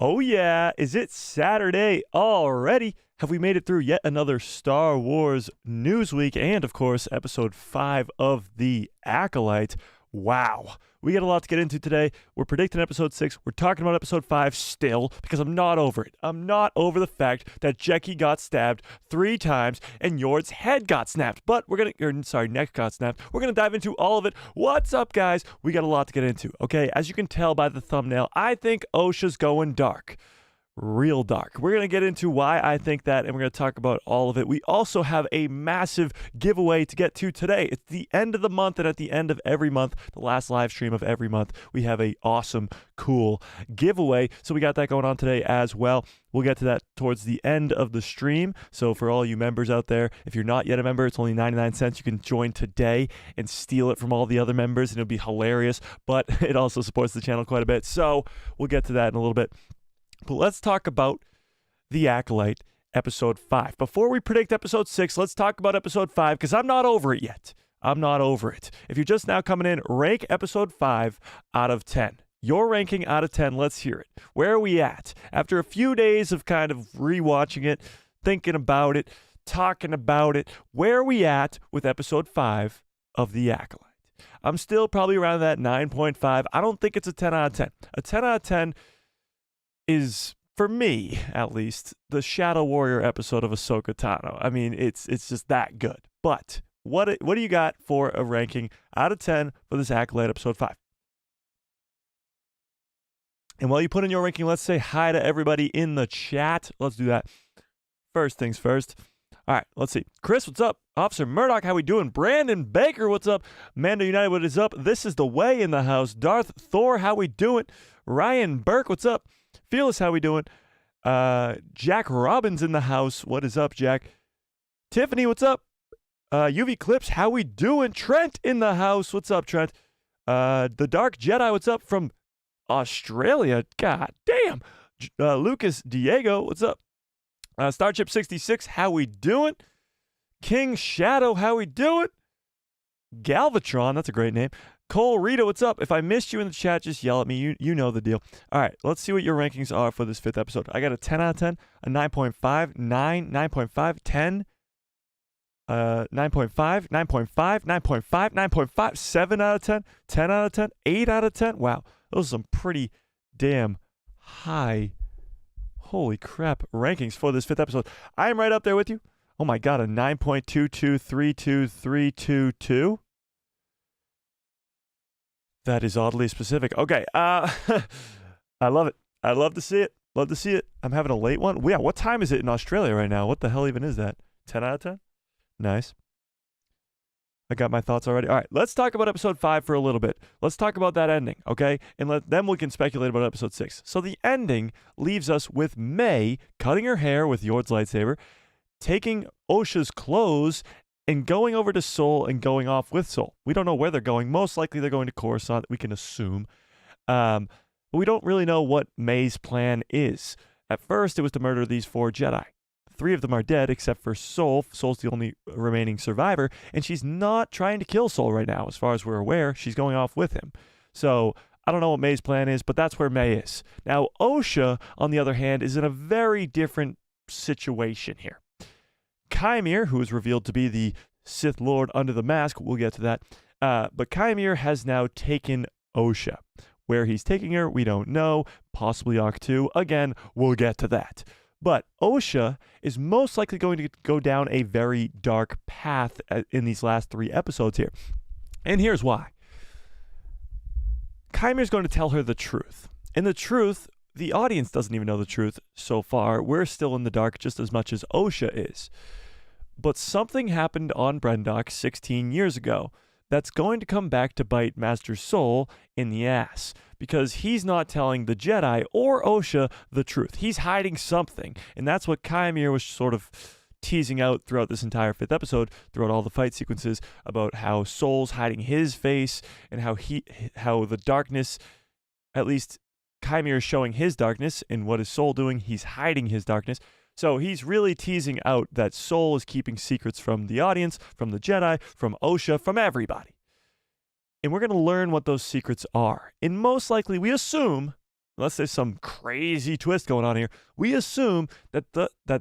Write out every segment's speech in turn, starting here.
Oh yeah, is it Saturday already? Have we made it through yet another Star Wars news week and, of course, episode 5 of The Acolyte? Wow. We got a lot to get into today. We're predicting episode 6. We're talking about episode 5 still because I'm not over it. I'm not over the fact that Jecki got stabbed 3 times and Yord's head got snapped. But neck got snapped. We're going to dive into all of it. What's up, guys? We got a lot to get into, okay? As you can tell by the thumbnail, I think Osha's going dark. Real dark. We're going to get into why I think that, and we're going to talk about all of it. We also have a massive giveaway to get to today. It's the end of the month, and at the end of every month, the last live stream of every month, we have a awesome, cool giveaway. So we got that going on today as well. We'll get to that towards the end of the stream. So for all you members out there, if you're not yet a member, it's only 99 cents. You can join today and steal it from all the other members, and it'll be hilarious, but it also supports the channel quite a bit. So we'll get to that in a little bit. But let's talk about The Acolyte, episode 5. Before we predict episode 6, let's talk about episode 5, because I'm not over it yet. I'm not over it. If you're just now coming in, rank episode 5 out of 10. Your ranking out of 10, let's hear it. Where are we at? After a few days of kind of rewatching it, thinking about it, talking about it, where are we at with episode 5 of The Acolyte? I'm still probably around that 9.5. I don't think it's a 10 out of 10. A 10 out of 10 is, for me at least, the Shadow Warrior episode of Ahsoka Tano. I mean, it's just that good. But what do you got for a ranking out of 10 for this Acolyte episode 5? And while you put in your ranking, let's say hi to everybody in the chat. Let's do that. First things first. All right, let's see. Chris, what's up? Officer Murdoch, how we doing? Brandon Baker, what's up? Mando United, what is up? This is the way in the house. Darth Thor, how we doing? Ryan Burke, what's up? Fearless, how we doing? Jack Robbins in the house. What is up, Jack? Tiffany, what's up? UV Clips, how we doing? Trent in the house. What's up, Trent? The Dark Jedi, what's up from Australia? God damn. Lucas Diego, what's up? Starship 66, how we doing? King Shadow, how we doing? Galvatron, that's a great name. Cole Rita, what's up? If I missed you in the chat, just yell at me. You know the deal. All right, let's see what your rankings are for this 5th episode. I got a 10 out of 10, a 9.5, 9, 9.5, 10, 9.5, 9.5, 9.5, 9.5, 7 out of 10, 10 out of 10, 8 out of 10. Wow, those are some pretty damn high, holy crap, rankings for this 5th episode. I am right up there with you. Oh my God, a 9.2232322. That is oddly specific. Okay, I love it. I love to see it. Love to see it. I'm having a late one. Yeah, what time is it in Australia right now? What the hell even is that? 10 out of 10? Nice. I got my thoughts already. All right, let's talk about episode 5 for a little bit. Let's talk about that ending, okay? And then we can speculate about episode 6. So the ending leaves us with May cutting her hair with Yord's lightsaber, taking Osha's clothes, and going over to Seoul and going off with Seoul. We don't know where they're going. Most likely they're going to Coruscant, we can assume. But we don't really know what May's plan is. At first, it was to murder these 4 Jedi. 3 of them are dead, except for Seoul. Seoul's the only remaining survivor, and she's not trying to kill Seoul right now. As far as we're aware, she's going off with him. So I don't know what May's plan is, but that's where May is. Now, Osha, on the other hand, is in a very different situation here. Kymir, who is revealed to be the Sith Lord under the mask, we'll get to that, but Kymir has now taken Osha. Where he's taking her, we don't know, possibly Ahch-To. Again, we'll get to that. But Osha is most likely going to go down a very dark path in these last 3 episodes here. And here's why. Kymir's going to tell her the truth. And the truth, the audience doesn't even know the truth so far. We're still in the dark just as much as Osha is. But something happened on Brendock 16 years ago that's going to come back to bite Master Soul in the ass, because he's not telling the Jedi or Osha the truth. He's hiding something, and that's what Kymir was sort of teasing out throughout this entire 5th episode, throughout all the fight sequences, about how Soul's hiding his face and how the darkness, at least Kymir is showing his darkness, and what is Soul doing? He's hiding his darkness. So he's really teasing out that Soul is keeping secrets from the audience, from the Jedi, from Osha, from everybody. And we're going to learn what those secrets are. And most likely, we assume unless there's some crazy twist going on here, we assume that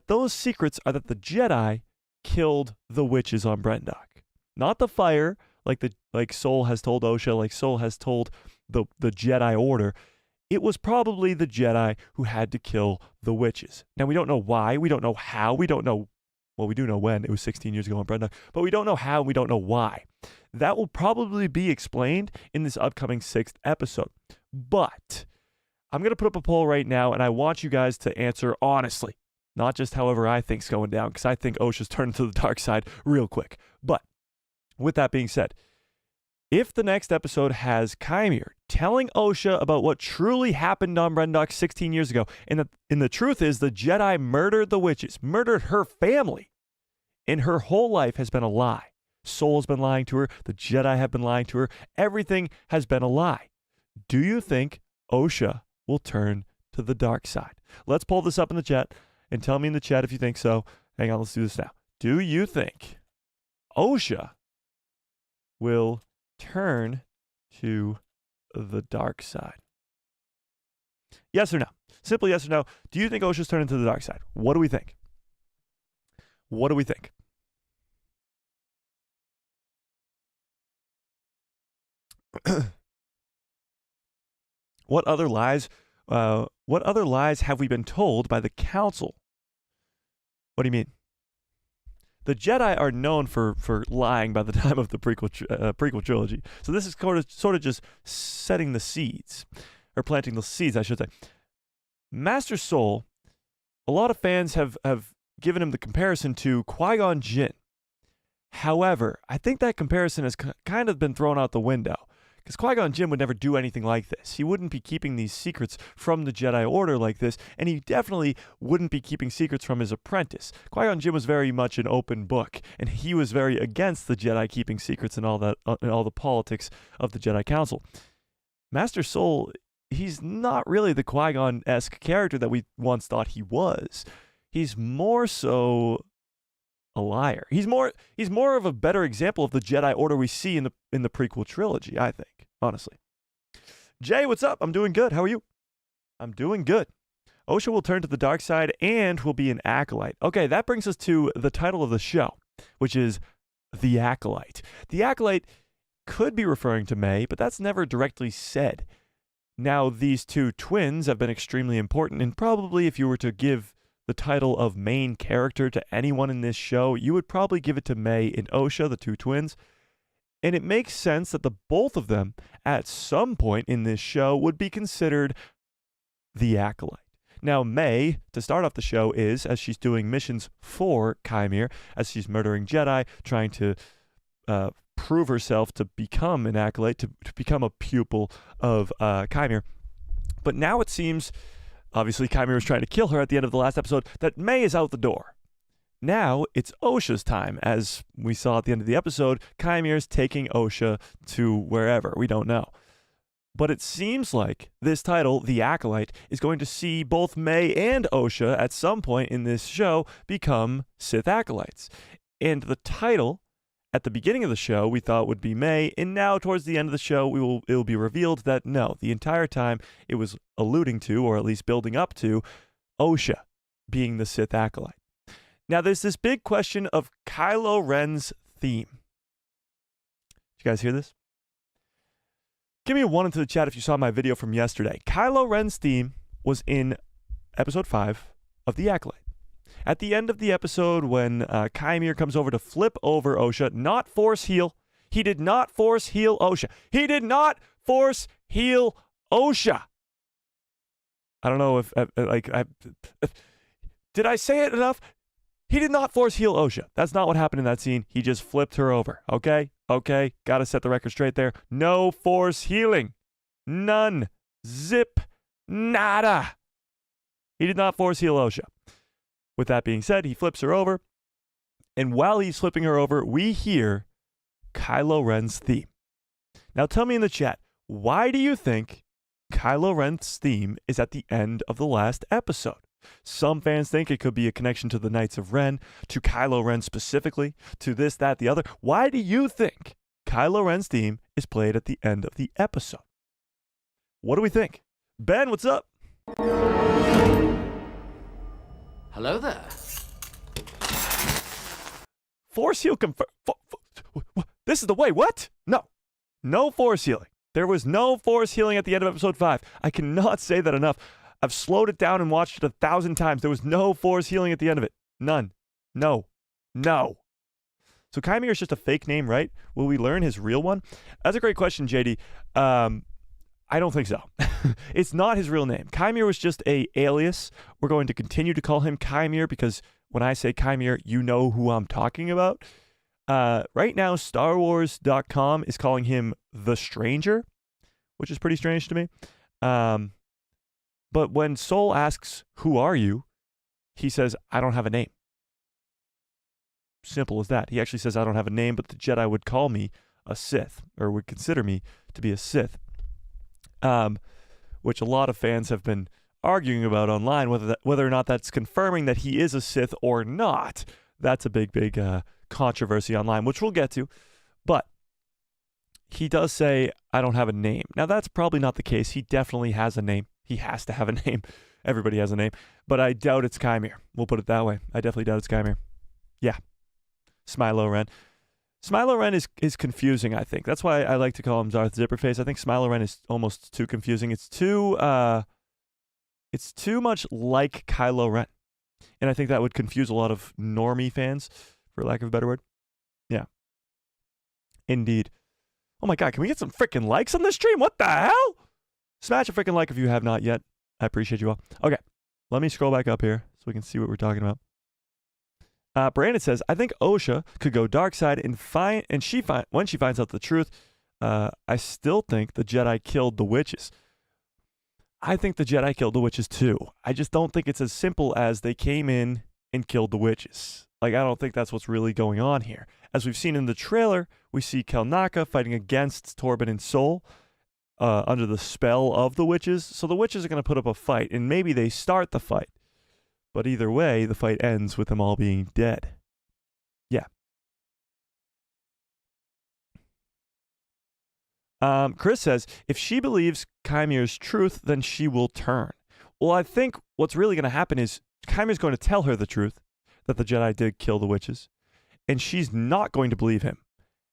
those secrets are that the Jedi killed the witches on Brendock. Not the fire, like Soul has told Osha, like Soul has told the Jedi Order. It was probably the Jedi who had to kill the witches. Now, we don't know why, we don't know how, we don't know, well, we do know when. It was 16 years ago on Brendock, but we don't know how and we don't know why. That will probably be explained in this upcoming 6th episode. But I'm going to put up a poll right now, and I want you guys to answer honestly, not just however I think's going down, because I think Osha's turning to the dark side real quick. But with that being said, if the next episode has Chimere telling Osha about what truly happened on Brendock 16 years ago, and the truth is the Jedi murdered the witches, murdered her family, and her whole life has been a lie. Soul's been lying to her, the Jedi have been lying to her, everything has been a lie. Do you think Osha will turn to the dark side? Let's pull this up in the chat and tell me in the chat if you think so. Hang on, let's do this now. Do you think Osha will turn to the dark side? Yes or no? Simply yes or no. Do you think Osha's turning to the dark side? What do we think? What do we think? What other lies have we been told by the Council? What do you mean? The Jedi are known for lying by the time of the prequel trilogy. So this is sort of just setting the seeds, or planting the seeds, I should say. Master Soul, a lot of fans have given him the comparison to Qui-Gon Jinn. However, I think that comparison has kind of been thrown out the window. Because Qui-Gon Jinn would never do anything like this. He wouldn't be keeping these secrets from the Jedi Order like this, and he definitely wouldn't be keeping secrets from his apprentice. Qui-Gon Jinn was very much an open book, and he was very against the Jedi keeping secrets and all that, and all the politics of the Jedi Council. Master Soul, he's not really the Qui-Gon-esque character that we once thought he was. He's more so a liar. He's more of a better example of the Jedi Order we see in the prequel trilogy, I think, honestly. Jay, what's up? I'm doing good. How are you? I'm doing good. Osha will turn to the dark side and will be an Acolyte. Okay, that brings us to the title of the show, which is The Acolyte. The Acolyte could be referring to May, but that's never directly said. Now, these two twins have been extremely important, and probably if you were to give the title of main character to anyone in this show, you would probably give it to May and Osha, the two twins. And it makes sense that the both of them, at some point in this show, would be considered the Acolyte. Now, May, to start off the show, is, as she's doing missions for Chimere, as she's murdering Jedi, trying to prove herself to become an Acolyte, to become a pupil of Chimere. But now it seems, obviously, Chimere was trying to kill her at the end of the last episode, that May is out the door. Now it's Osha's time. As we saw at the end of the episode, Chimere's taking Osha to wherever. We don't know. But it seems like this title, The Acolyte, is going to see both May and Osha at some point in this show become Sith Acolytes. And the title at the beginning of the show we thought would be May, and now towards the end of the show it will be revealed that no, the entire time it was alluding to, or at least building up to, Osha being the Sith Acolyte. Now there's this big question of Kylo Ren's theme. Did you guys hear this? Give me a 1 into the chat if you saw my video from yesterday. Kylo Ren's theme was in episode 5 of The Acolyte. At the end of the episode, when Chimere comes over to flip over Osha, not force heal. He did not force heal Osha. He did not force heal Osha. I don't know if did I say it enough? He did not force heal Osha. That's not what happened in that scene. He just flipped her over. Okay? Gotta set the record straight there. No force healing. None. Zip. Nada. He did not force heal Osha. With that being said, he flips her over. And while he's flipping her over, we hear Kylo Ren's theme. Now tell me in the chat, why do you think Kylo Ren's theme is at the end of the last episode? Some fans think it could be a connection to the Knights of Ren, to Kylo Ren specifically, to this, that, the other. Why do you think Kylo Ren's theme is played at the end of the episode? What do we think? Ben, what's up? Hello there. Force heal confirm. This is the way. What? No. No force healing. There was no force healing at the end of episode 5. I cannot say that enough. I've slowed it down and watched it 1,000 times. There was no force healing at the end of it. None. No. No. So Chimere is just a fake name, right? Will we learn his real one? That's a great question, JD. I don't think so. It's not his real name. Chimere was just a alias. We're going to continue to call him Chimere because when I say Chimere, you know who I'm talking about. Right now, StarWars.com is calling him the Stranger, which is pretty strange to me. But when Soul asks, "Who are you?" he says, "I don't have a name." Simple as that. He actually says, "I don't have a name, but the Jedi would call me a Sith, or would consider me to be a Sith." Which a lot of fans have been arguing about online, whether or not that's confirming that he is a Sith or not. That's a big controversy online, which we'll get to. But he does say, "I don't have a name." Now, that's probably not the case. He definitely has a name. He has to have a name. Everybody has a name. But I doubt it's Chimere. We'll put it that way. I definitely doubt it's Chimere. Yeah. Smilo Ren. Smilo Ren is confusing, I think. That's why I like to call him Darth Zipperface. I think Smilo Ren is almost too confusing. It's too much like Kylo Ren. And I think that would confuse a lot of normie fans, for lack of a better word. Yeah. Indeed. Oh my God, can we get some freaking likes on this stream? What the hell? Smash a freaking like if you have not yet. I appreciate you all. Okay, let me scroll back up here so we can see what we're talking about. Brandon says, "I think Osha could go dark side and when she finds out the truth, I still think the Jedi killed the witches." I think the Jedi killed the witches too. I just don't think it's as simple as they came in and killed the witches. Like, I don't think that's what's really going on here. As we've seen in the trailer, we see Kelnaka fighting against Torben and Soul under the spell of the witches. So the witches are going to put up a fight, and maybe they start the fight. But either way, the fight ends with them all being dead. Yeah. Chris says, "If she believes Chimere's truth, then she will turn." Well, I think what's really going to happen is Chimere's going to tell her the truth, that the Jedi did kill the witches, and she's not going to believe him.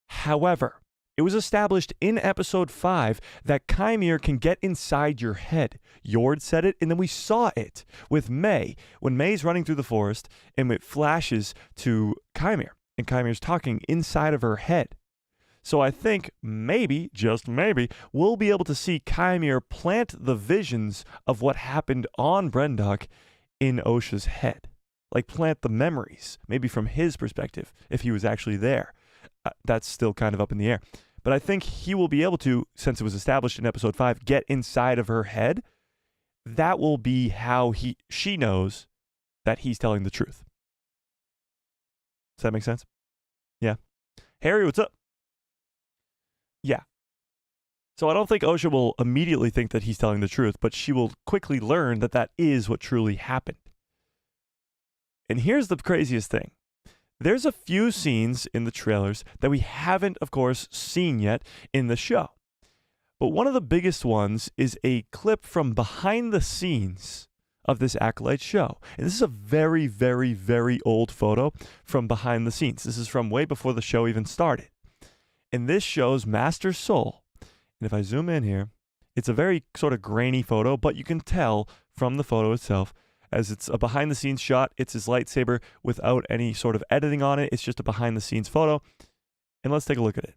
However, it was established in episode 5 that Chimere can get inside your head. Yord said it, and then we saw it with May. When May's running through the forest, and it flashes to Chimere, and Chimere's talking inside of her head. So I think maybe, just maybe, we'll be able to see Chimere plant the visions of what happened on Brendock in Osha's head. Like, plant the memories, maybe from his perspective, if he was actually there. That's still kind of up in the air. But I think he will be able to, since it was established in episode 5, get inside of her head. That will be how she knows that he's telling the truth. Does that make sense? Yeah. Harry, what's up? Yeah. So I don't think Osha will immediately think that he's telling the truth, but she will quickly learn that that is what truly happened. And here's the craziest thing. There's a few scenes in the trailers that we haven't, of course, seen yet in the show. But one of the biggest ones is a clip from behind the scenes of this Acolyte show. And this is a very, very, very old photo from behind the scenes. This is from way before the show even started. And this shows Master Soul. And if I zoom in here, it's a very sort of grainy photo, but you can tell from the photo itself, as it's a behind-the-scenes shot, it's his lightsaber without any sort of editing on it. It's just a behind-the-scenes photo. And let's take a look at it.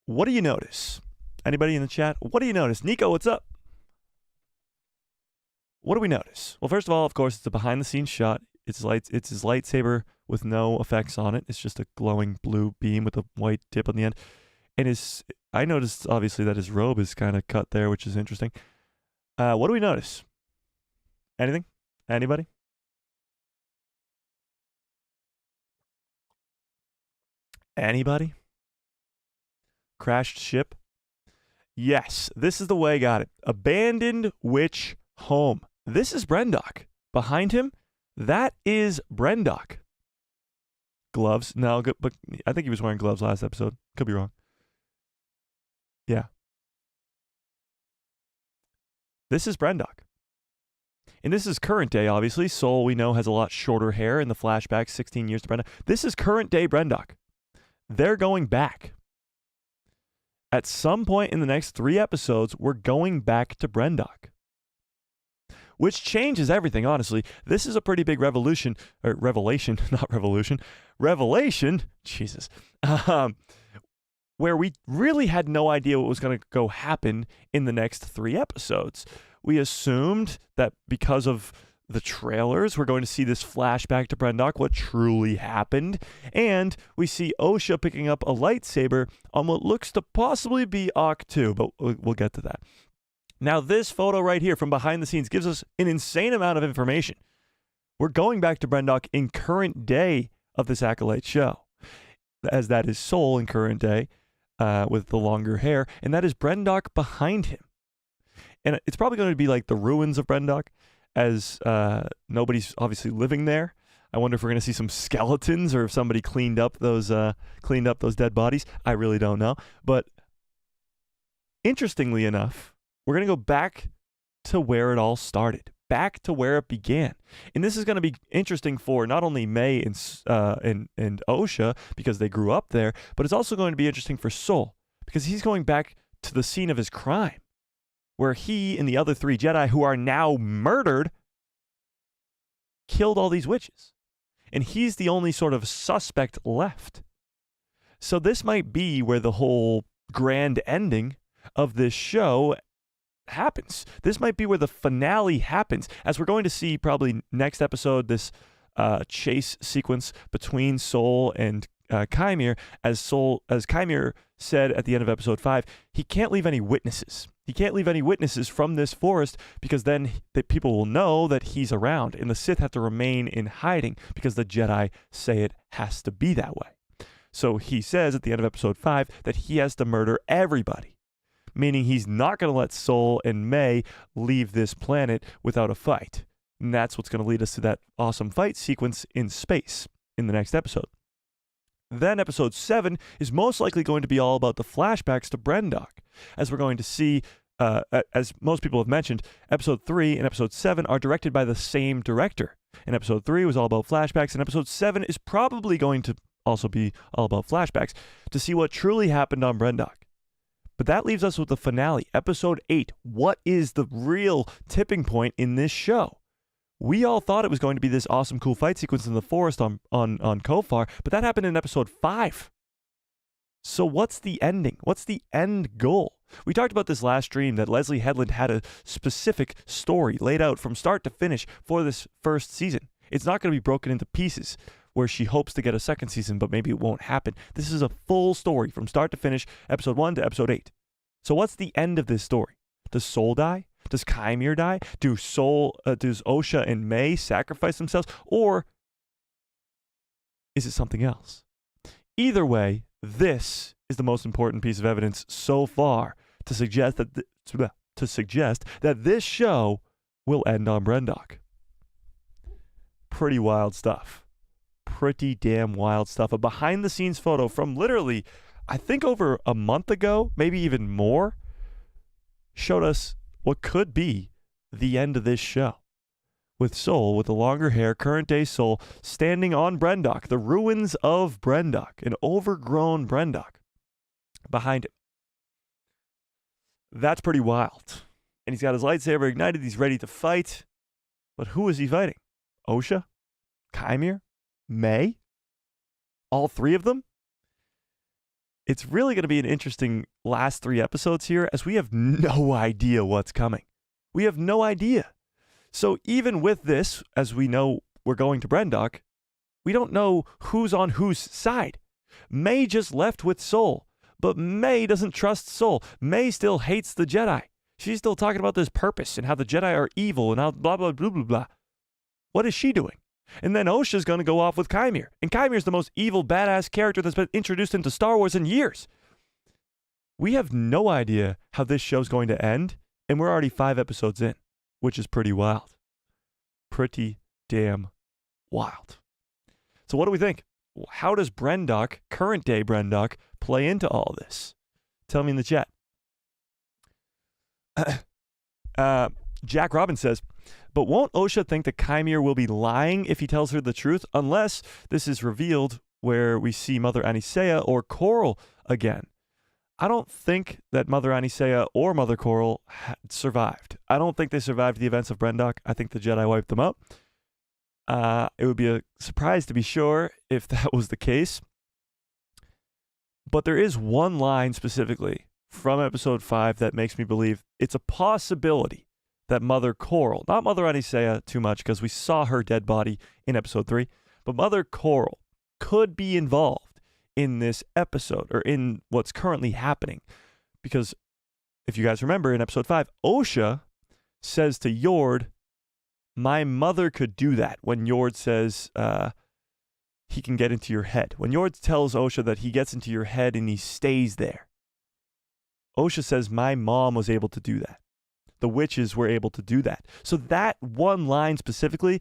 What do you notice? Anybody in the chat? What do you notice? Nico, what's up? What do we notice? Well, first of all, of course, it's a behind-the-scenes shot. It's his lightsaber with no effects on it. It's just a glowing blue beam with a white tip on the end. And I noticed, obviously, that his robe is kind of cut there, which is interesting. What do we notice? Anything? Anybody? Anybody? Crashed ship? Yes, this is the way I got it. Abandoned witch home. This is Brendock. Behind him, that is Brendock. Gloves? No, but I think he was wearing gloves last episode. Could be wrong. Yeah. This is Brendock. And this is current day, obviously. Sol, we know, has a lot shorter hair in the flashback, 16 years to Brendock. This is current day Brendock. They're going back. At some point in the next 3 episodes, we're going back to Brendock. Which changes everything, honestly. This is a pretty big revelation. Jesus. Where we really had no idea what was going to go happen in the next 3 episodes. We assumed that because of the trailers, we're going to see this flashback to Brendock, what truly happened. And we see Osha picking up a lightsaber on what looks to possibly be Ahch-To, but we'll get to that. Now, this photo right here from behind the scenes gives us an insane amount of information. We're going back to Brendock in current day of this Acolyte show, as that is Sol in current day with the longer hair, and that is Brendock behind him. And it's probably going to be like the ruins of Brendock, as nobody's obviously living there. I wonder if we're going to see some skeletons or if somebody cleaned up those dead bodies. I really don't know. But interestingly enough, we're going to go back to where it all started, back to where it began. And this is going to be interesting for not only May and Osha, because they grew up there, but it's also going to be interesting for Sol, because he's going back to the scene of his crime, where he and the other 3 Jedi, who are now murdered, killed all these witches. And he's the only sort of suspect left. So this might be where the whole grand ending of this show happens. This might be where the finale happens, as we're going to see probably next episode, this chase sequence between Sol and Chimere, as Chimere said at the end of episode 5, he can't leave any witnesses. He can't leave any witnesses from this forest, because then the people will know that he's around, and the Sith have to remain in hiding because the Jedi say it has to be that way. So he says at the end of episode 5 that he has to murder everybody, meaning he's not going to let Sol and May leave this planet without a fight. And that's what's going to lead us to that awesome fight sequence in space in the next episode. Then episode 7 is most likely going to be all about the flashbacks to Brendock, as we're going to see, as most people have mentioned, episode 3 and episode 7 are directed by the same director. And episode 3 was all about flashbacks, and episode 7 is probably going to also be all about flashbacks to see what truly happened on Brendock. But that leaves us with the finale, episode 8. What is the real tipping point in this show? We all thought it was going to be this awesome, cool fight sequence in the forest on Kofar, but that happened in episode 5. So what's the ending? What's the end goal? We talked about this last stream, that Leslie Headland had a specific story laid out from start to finish for this first season. It's not going to be broken into pieces where she hopes to get a second season, but maybe it won't happen. This is a full story from start to finish, episode 1 to episode 8. So what's the end of this story? Does Sol die? Does Chimere die? Does Osha and May sacrifice themselves? Or is it something else? Either way, this is the most important piece of evidence so far to suggest that this show will end on Brendock. Pretty wild stuff. Pretty damn wild stuff. A behind-the-scenes photo from literally, I think over a month ago, maybe even more, showed us what could be the end of this show. With Sol, with the longer hair, current day Sol, standing on Brendock, the ruins of Brendock, an overgrown Brendock, behind him. That's pretty wild. And he's got his lightsaber ignited, he's ready to fight. But who is he fighting? Osha? Chimere? May? All 3 of them? It's really going to be an interesting last 3 episodes here, as we have no idea what's coming. We have no idea. So even with this, as we know we're going to Brendock, we don't know who's on whose side. May just left with Sol, but May doesn't trust Sol. May still hates the Jedi. She's still talking about this purpose and how the Jedi are evil and how blah, blah, blah, blah, blah. What is she doing? And then Osha's going to go off with Chimere. And Chimere's the most evil, badass character that's been introduced into Star Wars in years. We have no idea how this show's going to end, and we're already 5 episodes in, which is pretty wild. Pretty damn wild. So what do we think? How does Brendock, current day Brendock, play into all this? Tell me in the chat. Jack Robbins says, but won't Osha think that Chimere will be lying if he tells her the truth, unless this is revealed where we see Mother Anisea or Coral again? I don't think that Mother Anisea or Mother Coral survived. I don't think they survived the events of Brendock. I think the Jedi wiped them out. It would be a surprise, to be sure, if that was the case. But there is one line specifically from episode 5 that makes me believe it's a possibility that Mother Coral, not Mother Anisea too much because we saw her dead body in episode 3, but Mother Coral could be involved in this episode or in what's currently happening. Because if you guys remember in episode 5, Osha says to Yord, my mother could do that, when Yord says he can get into your head. When Yord tells Osha that he gets into your head and he stays there, Osha says, my mom was able to do that. The witches were able to do that. So that one line specifically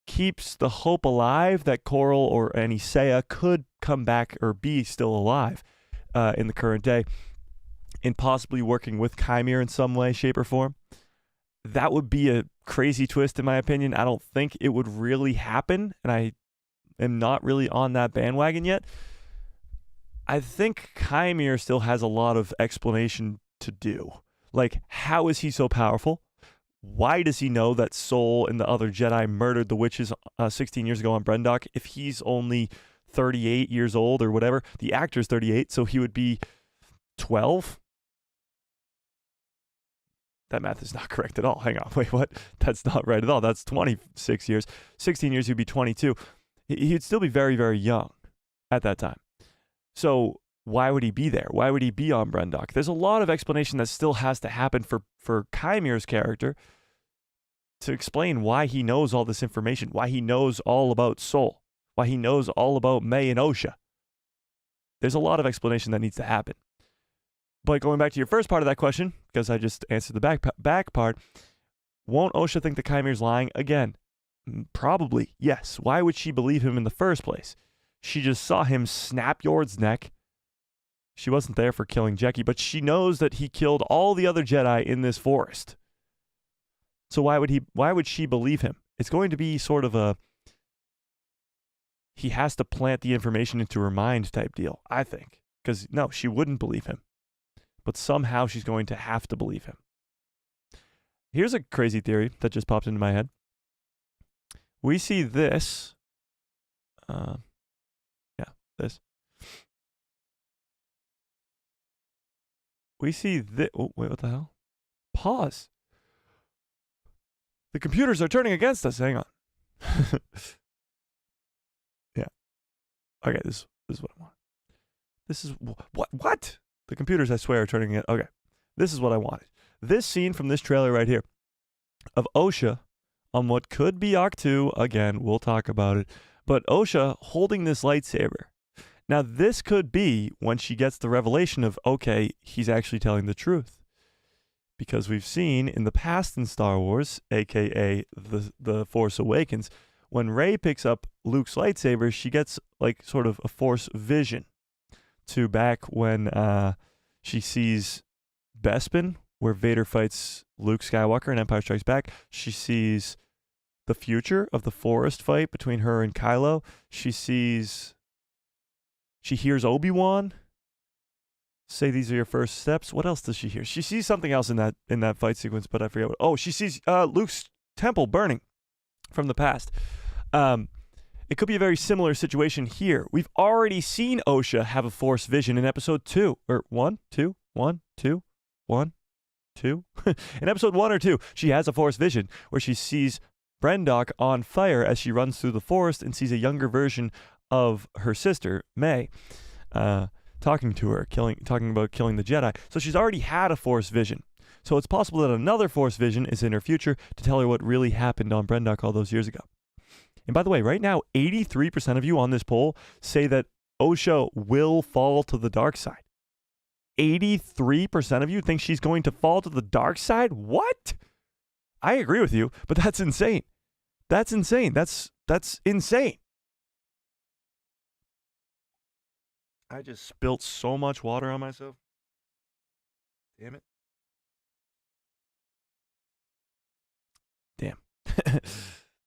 keeps the hope alive that Coral or Anisea could come back or be still alive in the current day, and possibly working with Chimere in some way, shape, or form. That would be a crazy twist, in my opinion. I don't think it would really happen, and I am not really on that bandwagon yet. I think Chimere still has a lot of explanation to do. Like, how is he so powerful? Why does he know that Sol and the other Jedi murdered the witches 16 years ago on Brendock if he's only 38 years old or whatever? The actor's 38, so he would be 12? That math is not correct at all. Hang on. Wait, what? That's not right at all. That's 26 years. 16 years, he'd be 22. He'd still be very, very young at that time. So why would he be there? Why would he be on Brendock? There's a lot of explanation that still has to happen for Chimere's character to explain why he knows all this information, why he knows all about Sol, why he knows all about May and Osha. There's a lot of explanation that needs to happen. But going back to your first part of that question, because I just answered the back part, won't Osha think the Chimere's lying? Again, probably, yes. Why would she believe him in the first place? She just saw him snap Yord's neck. She wasn't there for killing Jecki, but she knows that he killed all the other Jedi in this forest. So why would she believe him? It's going to be sort of a he has to plant the information into her mind type deal, I think. Because no, she wouldn't believe him. But somehow she's going to have to believe him. Here's a crazy theory that just popped into my head. We see this. This. We see this. Oh, wait, what the hell? Pause. The computers are turning against us. Hang on. Yeah. Okay, this is what I want. This is what? The computers, I swear, are turning against. Okay. This is what I wanted. This scene from this trailer right here of Osha on what could be Ahch-To. Again, we'll talk about it. But Osha holding this lightsaber. Now, this could be when she gets the revelation of, okay, he's actually telling the truth. Because we've seen in the past in Star Wars, a.k.a. the Force Awakens, when Rey picks up Luke's lightsaber, she gets like sort of a Force vision to back when she sees Bespin, where Vader fights Luke Skywalker in Empire Strikes Back. She sees the future of the forest fight between her and Kylo. She hears Obi-Wan say these are your first steps. What else does she hear? She sees something else in that fight sequence, but I forget what. Oh, she sees Luke's temple burning from the past. It could be a very similar situation here. We've already seen Osha have a Force vision in episode 2. Or 1, 2, 1, 2, 1, 2. In episode 1 or 2, she has a Force vision where she sees Brendock on fire as she runs through the forest and sees a younger version of her sister, May, talking to her, talking about killing the Jedi. So she's already had a Force vision. So it's possible that another Force vision is in her future to tell her what really happened on Brendock all those years ago. And by the way, right now, 83% of you on this poll say that Osha will fall to the dark side. 83% of you think she's going to fall to the dark side? What? I agree with you, but that's insane. That's insane. That's insane. I just spilt so much water on myself. Damn it.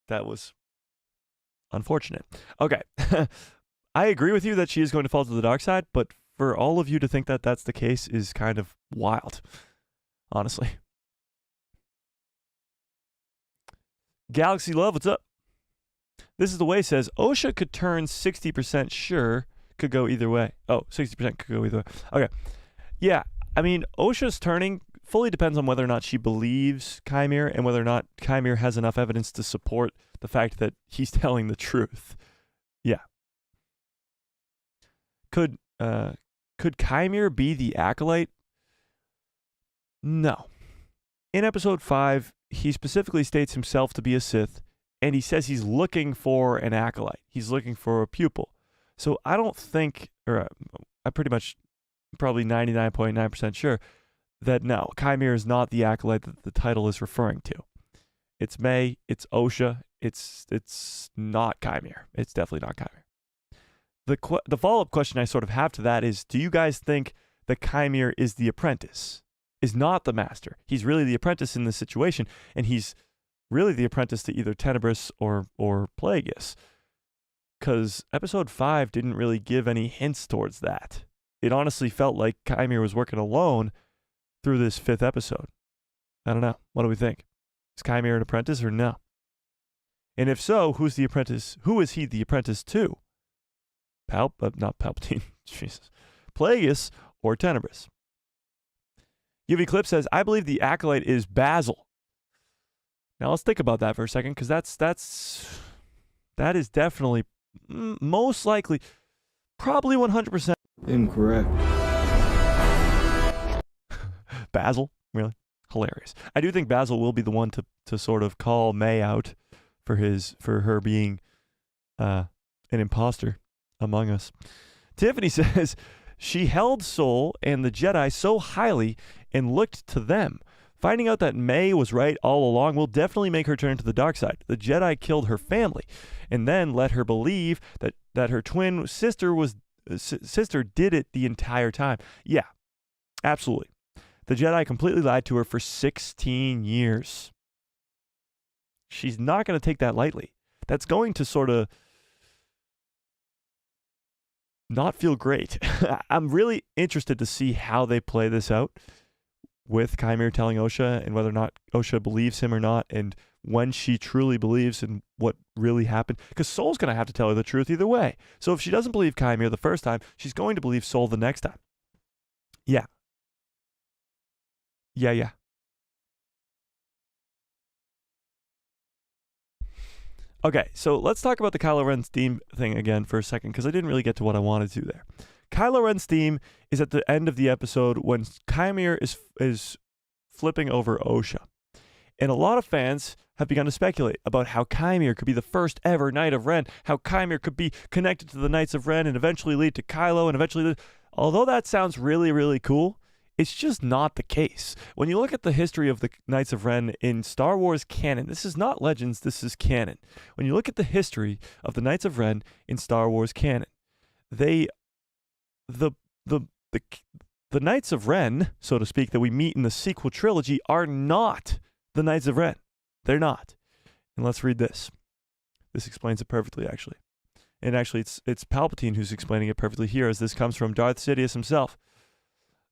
That was unfortunate. Okay. I agree with you that she is going to fall to the dark side, but for all of you to think that that's the case is kind of wild, honestly. Galaxy Love, what's up? This is the way says, Osha could turn 60% sure, could go either way. Oh, 60% could go either way. Okay. Yeah, I mean, Osha's turning fully depends on whether or not she believes Chimere and whether or not Chimere has enough evidence to support the fact that he's telling the truth. Yeah. Could Chimere be the Acolyte? No. In episode 5, he specifically states himself to be a Sith, and he says he's looking for an Acolyte. He's looking for a pupil. So I don't think, or I'm pretty much probably 99.9% sure that no, Chimere is not the Acolyte that the title is referring to. It's May, it's Osha, it's not Chimere. It's definitely not Chimere. The follow-up question I sort of have to that is, do you guys think that Chimere is the apprentice, is not the master? He's really the apprentice in this situation, and he's really the apprentice to either Tenebris or Plagueis, because episode 5 didn't really give any hints towards that. It honestly felt like Chimere was working alone through this 5th episode. I don't know. What do we think? Is Chimere an apprentice or no? And if so, who's the apprentice? Who is he the apprentice to? Not Palpatine. Jesus. Plagueis or Tenebris? UV Clip says, I believe the Acolyte is Basil. Now let's think about that for a second, because that is definitely, most likely, probably 100% incorrect. Basil, really? Hilarious. I do think Basil will be the one to sort of call May out for her being an imposter among us. Tiffany says, she held Sol and the Jedi so highly and looked to them. Finding out that May was right all along will definitely make her turn to the dark side. The Jedi killed her family and then let her believe that her twin sister did it the entire time. Yeah, absolutely. The Jedi completely lied to her for 16 years. She's not going to take that lightly. That's going to sort of not feel great. I'm really interested to see how they play this out with Chimere telling Osha and whether or not Osha believes him or not, and when she truly believes in what really happened. Because Sol's going to have to tell her the truth either way. So if she doesn't believe Chimere the first time, she's going to believe Sol the next time. Yeah. Yeah. Okay, so let's talk about the Kylo Ren's theme thing again for a second, because I didn't really get to what I wanted to there. Kylo Ren's theme is at the end of the episode when Chimere is flipping over Osha. And a lot of fans have begun to speculate about how Chimere could be the first ever Knight of Ren, how Chimere could be connected to the Knights of Ren and eventually lead to Kylo and eventually... Although that sounds really, really cool, it's just not the case. When you look at the history of the Knights of Ren in Star Wars canon, this is not Legends, this is canon. When you look at the history of the Knights of Ren in Star Wars canon, the Knights of Ren, so to speak, that we meet in the sequel trilogy are not the Knights of Ren. They're not. And let's read this. This explains it perfectly, actually. And actually, it's Palpatine who's explaining it perfectly here, as this comes from Darth Sidious himself.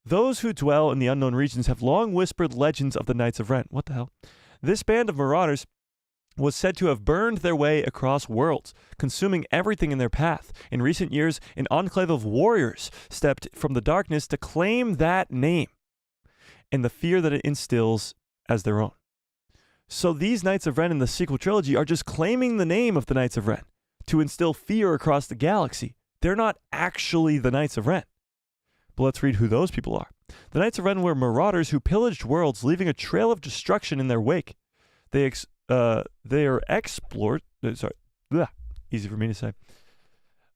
Those who dwell in the unknown regions have long whispered legends of the Knights of Ren. What the hell? This band of marauders was said to have burned their way across worlds, consuming everything in their path. In recent years, an enclave of warriors stepped from the darkness to claim that name and the fear that it instills as their own. So these Knights of Ren in the sequel trilogy are just claiming the name of the Knights of Ren to instill fear across the galaxy. They're not actually the Knights of Ren. But let's read who those people are. The Knights of Ren were marauders who pillaged worlds, leaving a trail of destruction in their wake. Easy for me to say.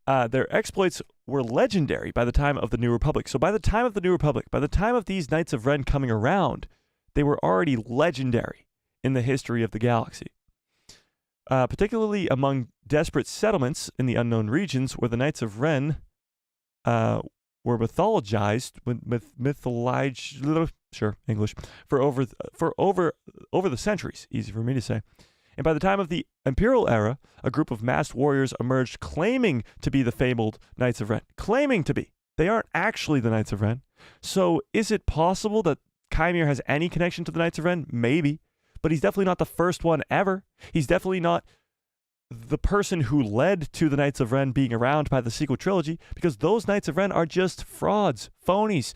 Their exploits were legendary by the time of the New Republic. So by the time of the New Republic, by the time of these Knights of Ren coming around, they were already legendary in the history of the galaxy. Particularly among desperate settlements in the unknown regions where the Knights of Ren were mythologized for over the centuries. Easy for me to say. And by the time of the Imperial era, a group of masked warriors emerged claiming to be the fabled Knights of Ren. Claiming to be. They aren't actually the Knights of Ren. So is it possible that Chimere has any connection to the Knights of Ren? Maybe. But he's definitely not the first one ever. He's definitely not the person who led to the Knights of Ren being around by the sequel trilogy, because those Knights of Ren are just frauds, phonies,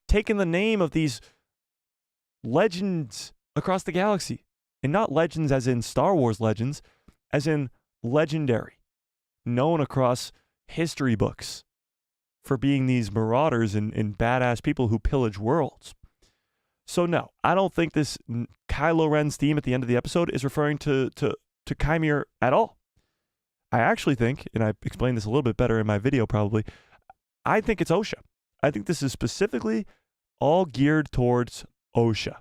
taking the name of these legends across the galaxy. And not legends as in Star Wars legends, as in legendary, known across history books for being these marauders and badass people who pillage worlds. So no, I don't think this Kylo Ren's theme at the end of the episode is referring to Chimere at all. I actually think, and I explained this a little bit better in my video probably, I think it's Osha. I think this is specifically all geared towards Osha.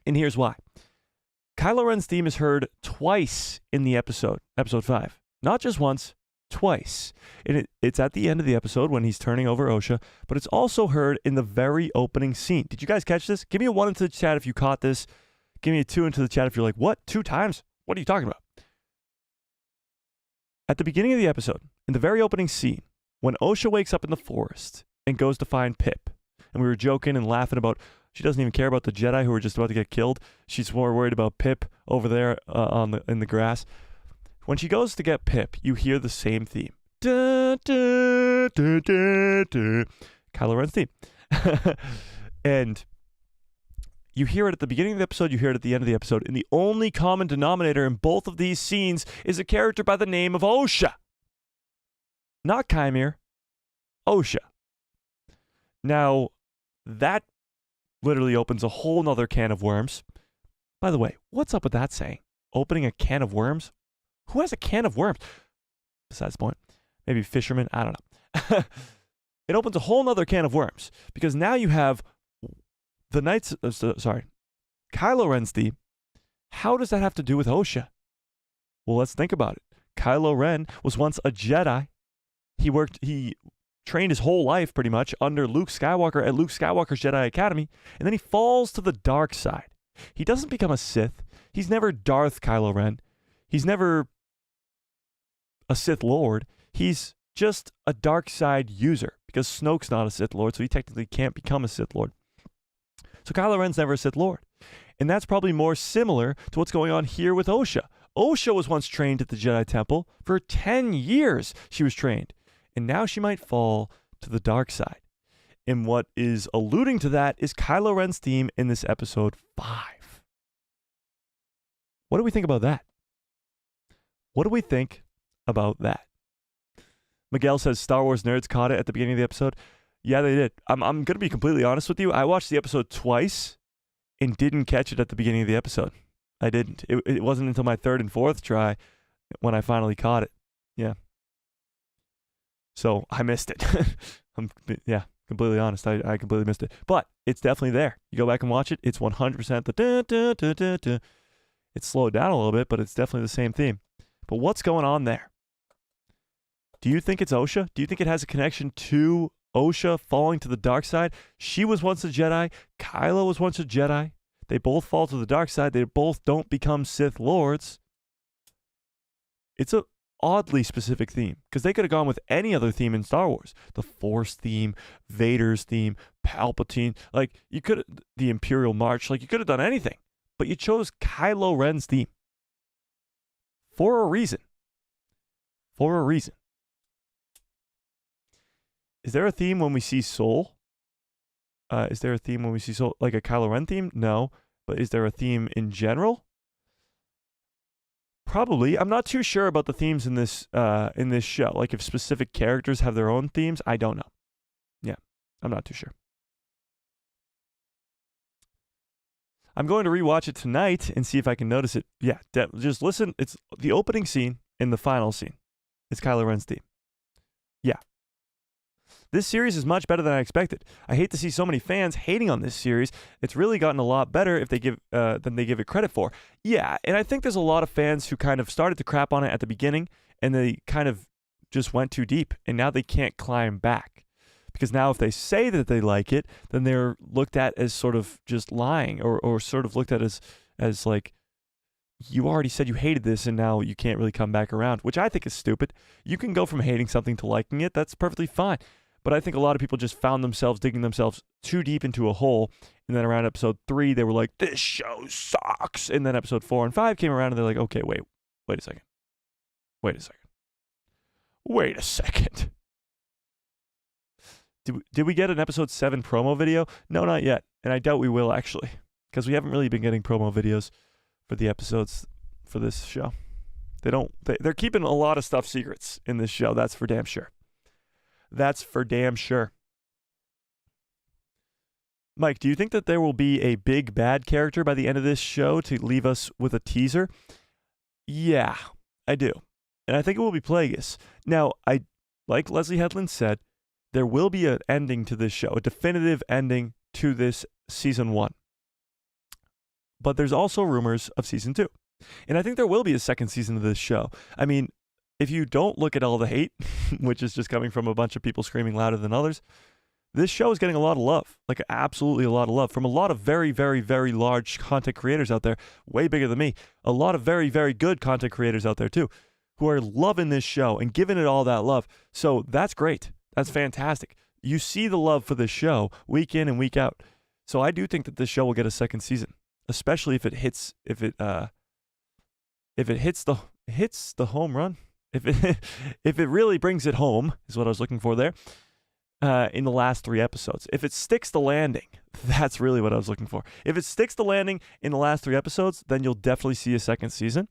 And here's why. Kylo Ren's theme is heard twice in the episode 5. Not just once, twice. And it's at the end of the episode when he's turning over Osha, but it's also heard in the very opening scene. Did you guys catch this? Give me a 1 into the chat if you caught this. Give me a 2 into the chat if you're like, what? 2 times? What are you talking about? At the beginning of the episode, in the very opening scene, when Osha wakes up in the forest and goes to find Pip, and we were joking and laughing about she doesn't even care about the Jedi who are just about to get killed. She's more worried about Pip over there in the grass. When she goes to get Pip, you hear the same theme. Da, da, da, da, da. Kylo Ren's theme. And you hear it at the beginning of the episode, you hear it at the end of the episode, and the only common denominator in both of these scenes is a character by the name of Osha. Not Chimere, Osha. Now, that literally opens a whole nother can of worms. By the way, what's up with that saying? Opening a can of worms? Who has a can of worms? Besides the point, maybe fishermen, I don't know. It opens a whole nother can of worms, because now you have the Kylo Ren's theme. How does that have to do with Osha? Well, let's think about it. Kylo Ren was once a Jedi. He trained his whole life pretty much under Luke Skywalker at Luke Skywalker's Jedi Academy, and then he falls to the dark side. He doesn't become a Sith. He's never Darth Kylo Ren. He's never a Sith Lord. He's just a dark side user, because Snoke's not a Sith Lord, so he technically can't become a Sith Lord. So Kylo Ren's never a Sith Lord. And that's probably more similar to what's going on here with Osha. Osha was once trained at the Jedi Temple. For 10 years she was trained. And now she might fall to the dark side. And what is alluding to that is Kylo Ren's theme in this episode 5. What do we think about that? What do we think about that? Miguel says Star Wars nerds caught it at the beginning of the episode. Yeah, they did. I'm going to be completely honest with you. I watched the episode twice and didn't catch it at the beginning of the episode. I didn't. It wasn't until my 3rd and 4th try when I finally caught it. Yeah. So I missed it. I'm completely honest. I completely missed it. But it's definitely there. You go back and watch it. It's 100% the da-da-da-da-da. It's slowed down a little bit, but it's definitely the same theme. But what's going on there? Do you think it's Osha? Do you think it has a connection to Osha falling to the dark side? She was once a Jedi. Kylo was once a Jedi. They both fall to the dark side. They both don't become Sith Lords. It's a oddly specific theme, because they could have gone with any other theme in Star Wars. The Force theme, Vader's theme, Palpatine. Like, you could, the Imperial March. Like, you could have done anything. But you chose Kylo Ren's theme. For a reason. For a reason. Is there a theme when we see Soul? Is there a theme when we see Soul? Like a Kylo Ren theme? No. But is there a theme in general? Probably. I'm not too sure about the themes in this show. Like if specific characters have their own themes, I don't know. Yeah, I'm not too sure. I'm going to rewatch it tonight and see if I can notice it. Yeah, just listen. It's the opening scene and the final scene. It's Kylo Ren's theme. Yeah. This series is much better than I expected. I hate to see so many fans hating on this series. It's really gotten a lot better if they give than they give it credit for. Yeah, and I think there's a lot of fans who kind of started to crap on it at the beginning, and they kind of just went too deep, and now they can't climb back. Because now if they say that they like it, then they're looked at as sort of just lying, or sort of looked at as like you already said you hated this and now you can't really come back around, which I think is stupid. You can go from hating something to liking it. That's perfectly fine. But I think a lot of people just found themselves digging themselves too deep into a hole. And then around episode 3, they were like, this show sucks. And then episode 4 and 5 came around and they're like, okay, wait a second. Wait a second. Did we get an episode 7 promo video? No, not yet. And I doubt we will, actually. Because we haven't really been getting promo videos for the episodes for this show. They're keeping a lot of stuff secrets in this show. That's for damn sure. Mike, do you think that there will be a big bad character by the end of this show to leave us with a teaser? Yeah, I do. And I think it will be Plagueis. Now, like Leslie Headland said, there will be an ending to this show, a definitive ending to this season 1. But there's also rumors of season 2. And I think there will be a second season of this show. I mean, if you don't look at all the hate, which is just coming from a bunch of people screaming louder than others, this show is getting a lot of love, like absolutely a lot of love from a lot of very, very, very large content creators out there, way bigger than me. A lot of very, very good content creators out there too, who are loving this show and giving it all that love. So that's great. That's fantastic. You see the love for this show week in and week out. So I do think that this show will get a second season, especially if it hits the home run. If it really brings it home, is what I was looking for there, in the last 3 episodes. If it sticks the landing, that's really what I was looking for. If it sticks the landing in the last 3 episodes, then you'll definitely see a second season.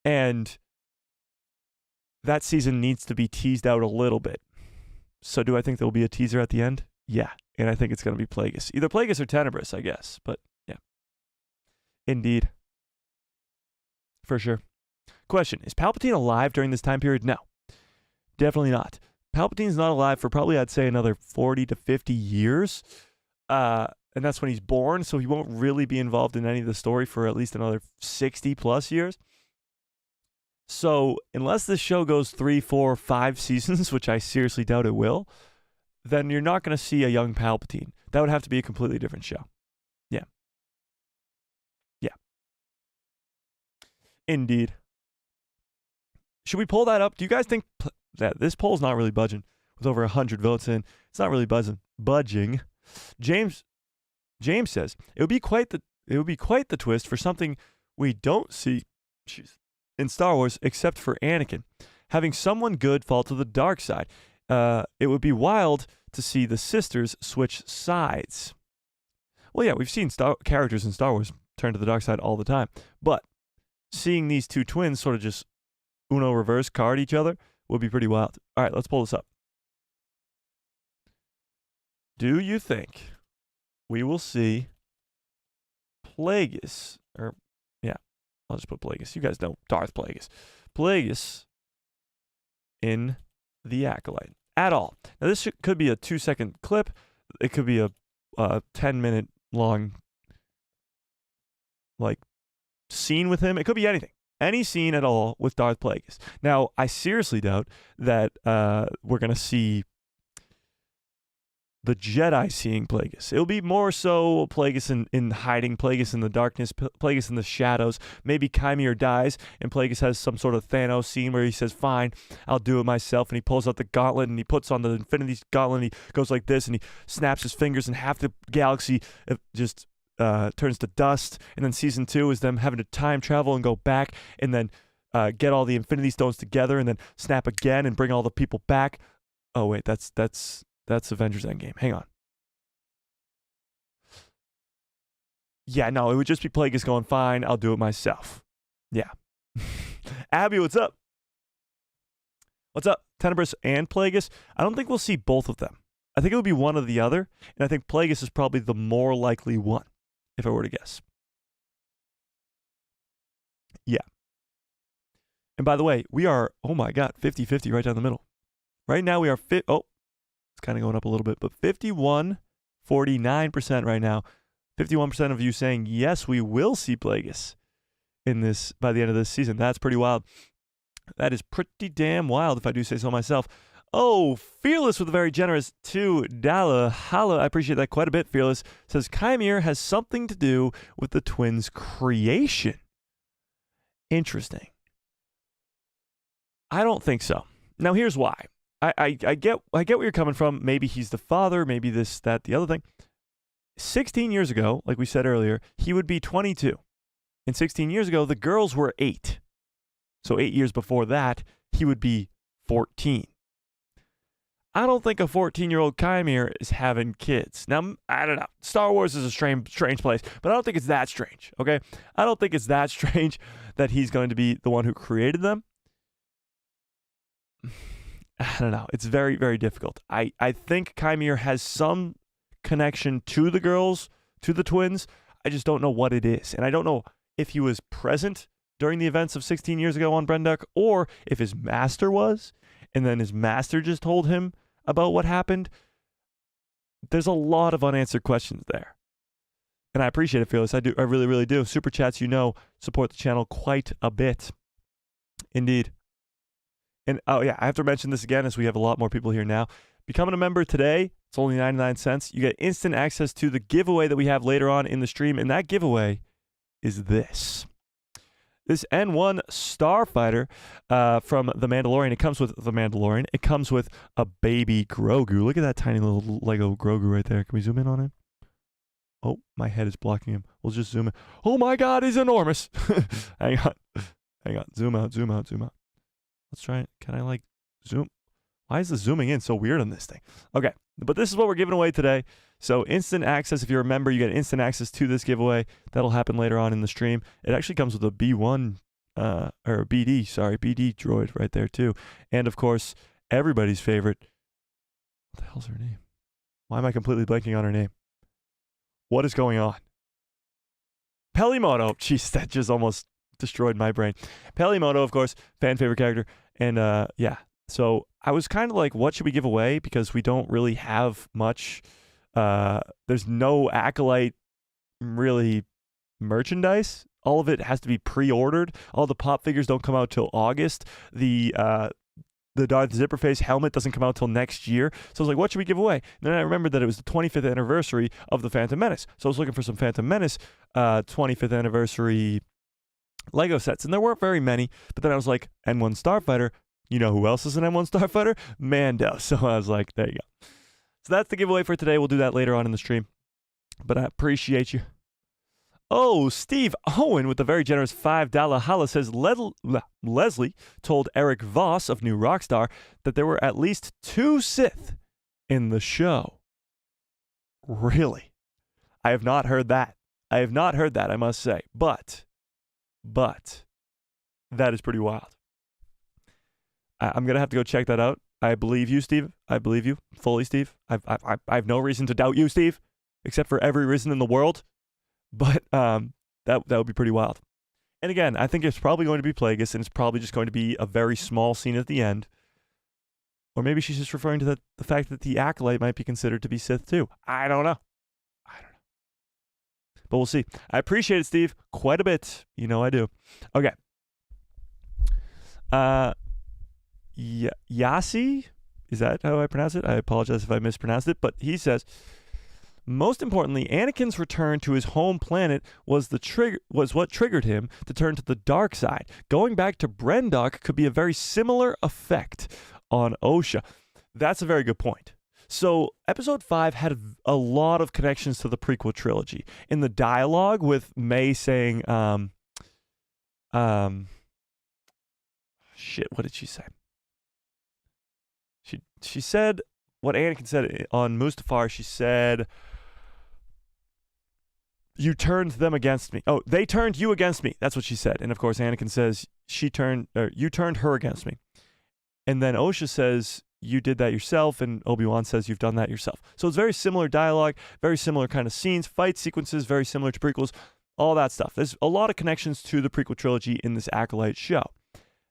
And that season needs to be teased out a little bit. So do I think there'll be a teaser at the end? Yeah. And I think it's going to be Plagueis. Either Plagueis or Tenebrous, I guess. But yeah. Indeed. For sure. Question, is Palpatine alive during this time period? No. Definitely not. Palpatine's not alive for probably, I'd say, another 40 to 50 years. And that's when he's born, so he won't really be involved in any of the story for at least another 60 plus years. So unless this show goes 3, 4, 5 seasons, which I seriously doubt it will, then you're not going to see a young Palpatine. That would have to be a completely different show. Yeah. Yeah. Indeed. Should we pull that up? Do you guys think that this poll's not really budging with over 100 votes in? It's not really budging. James says it would be quite the twist for something we don't see in Star Wars except for Anakin having someone good fall to the dark side. It would be wild to see the sisters switch sides. Well, yeah, we've seen characters in Star Wars turn to the dark side all the time, but seeing these two twins sort of just Uno reverse card each other would be pretty wild. All right, let's pull this up. Do you think we will see Plagueis, I'll just put Plagueis. You guys know Darth Plagueis. Plagueis in the Acolyte at all. Now, this could be a 2-second clip. It could be a 10-minute long scene with him. It could be anything. Any scene at all with Darth Plagueis. Now, I seriously doubt that we're going to see the Jedi seeing Plagueis. It'll be more so Plagueis in hiding, Plagueis in the darkness, Plagueis in the shadows. Maybe Chimera dies, and Plagueis has some sort of Thanos scene where he says, fine, I'll do it myself, and he pulls out the gauntlet, and he puts on the Infinity Gauntlet, and he goes like this, and he snaps his fingers, and half the galaxy just turns to dust. And then season 2 is them having to time travel and go back, and then get all the Infinity Stones together, and then snap again and bring all the people back. Oh, wait, that's Avengers Endgame. Hang on. Yeah, no, it would just be Plagueis going, fine, I'll do it myself. Yeah. Abby, what's up? What's up? Tenebrous and Plagueis? I don't think we'll see both of them. I think it would be one or the other, and I think Plagueis is probably the more likely one, if I were to guess. Yeah. And by the way, we are, oh my God, 50-50 right down the middle. Right now we are it's kind of going up a little bit, but 51-49% right now. 51% of you saying, yes, we will see Plagueis in this by the end of this season. That's pretty wild. That is pretty damn wild, if I do say so myself. Oh, Fearless with a very generous $2. Holla, I appreciate that quite a bit, Fearless. Says, Chimera has something to do with the twins' creation. Interesting. I don't think so. Now, here's why. I get where you're coming from. Maybe he's the father, maybe this, that, the other thing. 16 years ago, like we said earlier, he would be 22. And 16 years ago, the girls were 8. So 8 years before that, he would be 14. I don't think a 14-year-old Chimere is having kids. Now, I don't know. Star Wars is a strange place, but I don't think it's that strange, okay? I don't think it's that strange that he's going to be the one who created them. I don't know. It's very, very difficult. I think Chimere has some connection to the girls, to the twins. I just don't know what it is. And I don't know if he was present during the events of 16 years ago on Brendock, or if his master was, and then his master just told him about what happened. There's a lot of unanswered questions there. And I appreciate it, Fearless. I do. I really, really do. Super chats, support the channel quite a bit. Indeed. And oh yeah, I have to mention this again as we have a lot more people here now. Becoming a member today, it's only 99 cents. You get instant access to the giveaway that we have later on in the stream. And that giveaway is this. This N1 Starfighter from The Mandalorian. It comes with The Mandalorian. It comes with a baby Grogu. Look at that tiny little Lego Grogu right there. Can we zoom in on him? Oh, my head is blocking him. We'll just zoom in. Oh my God, he's enormous. Hang on. Zoom out. Let's try it. Can I zoom? Why is the zooming in so weird on this thing? Okay, but this is what we're giving away today. So instant access. If you're a member, you get instant access to this giveaway. That'll happen later on in the stream. It actually comes with a BD droid right there too. And of course, everybody's favorite. What the hell's her name? Why am I completely blanking on her name? What is going on? Pelimoto. Jeez, that just almost destroyed my brain. Pelimoto, of course, fan favorite character. And yeah. So I was kind of like, what should we give away? Because we don't really have much. There's no Acolyte really merchandise. All of it has to be pre-ordered. All the pop figures don't come out till August. The Darth Zipperface helmet doesn't come out till next year. So I was like, what should we give away? And then I remembered that it was the 25th anniversary of the Phantom Menace. So I was looking for some Phantom Menace 25th anniversary Lego sets. And there weren't very many. But then I was like, N1 Starfighter. You know who else is an M1 Starfighter? Mando. So I was like, there you go. So that's the giveaway for today. We'll do that later on in the stream. But I appreciate you. Oh, Steve Owen with the very generous $5 holla says, Leslie told Eric Voss of New Rockstar that there were at least 2 Sith in the show. Really? I have not heard that. I must say. But, that is pretty wild. I'm going to have to go check that out. I believe you, Steve. I believe you fully, Steve. I have no reason to doubt you, Steve, except for every reason in the world. But that would be pretty wild. And again, I think it's probably going to be Plagueis, and it's probably just going to be a very small scene at the end. Or maybe she's just referring to the fact that the Acolyte might be considered to be Sith too. I don't know. But we'll see. I appreciate it, Steve, quite a bit. You know I do. Okay. Yasi, is that how I pronounce it? I apologize if I mispronounced it, but he says, most importantly, Anakin's return to his home planet was what triggered him to turn to the dark side. Going back to Brendock could be a very similar effect on Osha. That's a very good point. So episode 5 had a lot of connections to the prequel trilogy. In the dialogue with May saying, shit, what did she say? She said what Anakin said on Mustafar. She said, you turned them against me. Oh, they turned you against me. That's what she said. And of course, Anakin says, you turned her against me. And then Osha says, you did that yourself. And Obi-Wan says, you've done that yourself. So it's very similar dialogue, very similar kind of scenes, fight sequences, very similar to prequels, all that stuff. There's a lot of connections to the prequel trilogy in this Acolyte show.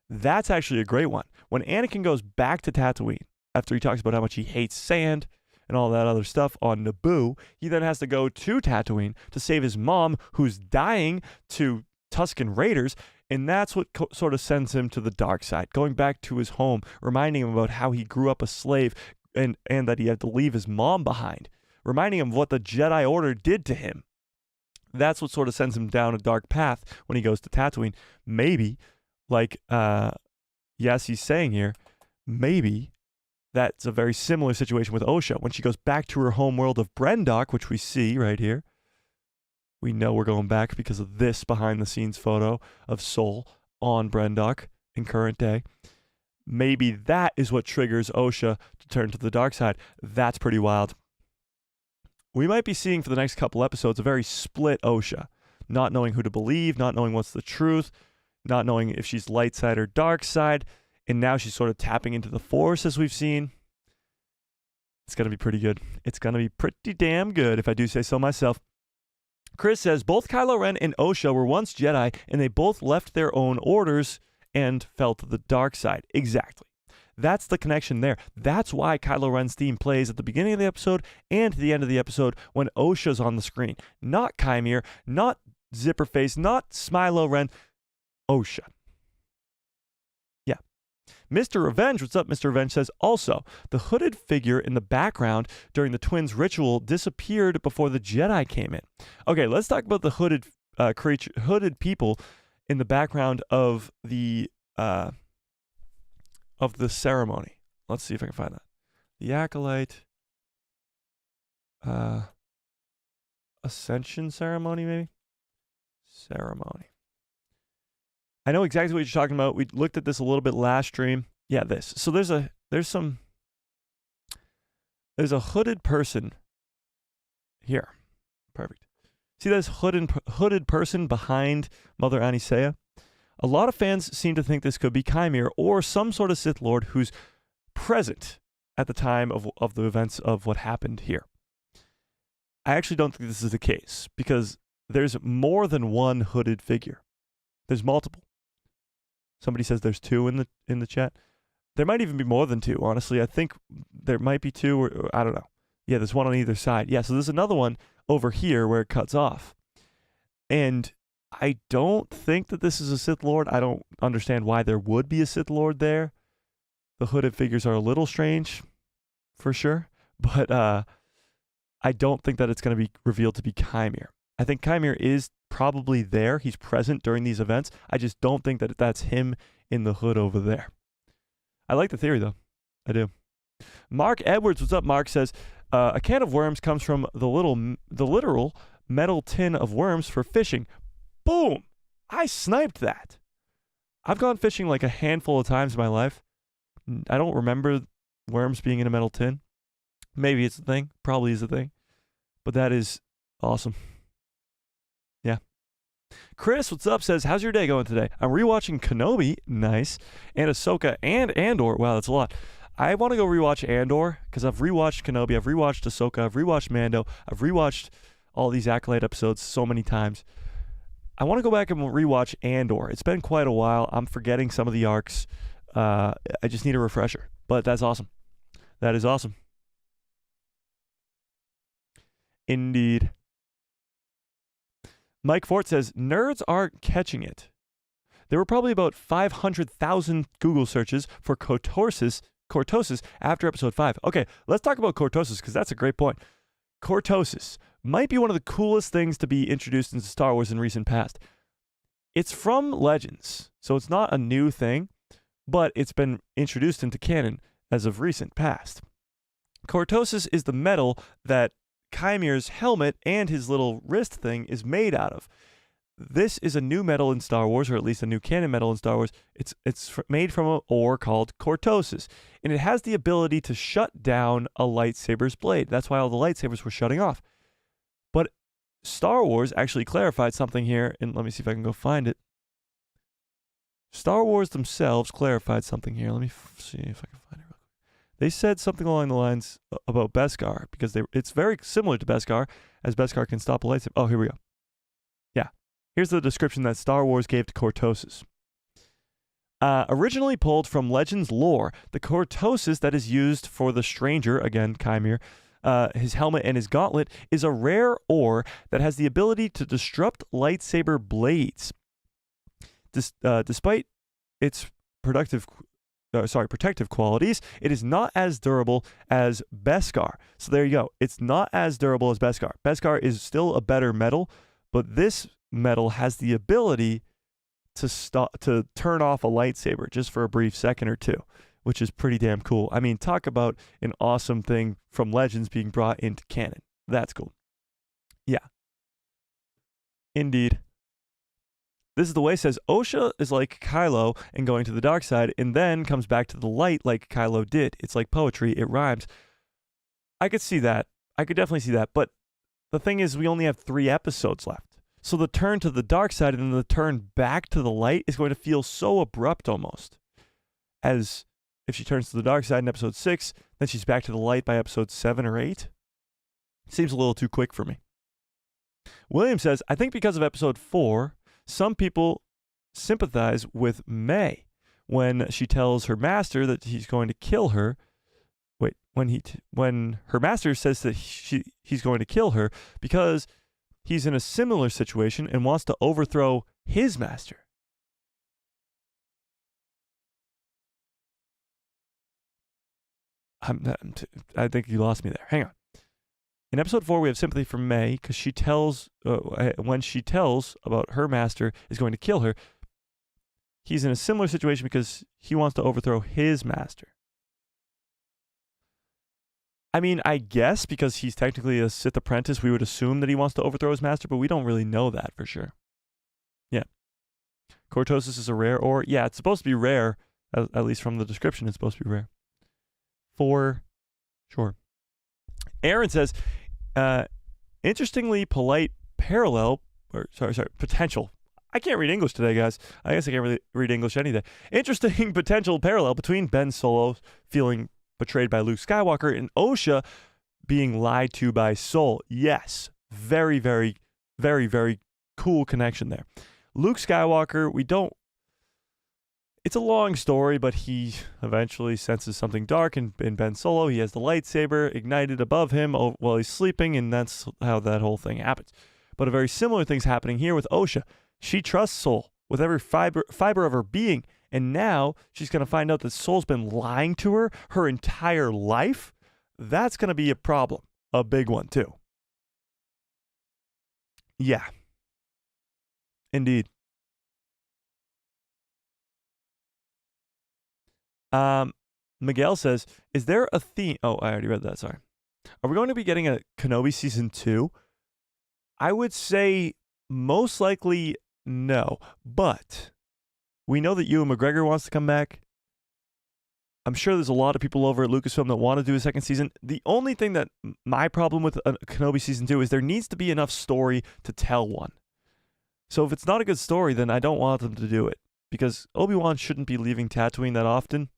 That's actually a great one. When Anakin goes back to Tatooine, after he talks about how much he hates sand and all that other stuff on Naboo, he then has to go to Tatooine to save his mom, who's dying to Tusken Raiders, and that's what sort of sends him to the dark side, going back to his home, reminding him about how he grew up a slave and that he had to leave his mom behind, reminding him of what the Jedi Order did to him. That's what sort of sends him down a dark path when he goes to Tatooine. Maybe, like Yassi's saying here, maybe that's a very similar situation with Osha. When she goes back to her home world of Brendock, which we see right here, we know we're going back because of this behind-the-scenes photo of Sol on Brendock in current day. Maybe that is what triggers Osha to turn to the dark side. That's pretty wild. We might be seeing for the next couple episodes a very split Osha, not knowing who to believe, not knowing what's the truth, not knowing if she's light side or dark side, and now she's sort of tapping into the Force as we've seen. It's going to be pretty good. It's going to be pretty damn good, if I do say so myself. Chris says, both Kylo Ren and Osha were once Jedi, and they both left their own orders and fell to the dark side. Exactly. That's the connection there. That's why Kylo Ren's theme plays at the beginning of the episode and the end of the episode when Osha's on the screen. Not Chimere, not Zipperface, not Smilo Ren, Osha. Yeah. Mr. Revenge, what's up, Mr. Revenge, says, also, the hooded figure in the background during the twins' ritual disappeared before the Jedi came in. Okay, let's talk about the hooded people in the background of the ceremony. Let's see if I can find that. The Acolyte Ascension ceremony, maybe? Ceremony. I know exactly what you're talking about. We looked at this a little bit last stream. Yeah, this. So there's a hooded person here. Perfect. See this hooded person behind Mother Anisea? A lot of fans seem to think this could be Chimere or some sort of Sith Lord who's present at the time of the events of what happened here. I actually don't think this is the case because there's more than one hooded figure. There's multiple. Somebody says there's two in the chat. There might even be more than two, honestly. I think there might be two, or I don't know. Yeah, there's one on either side. Yeah, so there's another one over here where it cuts off. And I don't think that this is a Sith Lord. I don't understand why there would be a Sith Lord there. The hooded figures are a little strange, for sure. But I don't think that it's going to be revealed to be Chimere. I think Chimere is probably there. He's present during these events. I just don't think that that's him in the hood over there. I like the theory, though. I do. Mark Edwards, what's up, Mark, says, a can of worms comes from the literal metal tin of worms for fishing. Boom! I sniped that. I've gone fishing like a handful of times in my life. I don't remember worms being in a metal tin. Maybe it's a thing. Probably is a thing. But that is awesome. Yeah. Chris, what's up, says, how's your day going today? I'm rewatching Kenobi, nice, and Ahsoka and Andor. Wow, that's a lot. I want to go rewatch Andor because I've rewatched Kenobi, I've rewatched Ahsoka, I've rewatched Mando, I've rewatched all these Acolyte episodes so many times. I want to go back and rewatch Andor. It's been quite a while. I'm forgetting some of the arcs. I just need a refresher, but that's awesome. That is awesome. Indeed. Mike Fort says, nerds aren't catching it. There were probably about 500,000 Google searches for cortosis after episode 5. Okay, let's talk about cortosis because that's a great point. Cortosis might be one of the coolest things to be introduced into Star Wars in recent past. It's from Legends, so it's not a new thing, but it's been introduced into canon as of recent past. Cortosis is the metal that Chimere's helmet and his little wrist thing is made out of. This is a new metal in Star Wars, or at least a new canon metal in Star Wars. It's made from an ore called cortosis, and it has the ability to shut down a lightsaber's blade. That's why all the lightsabers were shutting off. But Star Wars actually clarified something here, and let me see if I can go find it. Star Wars themselves clarified something here. Let me see if I can find it. They said something along the lines about Beskar, because it's very similar to Beskar, as Beskar can stop a lightsaber. Oh, here we go. Yeah. Here's the description that Star Wars gave to cortosis. Originally pulled from Legends lore, the cortosis that is used for the Stranger, again, Chimere, his helmet and his gauntlet, is a rare ore that has the ability to disrupt lightsaber blades. Despite its protective qualities, it is not as durable as Beskar. So there you go. It's not as durable as Beskar. Beskar is still a better metal, but this metal has the ability to turn off a lightsaber just for a brief second or two, which is pretty damn cool. I mean, talk about an awesome thing from Legends being brought into canon. That's cool. Yeah. Indeed. This is the way says Osha is like Kylo and going to the dark side and then comes back to the light like Kylo did. It's like poetry. It rhymes. I could see that. I could definitely see that. But the thing is, we only have 3 episodes left. So the turn to the dark side and then the turn back to the light is going to feel so abrupt almost. As if she turns to the dark side in episode 6, then she's back to the light by episode 7 or 8. Seems a little too quick for me. William says, I think because of episode 4, some people sympathize with May when she tells her master that he's going to kill her. Wait, when her master says that he's going to kill her because he's in a similar situation and wants to overthrow his master. I think you lost me there. Hang on. In episode 4, we have sympathy for May because she tells, when she tells about her master is going to kill her, he's in a similar situation because he wants to overthrow his master. I mean, I guess because he's technically a Sith apprentice, we would assume that he wants to overthrow his master, but we don't really know that for sure. Yeah. Cortosis is a rare ore. Yeah, it's supposed to be rare, at least from the description, it's supposed to be rare. For sure. Aaron says, interestingly polite parallel, potential. I can't read English today, guys. I guess I can't really read English any day. Interesting potential parallel between Ben Solo feeling betrayed by Luke Skywalker and Osha being lied to by Sol. Yes. Very, very, very, very cool connection there. Luke Skywalker, it's a long story, but he eventually senses something dark in Ben Solo. He has the lightsaber ignited above him while he's sleeping, and that's how that whole thing happens. But a very similar thing's happening here with Osha. She trusts Sol with every fiber of her being, and now she's going to find out that Sol's been lying to her entire life. That's going to be a problem. A big one, too. Yeah. Indeed. Miguel says, is there a theme? Oh, I already read that. Sorry. Are we going to be getting a Kenobi season 2? I would say most likely no, but we know that Ewan McGregor wants to come back. I'm sure there's a lot of people over at Lucasfilm that want to do a second season. The only thing that my problem with a Kenobi season 2 is there needs to be enough story to tell one. So if it's not a good story, then I don't want them to do it because Obi-Wan shouldn't be leaving Tatooine that often.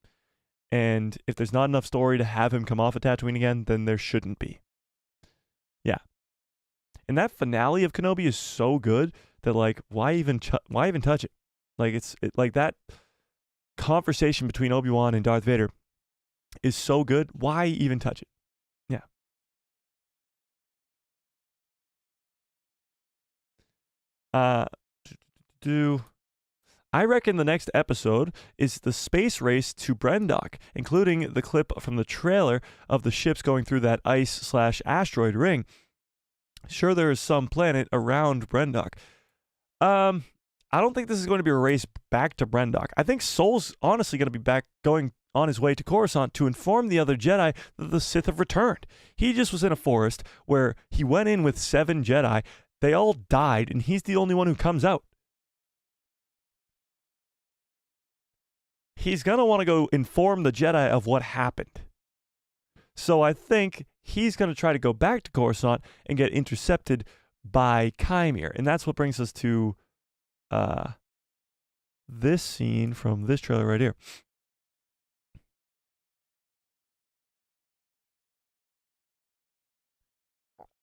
And if there's not enough story to have him come off of Tatooine again, then there shouldn't be. Yeah. And that finale of Kenobi is so good that, like, why even touch it? Like, like that conversation between Obi-Wan and Darth Vader is so good. Why even touch it? Yeah. I reckon the next episode is the space race to Brendock, including the clip from the trailer of the ships going through that ice/asteroid ring. Sure, there is some planet around Brendock. I don't think this is going to be a race back to Brendock. I think Sol's honestly going to be going on his way to Coruscant to inform the other Jedi that the Sith have returned. He just was in a forest where he went in with 7 Jedi. They all died, and he's the only one who comes out. He's going to want to go inform the Jedi of what happened. So I think he's going to try to go back to Coruscant and get intercepted by Chimere. And that's what brings us to this scene from this trailer right here.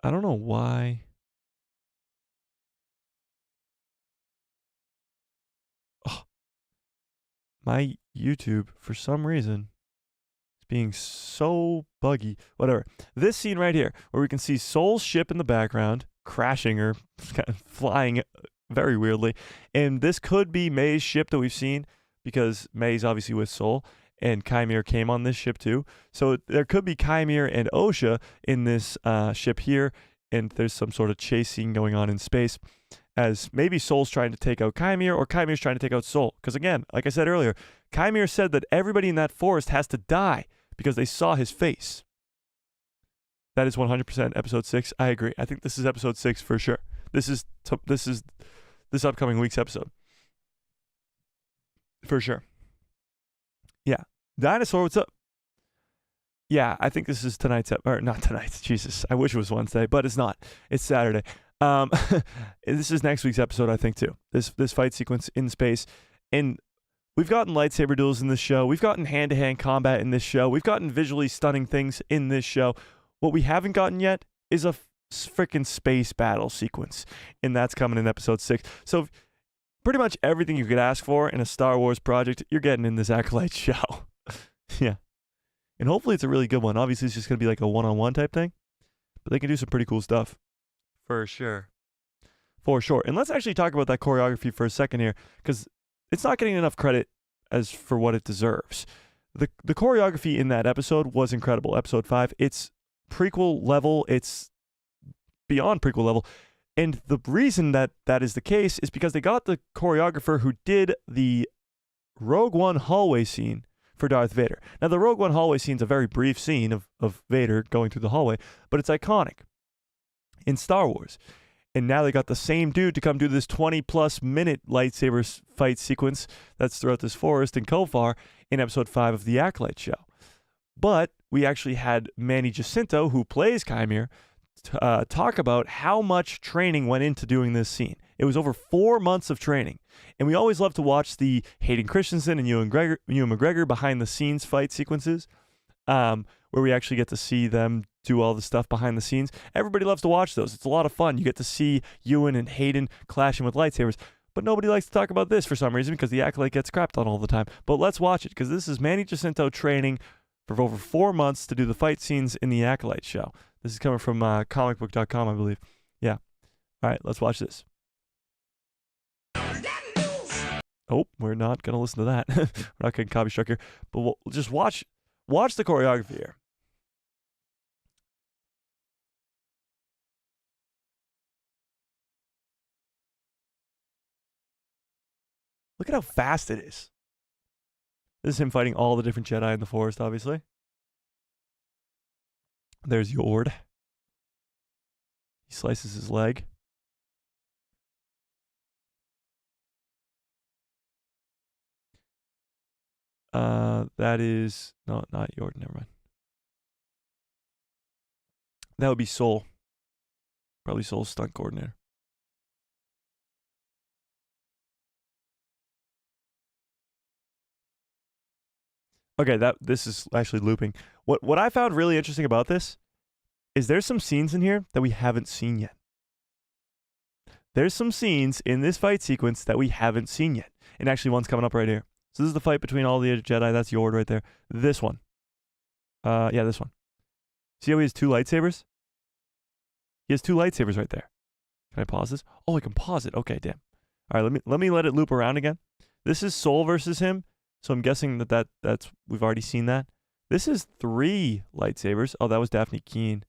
I don't know why. Oh, my YouTube, for some reason, is being so buggy. Whatever. This scene right here, where we can see Sol's ship in the background, crashing or kind of flying very weirdly. And this could be May's ship that we've seen, because May's obviously with Sol, and Chimere came on this ship too. So there could be Chimere and Osha in this ship here. and there's some sort of chase scene going on in space as maybe Soul's trying to take out Kymir or Kymir's trying to take out Soul. Because again, like I said earlier, Kymir said that everybody in that forest has to die because they saw his face. That is 100% episode 6. I agree. I think this is episode 6 for sure. This is this upcoming week's episode. For sure. Yeah. Dinosaur, what's up? Yeah, I think this is tonight's or not tonight's. Jesus, I wish it was Wednesday, but it's not. It's Saturday. This is next week's episode, I think, too. This fight sequence in space. And we've gotten lightsaber duels in this show. We've gotten hand-to-hand combat in this show. We've gotten visually stunning things in this show. What we haven't gotten yet is a freaking space battle sequence. And that's coming in episode 6. So pretty much everything you could ask for in a Star Wars project, you're getting in this Acolyte show. Yeah. And hopefully it's a really good one. Obviously, it's just going to be like a one-on-one type thing. But they can do some pretty cool stuff. For sure. For sure. And let's actually talk about that choreography for a second here, because it's not getting enough credit as for what it deserves. The choreography in that episode was incredible. Episode 5, it's prequel level. It's beyond prequel level. And the reason that that is the case is because they got the choreographer who did the Rogue One hallway scene for Darth Vader. Now, the Rogue One hallway scene is a very brief scene of Vader going through the hallway, but it's iconic in Star Wars. And now they got the same dude to come do this 20-plus minute lightsaber fight sequence that's throughout this forest in Kofar in episode 5 of the Acolyte show. But we actually had Manny Jacinto, who plays Kymir, talk about how much training went into doing this scene. It was over 4 months of training. And we always love to watch the Hayden Christensen and Ewan McGregor behind-the-scenes fight sequences, where we actually get to see them do all the stuff behind the scenes. Everybody loves to watch those. It's a lot of fun. You get to see Ewan and Hayden clashing with lightsabers. But nobody likes to talk about this for some reason because the Acolyte gets crapped on all the time. But let's watch it, because this is Manny Jacinto training for over 4 months to do the fight scenes in the Acolyte show. This is coming from comicbook.com, I believe. Yeah. All right, let's watch this. Oh, we're not going to listen to that. We're not getting copy struck here. But we'll just watch the choreography here. Look at how fast it is. This is him fighting all the different Jedi in the forest, obviously. There's Yord. He slices his leg. That is... No, not Yord. Never mind. That would be Soul. Probably Soul's stunt coordinator. Okay, this is actually looping. What I found really interesting about this is there's some scenes in here that we haven't seen yet. There's some scenes in this fight sequence that we haven't seen yet. And actually one's coming up right here. So this is the fight between all the Jedi. That's Yord right there. This one. Yeah, this one. See how he has 2 lightsabers? He has 2 lightsabers right there. Can I pause this? Oh, I can pause it. Okay, damn. All right, let me let it loop around again. This is Soul versus him. So I'm guessing that's we've already seen that. This is 3 lightsabers. Oh, that was Daphne Keene.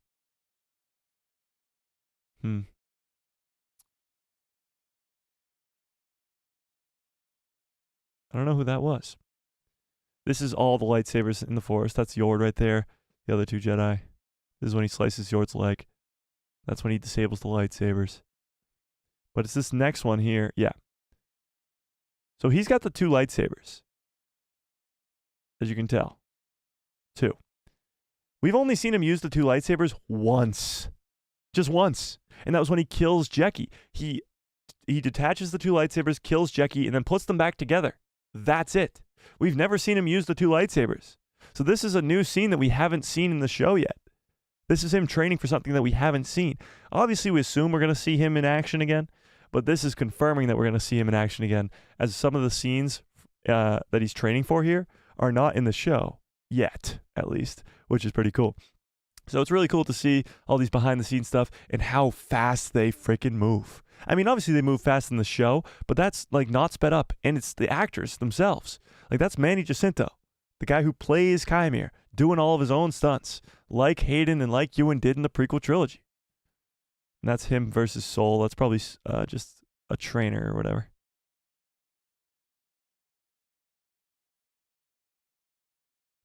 I don't know who that was. This is all the lightsabers in the forest. That's Yord right there. The other 2 Jedi. This is when he slices Yord's leg. That's when he disables the lightsabers. But it's this next one here. Yeah. So he's got the 2 lightsabers. As you can tell. 2. We've only seen him use the 2 lightsabers once. Just once. And that was when he kills Jecki. He detaches the 2 lightsabers, kills Jecki, and then puts them back together. That's it. We've never seen him use the 2 lightsabers. So this is a new scene that we haven't seen in the show yet. This is him training for something that we haven't seen. Obviously, we assume we're going to see him in action again, but this is confirming that we're going to see him in action again, as some of the scenes that he's training for here are not in the show yet, at least, which is pretty cool. So it's really cool to see all these behind-the-scenes stuff and how fast they freaking move. I mean, obviously they move fast in the show, but that's like not sped up, and it's the actors themselves. Like, that's Manny Jacinto, the guy who plays Kymir, doing all of his own stunts, like Hayden and like Ewan did in the prequel trilogy. And that's him versus Soul. That's probably just a trainer or whatever.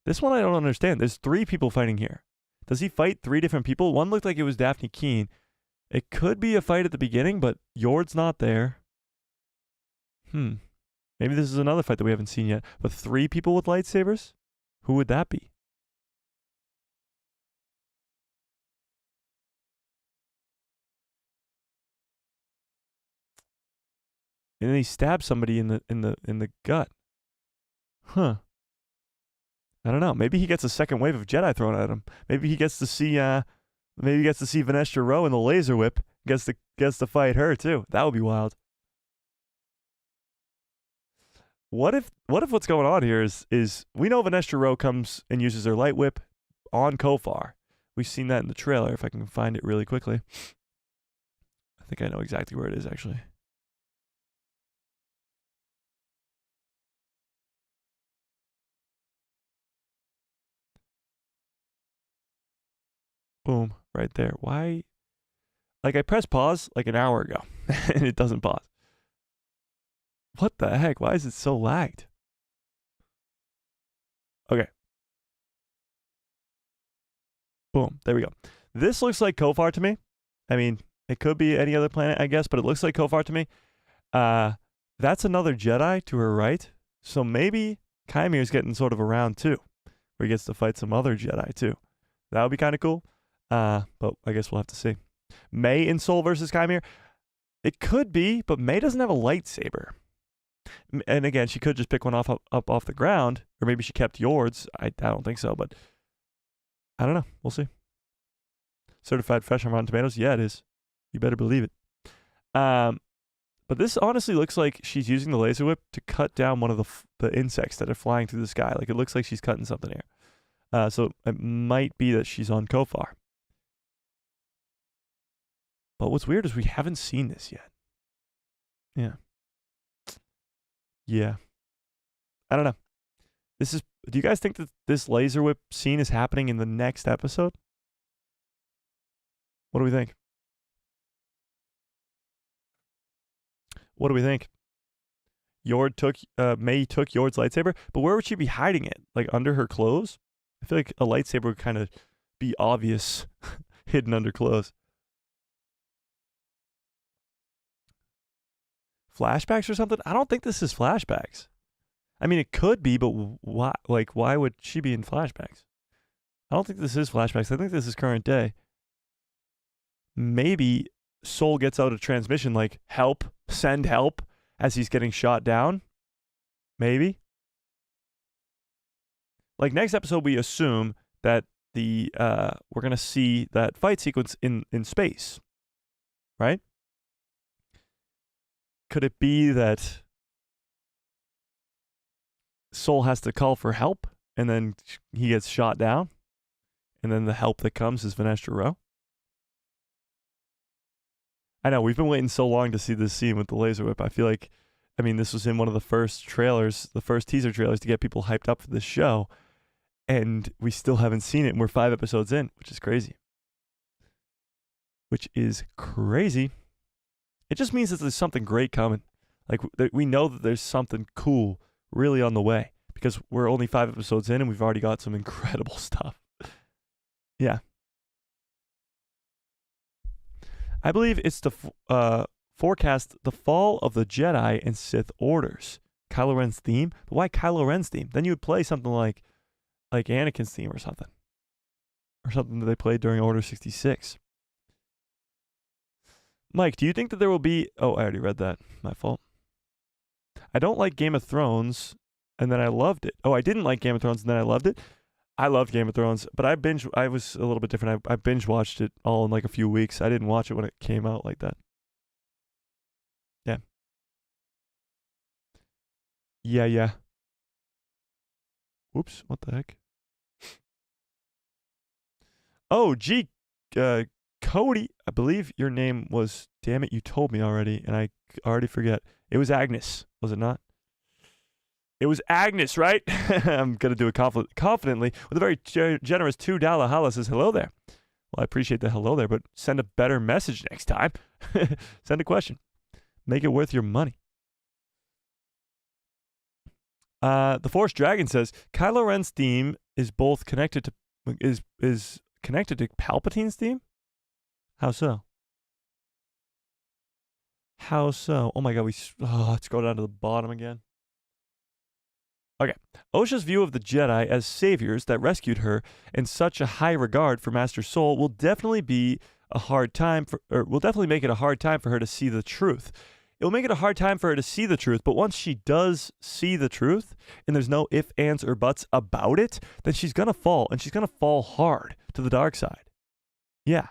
This one I don't understand. There's 3 people fighting here. Does he fight 3 different people? One looked like it was Daphne Keene. It could be a fight at the beginning, but Yord's not there. Maybe this is another fight that we haven't seen yet. But 3 people with lightsabers? Who would that be? And then he stabs somebody in the gut. Huh. I don't know. Maybe he gets a second wave of Jedi thrown at him. Maybe he gets to see Venestra Rowe in the laser whip. Gets to fight her too. That would be wild. What if what's going on here is we know Venestra Rowe comes and uses her light whip on Kofar. We've seen that in the trailer. If I can find it really quickly. I think I know exactly where it is actually. Boom, right there. Why? Like I pressed pause like an hour ago and it doesn't pause. What the heck? Why is it so lagged? Okay. Boom, there we go. This looks like Kofar to me. I mean, it could be any other planet, I guess, but it looks like Kofar to me. That's another Jedi to her right. So maybe Kymir's getting sort of around too, where he gets to fight some other Jedi too. That would be kind of cool. But I guess we'll have to see. May in Soul versus Kymir? It could be, but May doesn't have a lightsaber. And again, she could just pick one up off the ground, or maybe she kept Yord's. I don't think so, but I don't know. We'll see. Certified fresh on Rotten Tomatoes? Yeah, it is. You better believe it. But this honestly looks like she's using the laser whip to cut down one of the insects that are flying through the sky. Like it looks like she's cutting something here. So it might be that she's on Kofar. But what's weird is we haven't seen this yet. Yeah. Yeah. I don't know. Do you guys think that this laser whip scene is happening in the next episode? What do we think? What do we think? May took Yord's lightsaber, but where would she be hiding it? Like under her clothes? I feel like a lightsaber would kind of be obvious hidden under clothes. Flashbacks or something? I don't think this is flashbacks. I mean, it could be, but why? Like, why would she be in flashbacks? I don't think this is flashbacks. I think this is current day. Maybe Soul gets out a transmission like help, send help as he's getting shot down. Maybe. Like next episode, we assume that we're gonna see that fight sequence in space, right? Could it be that Soul has to call for help and then he gets shot down and then the help that comes is Venestra Rowe? I know, we've been waiting so long to see this scene with the laser whip. I feel like, this was in one of the first trailers, the first teaser trailers to get people hyped up for this show, and we still haven't seen it, and we're 5 episodes in, which is crazy. It just means that there's something great coming. Like, we know that there's something cool really on the way because we're only 5 episodes in and we've already got some incredible stuff. Yeah. I believe it's to forecast the fall of the Jedi and Sith orders. Kylo Ren's theme? But why Kylo Ren's theme? Then you would play something like Anakin's theme or something. Or something that they played during Order 66. Mike, do you think that there will be... Oh, I already read that. My fault. I don't like Game of Thrones, and then I loved it. Oh, I didn't like Game of Thrones, and then I loved it. I loved Game of Thrones, but I was a little bit different. I binge watched it all in like a few weeks. I didn't watch it when it came out like that. Yeah. Yeah. Oops, what the heck? Oh, gee, Cody, I believe your name was, damn it, you told me already, and I already forget. It was Agnes, was it not? It was Agnes, right? I'm going to do it confidently with a very generous $2 holla says, hello there. Well, I appreciate the hello there, but send a better message next time. Send a question. Make it worth your money. The Force Dragon says Kylo Ren's theme is both connected to is connected to Palpatine's theme. How so? How so? Oh my God, let's go down to the bottom again. Okay. Osha's view of the Jedi as saviors that rescued her and such a high regard for Master Soul will definitely be a hard time will definitely make it a hard time for her to see the truth. It will make it a hard time for her to see the truth, but once she does see the truth, and there's no ifs, ands, or buts about it, then she's going to fall, and she's going to fall hard to the dark side. Yeah.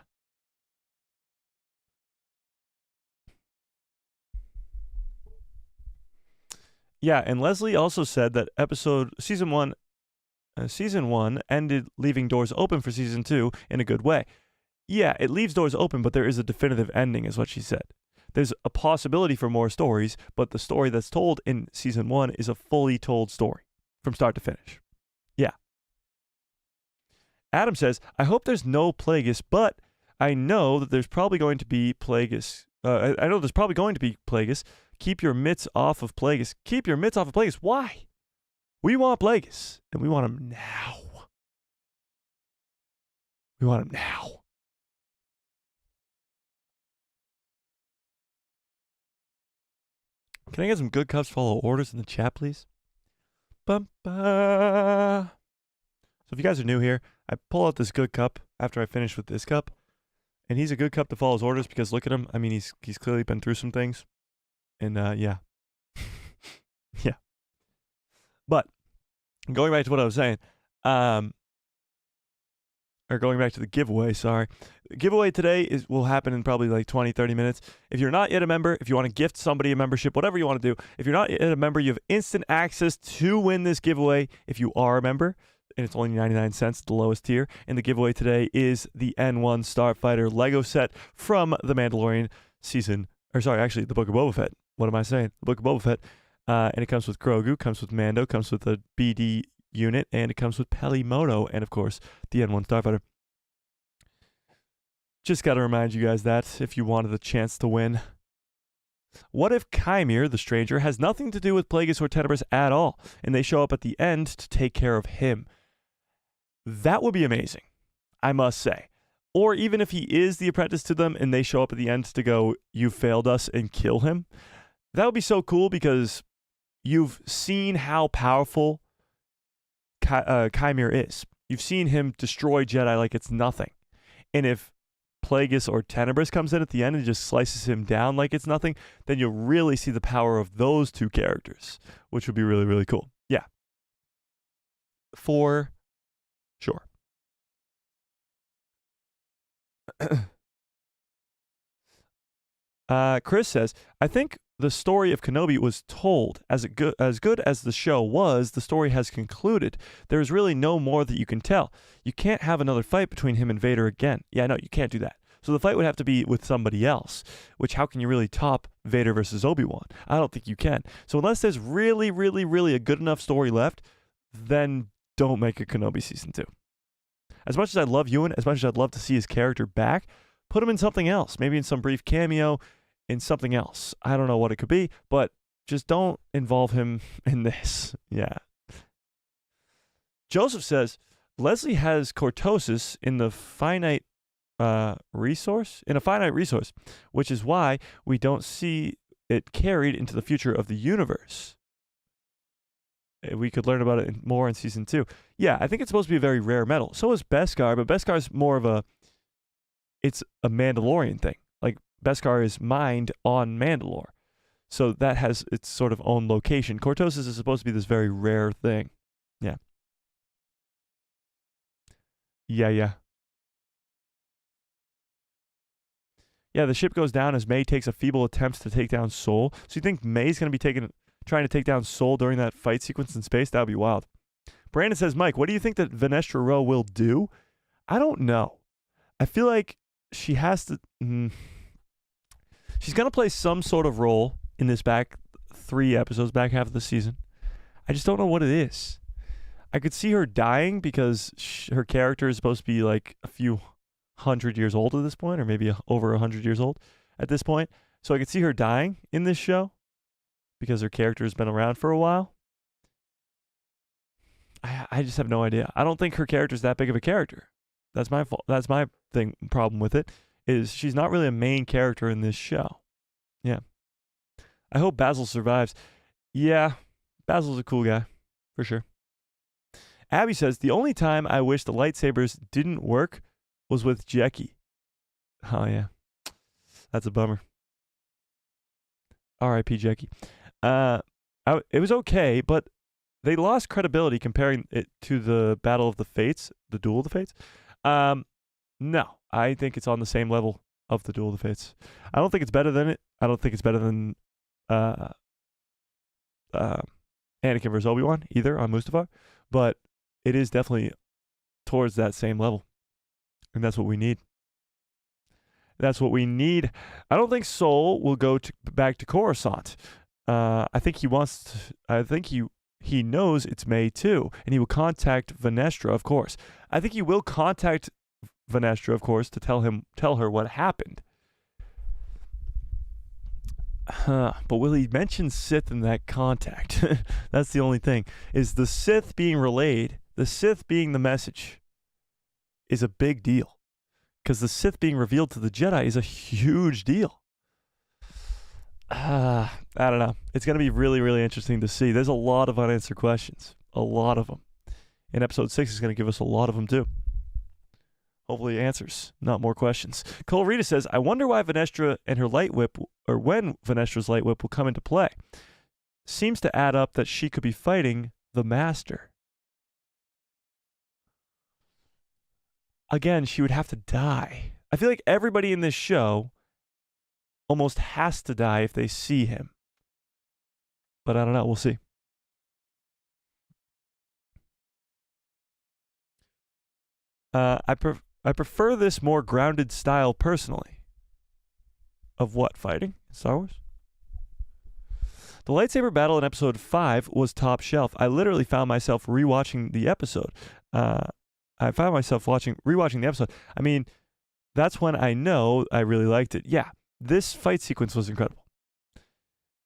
Yeah, and Leslie also said that season one ended leaving doors open for season 2 in a good way. Yeah, it leaves doors open, but there is a definitive ending, is what she said. There's a possibility for more stories, but the story that's told in season 1 is a fully told story from start to finish. Yeah. Adam says, I hope there's no Plagueis, but I know that there's probably going to be Plagueis. I know there's probably going to be Plagueis. Keep your mitts off of Plagueis. Keep your mitts off of Plagueis. Why? We want Plagueis, and we want him now. We want him now. Can I get some good cups follow orders in the chat, please? Bum-ba. So if you guys are new here, I pull out this good cup after I finish with this cup. And he's a good cup to follow his orders because look at him. I mean, he's clearly been through some things. And yeah. Yeah. But going back to what I was saying, or going back to the giveaway, sorry. The giveaway today will happen in probably like 20, 30 minutes. If you're not yet a member, if you want to gift somebody a membership, whatever you want to do, if you're not yet a member, you have instant access to win this giveaway if you are a member. And it's only 99 cents, the lowest tier. And the giveaway today is the N1 Starfighter Lego set from The Mandalorian the Book of Boba Fett. What am I saying? The Book of Boba Fett. And it comes with Grogu, comes with Mando, comes with a BD unit, and it comes with Pelimoto, and of course, the N1 Starfighter. Just got to remind you guys that if you wanted the chance to win. What if Chimere, the stranger, has nothing to do with Plagueis or Tenebris at all, and they show up at the end to take care of him? That would be amazing, I must say. Or even if he is the apprentice to them and they show up at the end to go, you failed us, and kill him. That would be so cool because you've seen how powerful Chimere is. You've seen him destroy Jedi like it's nothing. And if Plagueis or Tenebris comes in at the end and just slices him down like it's nothing, then you'll really see the power of those two characters, which would be really, really cool. Yeah. For sure. Chris says, I think the story of Kenobi was told. As good as the show was, the story has concluded. There is really no more that you can tell. You can't have another fight between him and Vader again. Yeah, no, you can't do that. So the fight would have to be with somebody else, which how can you really top Vader versus Obi-Wan? I don't think you can. So unless there's really, really, really a good enough story left, then don't make a Kenobi Season 2. As much as I love Ewan, as much as I'd love to see his character back, put him in something else. Maybe in some brief cameo, in something else. I don't know what it could be, but just don't involve him in this. Yeah. Joseph says, Leslie has cortosis in a finite resource, which is why we don't see it carried into the future of the universe. We could learn about it more in Season 2. Yeah, I think it's supposed to be a very rare metal. So is Beskar, but Beskar's more of it's a Mandalorian thing. Like, Beskar is mined on Mandalore. So that has its sort of own location. Cortosis is supposed to be this very rare thing. Yeah. Yeah. Yeah, the ship goes down as May takes a feeble attempt to take down Sol. So you think May's going to be trying to take down Sol during that fight sequence in space? That would be wild. Brandon says, Mike, what do you think that Vanestra Rowe will do? I don't know. I feel like she has to... She's going to play some sort of role in this back 3 episodes, back half of the season. I just don't know what it is. I could see her dying because her character is supposed to be like a few 100 years old at this point, or maybe over 100 years old at this point. So I could see her dying in this show because her character has been around for a while. I just have no idea. I don't think her character's that big of a character. That's my fault. That's my problem with it, is she's not really a main character in this show. Yeah. I hope Basil survives. Yeah, Basil's a cool guy, for sure. Abby says, the only time I wish the lightsabers didn't work was with Jackie. Oh, yeah. That's a bummer. R.I.P. Jackie. It was okay, but they lost credibility comparing it to the Battle of the Fates, the Duel of the Fates. No, I think it's on the same level of the Duel of the Fates. I don't think it's better than it. I don't think it's better than Anakin vs. Obi-Wan either on Mustafar, but it is definitely towards that same level, and that's what we need. That's what we need. I don't think Sol will go back to Coruscant. I think he wants to, I think he knows it's May too, and he will contact Vanestra, of course. I think he will contact Vanestra, of course, to tell her what happened. But will he mention Sith in that contact? That's the only thing. Is the Sith being relayed, the Sith being the message, is a big deal. Because the Sith being revealed to the Jedi is a huge deal. I don't know. It's going to be really, really interesting to see. There's a lot of unanswered questions. A lot of them. And episode 6 is going to give us a lot of them too. Hopefully answers, not more questions. Colorita says, I wonder why Vanestra and her light whip, or when Vanestra's light whip will come into play. Seems to add up that she could be fighting the Master. Again, she would have to die. I feel like everybody in this show almost has to die if they see him. But I don't know. We'll see. I prefer this more grounded style personally. Of what? Fighting? Star Wars? The lightsaber battle in episode 5 was top shelf. I literally found myself rewatching the episode. I found myself rewatching the episode. I mean, that's when I know I really liked it. Yeah, this fight sequence was incredible.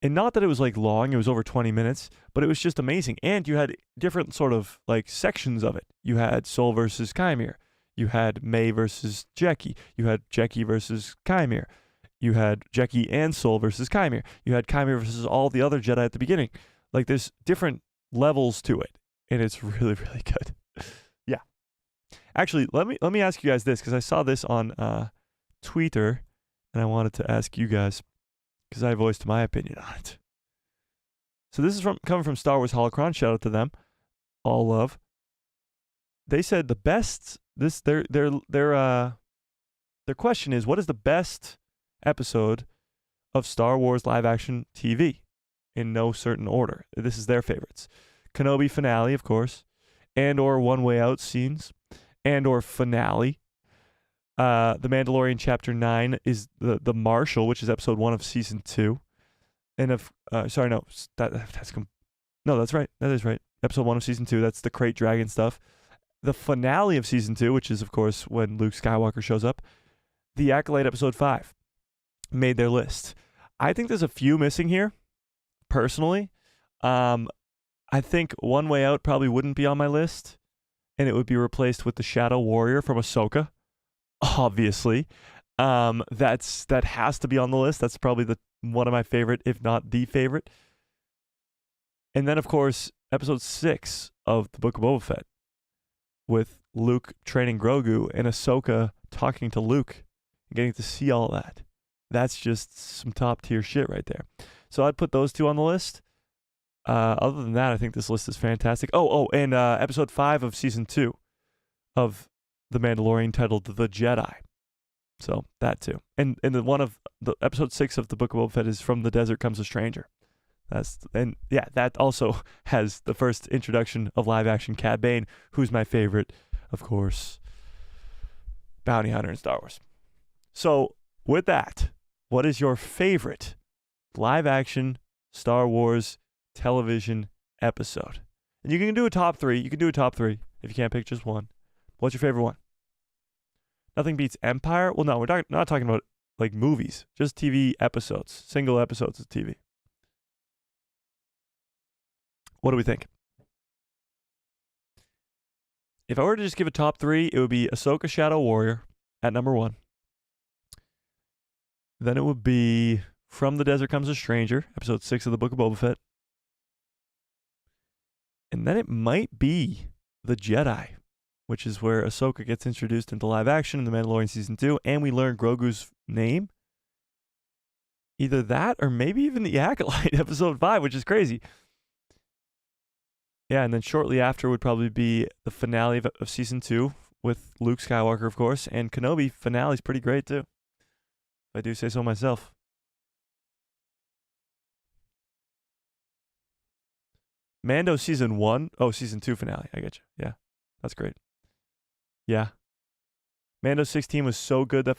And not that it was like long, it was over 20 minutes, but it was just amazing. And you had different sort of like sections of it. You had Sol versus Kymir. You had May versus Jackie. You had Jackie versus Kymir. You had Jackie and Sol versus Kymir. You had Kymir versus all the other Jedi at the beginning. Like there's different levels to it. And it's really, really good. Yeah. Actually, let me ask you guys this, because I saw this on Twitter, and I wanted to ask you guys, because I voiced my opinion on it. So this is coming from Star Wars Holocron. Shout out to them. All love. They said the best. Their question is, what is the best episode of Star Wars live action TV? In no certain order. This is their favorites. Kenobi finale, of course, and or One Way Out scenes, and or finale. The Mandalorian Chapter 9 is the Marshal, which is episode 1 of season 2. And that's right. That is right. Episode 1 of season 2. That's the Crate Dragon stuff. The finale of season 2, which is of course when Luke Skywalker shows up. The Acolyte episode 5 made their list. I think there's a few missing here, personally. I think One Way Out probably wouldn't be on my list, and it would be replaced with the Shadow Warrior from Ahsoka. Obviously, that has to be on the list. That's probably one of my favorite, if not the favorite. And then, of course, episode 6 of the Book of Boba Fett, with Luke training Grogu and Ahsoka talking to Luke and getting to see all that. That's just some top tier shit right there. So I'd put those two on the list. Other than that, I think this list is fantastic. And episode 5 of season 2 of The Mandalorian, titled The Jedi. So that too. And the episode 6 of the Book of Boba Fett is From the Desert Comes a Stranger. That also has the first introduction of live action Cad Bane, who's my favorite, of course, bounty hunter in Star Wars. So with that, what is your favorite live action Star Wars television episode? And you can do a top 3. You can do a top 3 if you can't pick just one. What's your favorite one? Nothing beats Empire. Well, no, we're not talking about like movies, just TV episodes, single episodes of TV. What do we think? If I were to just give a top 3, it would be Ahsoka Shadow Warrior at number 1. Then it would be From the Desert Comes a Stranger, episode 6 of the Book of Boba Fett. And then it might be The Jedi, which is where Ahsoka gets introduced into live action in The Mandalorian Season 2, and we learn Grogu's name. Either that or maybe even The Acolyte, episode 5, which is crazy. Yeah, and then shortly after would probably be the finale of Season 2 with Luke Skywalker, of course, and Kenobi finale's pretty great, too. If I do say so myself. Mando Season 1. Oh, Season 2 finale. I get you. Yeah, that's great. Yeah. Mando 16 was so good that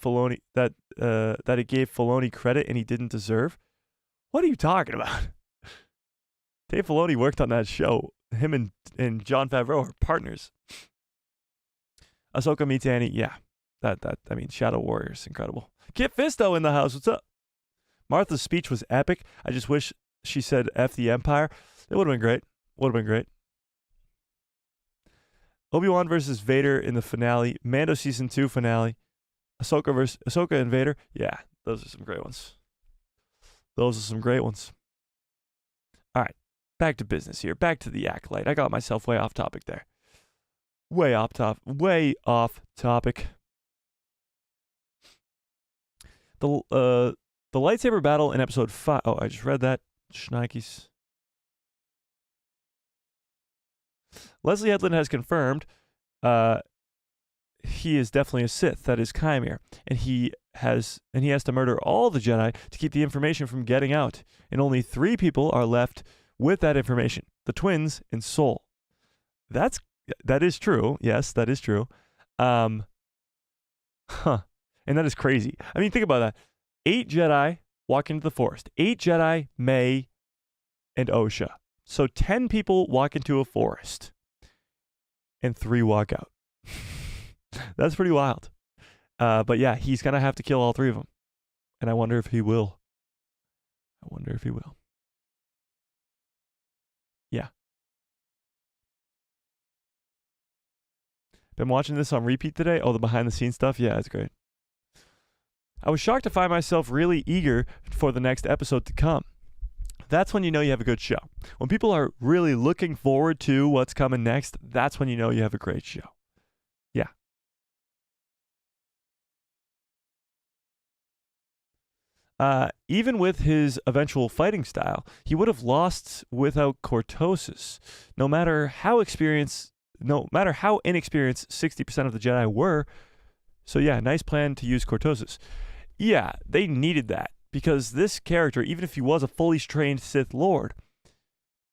that it gave Filoni credit and he didn't deserve. What are you talking about? Dave Filoni worked on that show. Him and Jon Favreau are partners. Ahsoka meets Annie. Yeah. Shadow Warrior's incredible. Kit Fisto in the house. What's up? Martha's speech was epic. I just wish she said F the Empire. It would have been great. Obi-Wan versus Vader in the finale. Mando Season 2 finale. Ahsoka and Vader. Yeah, those are some great ones. All right. Back to business here. Back to the Acolyte. I got myself way off topic there. Way off topic. The lightsaber battle in episode 5. Oh, I just read that. Schnikes. Leslie Headland has confirmed he is definitely a Sith. That is Chimere, and he has to murder all the Jedi to keep the information from getting out. And only 3 people are left with that information: the twins and Soul. That is true. Yes, that is true. And that is crazy. I mean, think about that. 8 Jedi walk into the forest. 8 Jedi, May, and Osha. So 10 people walk into a forest, and 3 walk out. That's pretty wild. But yeah, he's gonna have to kill all 3 of them, and I wonder if he will. Yeah. Been watching this on repeat today. Oh, the behind the scenes stuff. Yeah, it's great. I was shocked to find myself really eager for the next episode to come. That's when you know you have a good show. When people are really looking forward to what's coming next, that's when you know you have a great show. Yeah. Even with his eventual fighting style, he would have lost without cortosis. No matter how inexperienced 60% of the Jedi were. So yeah, nice plan to use cortosis. Yeah, they needed that, because this character, even if he was a fully trained Sith Lord,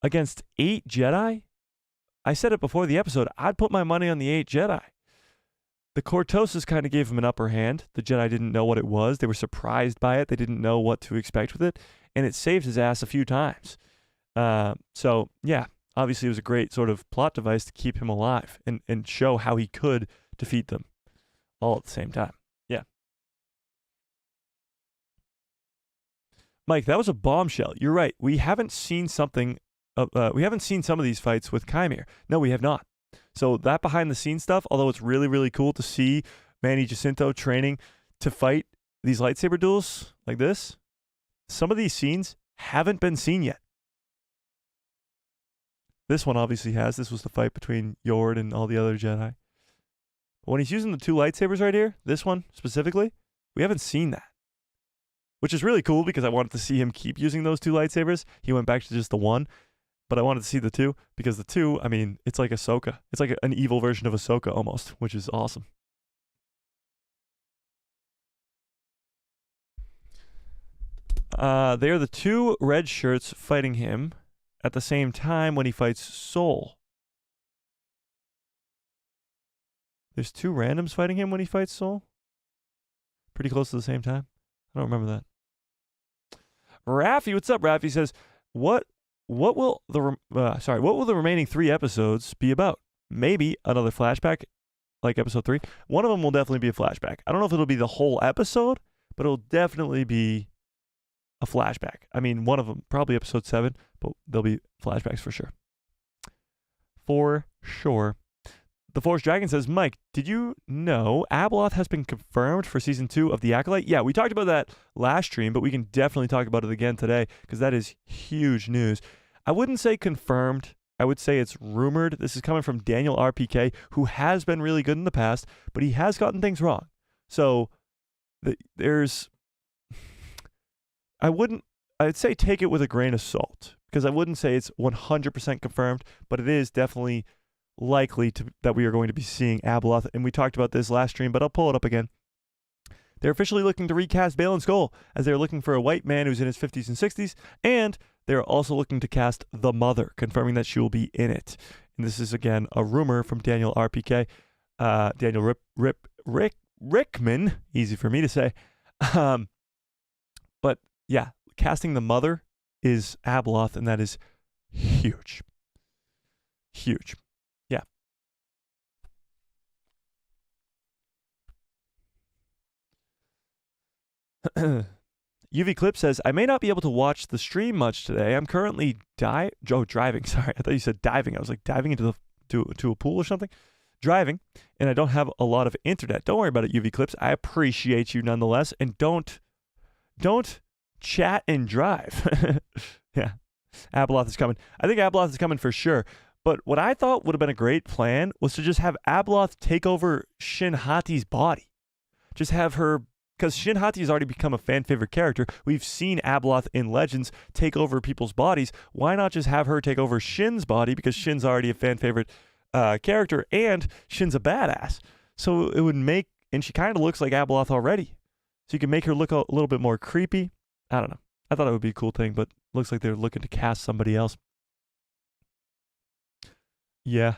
against 8 Jedi, I said it before the episode, I'd put my money on the 8 Jedi. The cortosis kind of gave him an upper hand. The Jedi didn't know what it was. They were surprised by it. They didn't know what to expect with it, and it saved his ass a few times. So yeah, obviously it was a great sort of plot device to keep him alive and show how he could defeat them all at the same time. Yeah. Mike, that was a bombshell. You're right. We haven't seen some of these fights with Chimere. No, we have not. So that behind the scenes stuff, although it's really, really cool to see Manny Jacinto training to fight these lightsaber duels like this, some of these scenes haven't been seen yet. This one obviously has. This was the fight between Yord and all the other Jedi. But when he's using the 2 lightsabers right here, this one specifically, we haven't seen that. Which is really cool because I wanted to see him keep using those 2 lightsabers. He went back to just the 1, but I wanted to see the 2 because the 2, I mean, it's like Ahsoka. It's like an evil version of Ahsoka almost, which is awesome. They are the 2 red shirts fighting him at the same time when he fights Soul. There's 2 randoms fighting him when he fights Soul? Pretty close to the same time? I don't remember that. Raffy, what's up? Raffy says, what will the remaining 3 episodes be about? Maybe another flashback like episode 3. One of them will definitely be a flashback. I don't know if it'll be the whole episode, but it'll definitely be a flashback. I mean, one of them, probably episode 7, but there'll be flashbacks for sure. For sure. The Force Dragon says, Mike, did you know Abeloth has been confirmed for season 2 of The Acolyte? Yeah, we talked about that last stream, but we can definitely talk about it again today because that is huge news. I wouldn't say confirmed. I would say it's rumored. This is coming from Daniel RPK, who has been really good in the past, but he has gotten things wrong. So I'd say take it with a grain of salt because I wouldn't say it's 100% confirmed, but it is definitely likely that we are going to be seeing Abeloth. And we talked about this last stream, but I'll pull it up again. They're officially looking to recast Baylan Skoll as they're looking for a white man who's in his 50s and 60s, and they're also looking to cast the mother, confirming that she will be in it. And this is, again, a rumor from Daniel RPK. Daniel Rickman, easy for me to say. But yeah, casting the mother is Abeloth, and that is huge. Huge. Yeah. UV Clip says, I may not be able to watch the stream much today. I'm currently driving. Sorry, I thought you said diving. I was like diving into to a pool or something. Driving, and I don't have a lot of internet. Don't worry about it, UV Clips. I appreciate you nonetheless, and don't chat and drive. Yeah, Abeloth is coming. I think Abeloth is coming for sure. But what I thought would have been a great plan was to just have Abeloth take over Shin Hati's body. Just have her, because Shin Hati has already become a fan favorite character. We've seen Abeloth in Legends take over people's bodies. Why not just have her take over Shin's body? Because Shin's already a fan favorite character, and Shin's a badass. So it would make, and she kind of looks like Abeloth already. So you can make her look a little bit more creepy. I don't know. I thought it would be a cool thing, but looks like they're looking to cast somebody else. Yeah.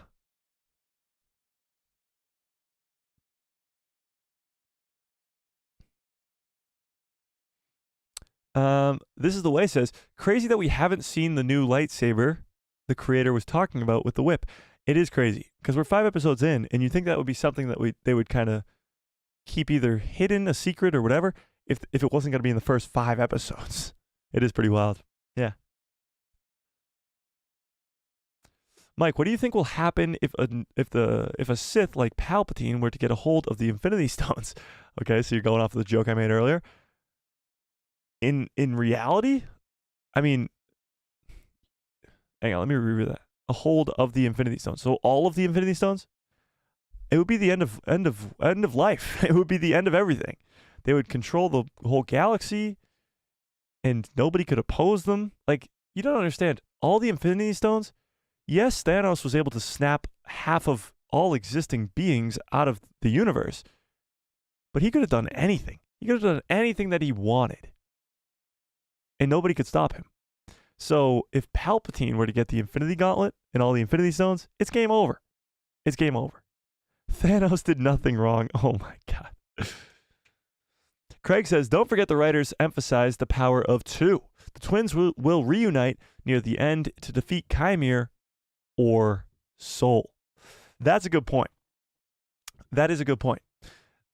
This is the way says, crazy that we haven't seen the new lightsaber the creator was talking about with the whip. It is crazy because we're 5 episodes in, and you think that would be something that they would kind of keep either hidden, a secret or whatever, if it wasn't going to be in the first 5 episodes. It is pretty wild. Yeah. Mike, what do you think will happen if a Sith like Palpatine were to get a hold of the Infinity Stones? Okay, so you're going off of the joke I made earlier. In reality, I mean, hang on, let me reread that. A hold of the Infinity Stones. So all of the Infinity Stones, it would be the end of life. It would be the end of everything. They would control the whole galaxy, and nobody could oppose them. Like, you don't understand. All the Infinity Stones, yes, Thanos was able to snap half of all existing beings out of the universe, but he could have done anything. He could have done anything that he wanted, and nobody could stop him. So if Palpatine were to get the Infinity Gauntlet and all the Infinity Stones, it's game over. It's game over. Thanos did nothing wrong. Oh my God. Craig says, don't forget the writers emphasized the power of 2. The twins will reunite near the end to defeat Chimere or Soul. That's a good point. That is a good point.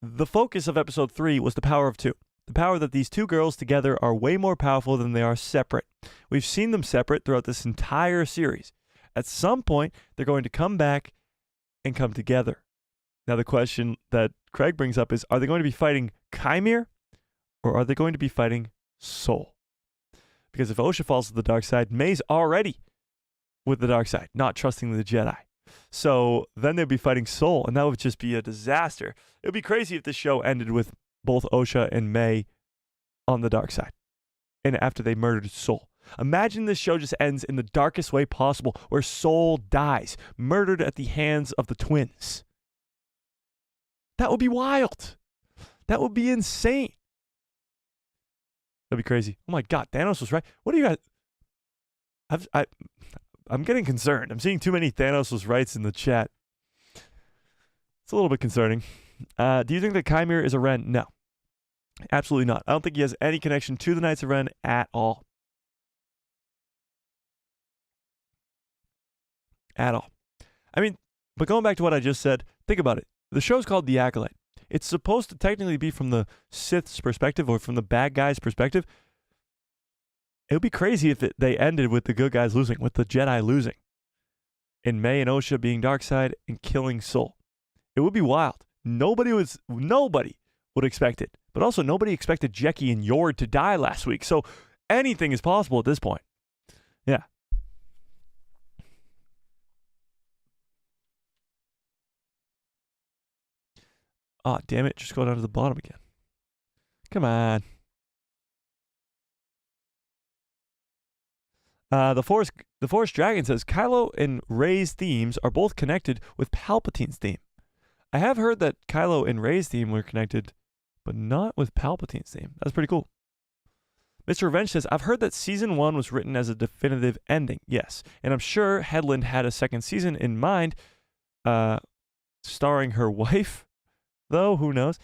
The focus of episode 3 was the power of 2. The power that these 2 girls together are way more powerful than they are separate. We've seen them separate throughout this entire series. At some point, they're going to come back and come together. Now, the question that Craig brings up is, are they going to be fighting Chimere or are they going to be fighting Soul? Because if Osha falls to the dark side, May's already with the dark side, not trusting the Jedi. So then they'd be fighting Soul, and that would just be a disaster. It would be crazy if this show ended with both Osha and May on the dark side, and after they murdered Soul. Imagine this show just ends in the darkest way possible, where Soul dies, murdered at the hands of the twins. That would be wild. That would be insane. That'd be crazy. Oh my God, Thanos was right. What do you guys... I'm getting concerned. I'm seeing too many Thanos was rights in the chat. It's a little bit concerning. Do you think that Chimere is a Ren? No. Absolutely not. I don't think he has any connection to the Knights of Ren at all. At all. I mean, but going back to what I just said, think about it. The show's called The Acolyte. It's supposed to technically be from the Sith's perspective or from the bad guys' perspective. It would be crazy if they ended with the good guys losing, with the Jedi losing, and May and Osha being Darkseid and killing Soul. It would be wild. Nobody would expect it. But also, nobody expected Jecki and Yord to die last week. So anything is possible at this point. Yeah. Oh, damn it. Just go down to the bottom again. Come on. The Forest Dragon says, Kylo and Rey's themes are both connected with Palpatine's theme. I have heard that Kylo and Rey's theme were connected, but not with Palpatine's theme. That's pretty cool. Mr. Revenge says, I've heard that season 1 was written as a definitive ending. Yes. And I'm sure Headland had a second season in mind, starring her wife, though, who knows?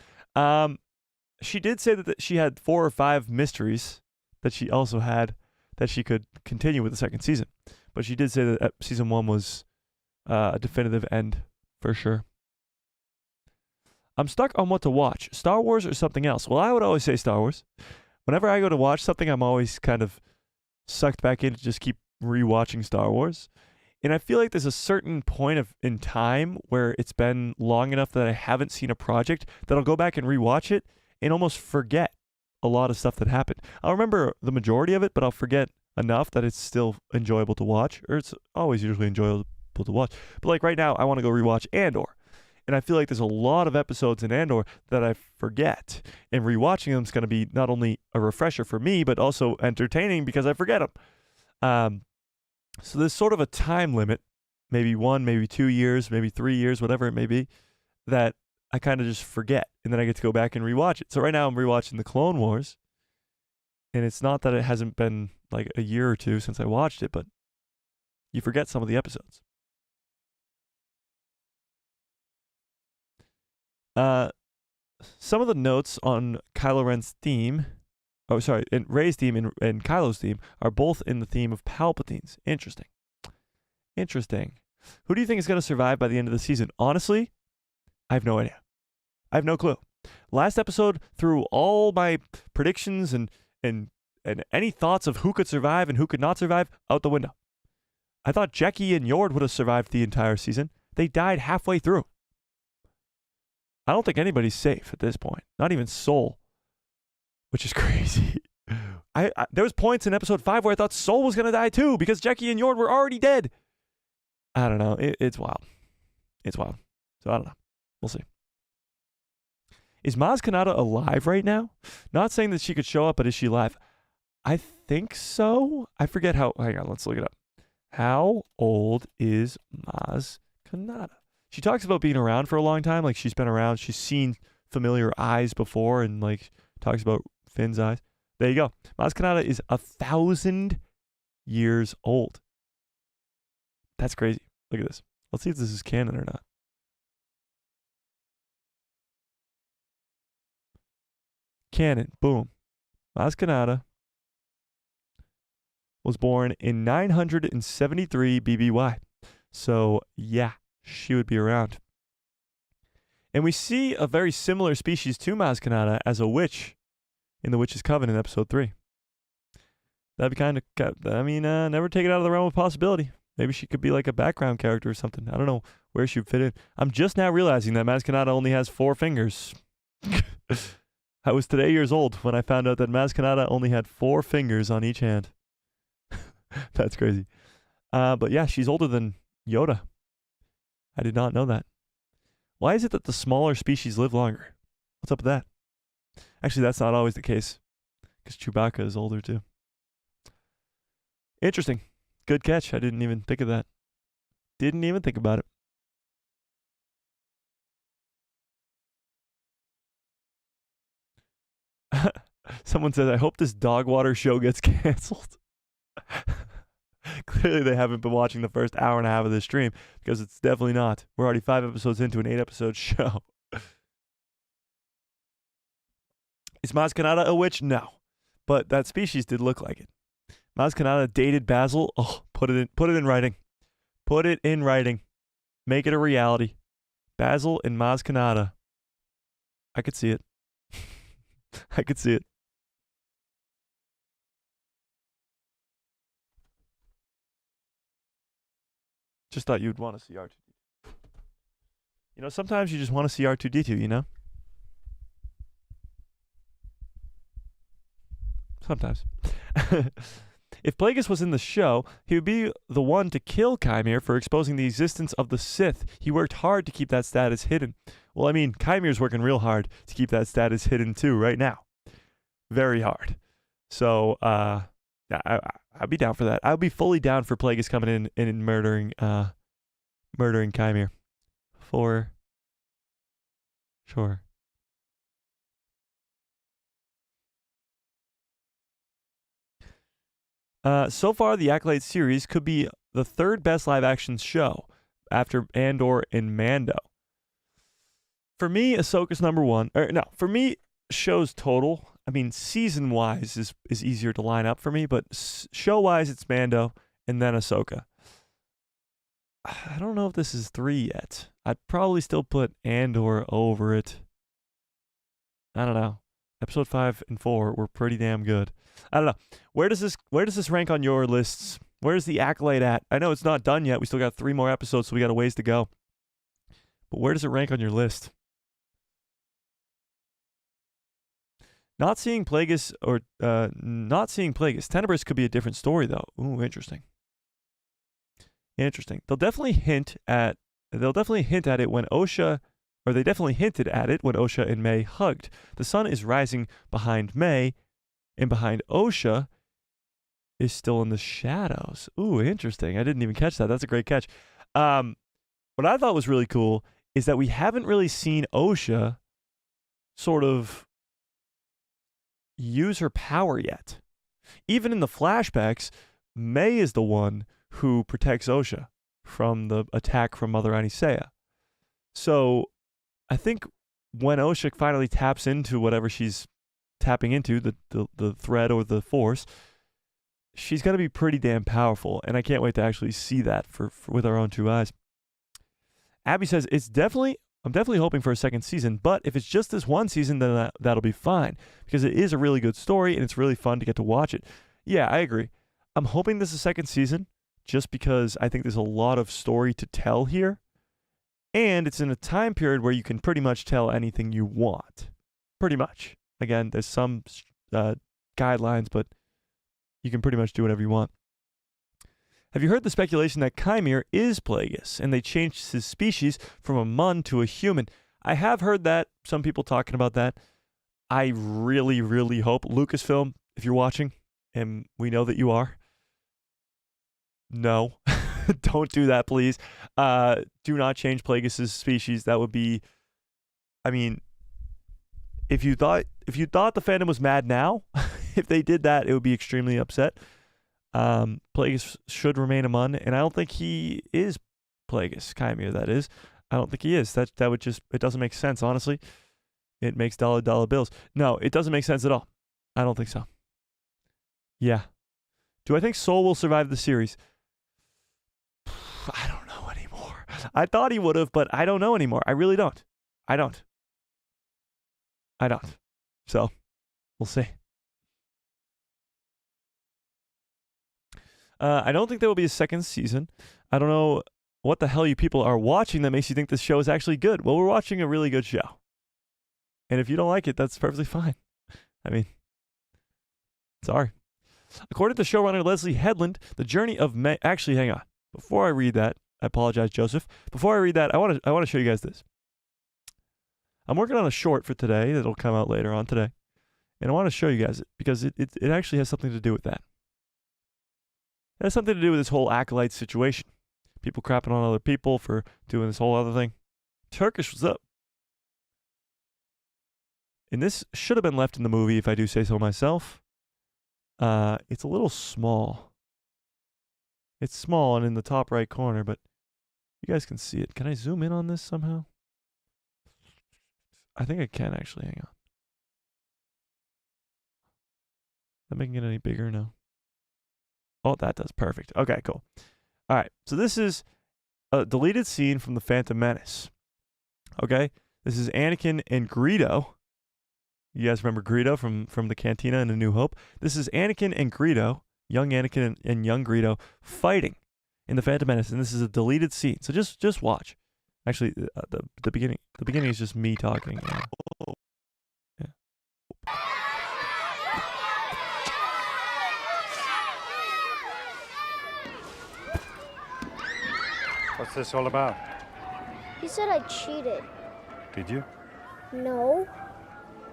She did say that she had 4 or 5 mysteries that she also had that she could continue with the second season. But she did say that season 1 was a definitive end for sure. I'm stuck on what to watch, Star Wars or something else. Well, I would always say Star Wars. Whenever I go to watch something, I'm always kind of sucked back in to just keep rewatching Star Wars. And I feel like there's a certain point in time where it's been long enough that I haven't seen a project that I'll go back and rewatch it and almost forget a lot of stuff that happened. I'll remember the majority of it, but I'll forget enough that it's still enjoyable to watch, or it's always usually enjoyable to watch. But like right now, I want to go rewatch Andor. And I feel like there's a lot of episodes in Andor that I forget. And rewatching them is going to be not only a refresher for me, but also entertaining because I forget them. So there's sort of a time limit, maybe 1, maybe 2 years, maybe 3 years, whatever it may be, that I kind of just forget. And then I get to go back and rewatch it. So right now I'm rewatching the Clone Wars. And it's not that it hasn't been like a year or 2 since I watched it, but you forget some of the episodes. Some of the notes on Kylo Ren's theme, and Rey's theme and Kylo's theme are both in the theme of Palpatine's. Interesting. Who do you think is going to survive by the end of the season? Honestly, I have no idea. I have no clue. Last episode threw all my predictions and any thoughts of who could survive and who could not survive out the window. I thought Jecki and Yord would have survived the entire season. They died halfway through. I don't think anybody's safe at this point. Not even Soul, which is crazy. There was points in episode 5 where I thought Soul was going to die too because Jecki and Yord were already dead. I don't know. It's wild. So I don't know. We'll see. Is Maz Kanata alive right now? Not saying that she could show up, but is she alive? I think so. I forget how. Hang on. Let's look it up. How old is Maz Kanata? She talks about being around for a long time. Like she's been around. She's seen familiar eyes before and like talks about Finn's eyes. There you go. Maz Kanata is 1,000 years old. That's crazy. Look at this. Let's see if this is canon or not. Canon. Boom. Maz Kanata was born in 973 BBY. So, yeah. She would be around. And we see a very similar species to Maz Kanata as a witch in The Witch's Coven in episode 3. That'd be kind of, never take it out of the realm of possibility. Maybe she could be like a background character or something. I don't know where she would fit in. I'm just now realizing that Maz Kanata only has 4 fingers. I was today years old when I found out that Maz Kanata only had 4 fingers on each hand. That's crazy. But yeah, she's older than Yoda. I did not know that. Why is it that the smaller species live longer? What's up with that? Actually, that's not always the case, because Chewbacca is older too. Interesting. Good catch. I didn't even think of that. Didn't even think about it. Someone says, I hope this dog water show gets canceled. Clearly they haven't been watching the first hour and a half of this stream, because it's definitely not. We're already 5 episodes into an 8-episode show. Is Maz Kanata a witch? No. But that species did look like it. Maz Kanata dated Basil. Oh, put it in writing. Put it in writing. Make it a reality. Basil and Maz Kanata. I could see it. I could see it. Just thought you'd want to see R2D2. You know, sometimes you just want to see R2D2, you know? Sometimes. If Plagueis was in the show, he would be the one to kill Chimere for exposing the existence of the Sith. He worked hard to keep that status hidden. Well, I mean, Chimere's working real hard to keep that status hidden too right now. Very hard. So, I'd be down for that. I'd be fully down for Plagueis coming in and murdering Chimere. For sure. So far, the Acolyte series could be the third best live-action show after Andor and Mando. For me, Ahsoka's number one. For me, shows total. I mean, season-wise is easier to line up for me, but show-wise, it's Mando and then Ahsoka. I don't know if this is 3 yet. I'd probably still put Andor over it. I don't know. Episode 5 and 4 were pretty damn good. I don't know. Where does this rank on your lists? Where's the Acolyte at? I know it's not done yet. We still got 3 more episodes, so we got a ways to go. But where does it rank on your list? Not seeing Plagueis Tenebris could be a different story though. Ooh, interesting. Interesting. They'll definitely hint at it when Osha, or they definitely hinted at it when Osha and May hugged. The sun is rising behind May, and behind Osha is still in the shadows. Ooh, interesting. I didn't even catch that. That's a great catch. What I thought was really cool is that we haven't really seen Osha sort of use her power yet. Even in the flashbacks, May is the one who protects Osha from the attack from Mother Anisea. So I think when Osha finally taps into whatever she's tapping into, the thread or the force, she's going to be pretty damn powerful, and I can't wait to actually see that for with our own 2 eyes. Abby says, I'm definitely hoping for a second season, but if it's just this one season, then that'll be fine, because it is a really good story, and it's really fun to get to watch it. Yeah, I agree. I'm hoping this is a second season, just because I think there's a lot of story to tell here, and it's in a time period where you can pretty much tell anything you want. Pretty much. Again, there's some guidelines, but you can pretty much do whatever you want. Have you heard the speculation that Chimere is Plagueis, and they changed his species from a Mun to a human? I have heard that, some people talking about that. I really, really hope, Lucasfilm, if you're watching, and we know that you are, no, don't do that, please. Do not change Plagueis' species. That would be, I mean, if you thought the fandom was mad now, if they did that, it would be extremely upset. Plagueis should remain a Mun, and I don't think he is Plagueis, Chimere, that is. I don't think he is. That would just, it doesn't make sense, honestly. It makes dollar bills. No, it doesn't make sense at all. I don't think so. Yeah. Do I think Soul will survive the series? I don't know anymore. I thought he would have, but I don't know anymore. I really don't. I don't. So, we'll see. I don't think there will be a second season. I don't know what the hell you people are watching that makes you think this show is actually good. Well, we're watching a really good show. And if you don't like it, that's perfectly fine. I mean, sorry. According to showrunner Leslie Headland, the journey of May... Actually, hang on. Before I read that, I apologize, Joseph. Before I read that, I want to show you guys this. I'm working on a short for today that'll come out later on today. And I want to show you guys it because it actually has something to do with that. It has something to do with this whole Acolyte situation. People crapping on other people for doing this whole other thing. Turkish, what's up? And this should have been left in the movie if I do say so myself. It's a little small. It's small and in the top right corner, but you guys can see it. Can I zoom in on this somehow? I think I can actually. Hang on. Am I making it any bigger? No. Oh, that does. Perfect. Okay, cool. All right. So this is a deleted scene from The Phantom Menace. okay? This is Anakin and Greedo. You guys remember Greedo from the Cantina in A New Hope? This is Anakin and Greedo, young Anakin and young Greedo, fighting in The Phantom Menace, and this is a deleted scene. So just watch. Actually, the beginning is just me talking. Yeah. What's this all about? He said I cheated. Did you? No.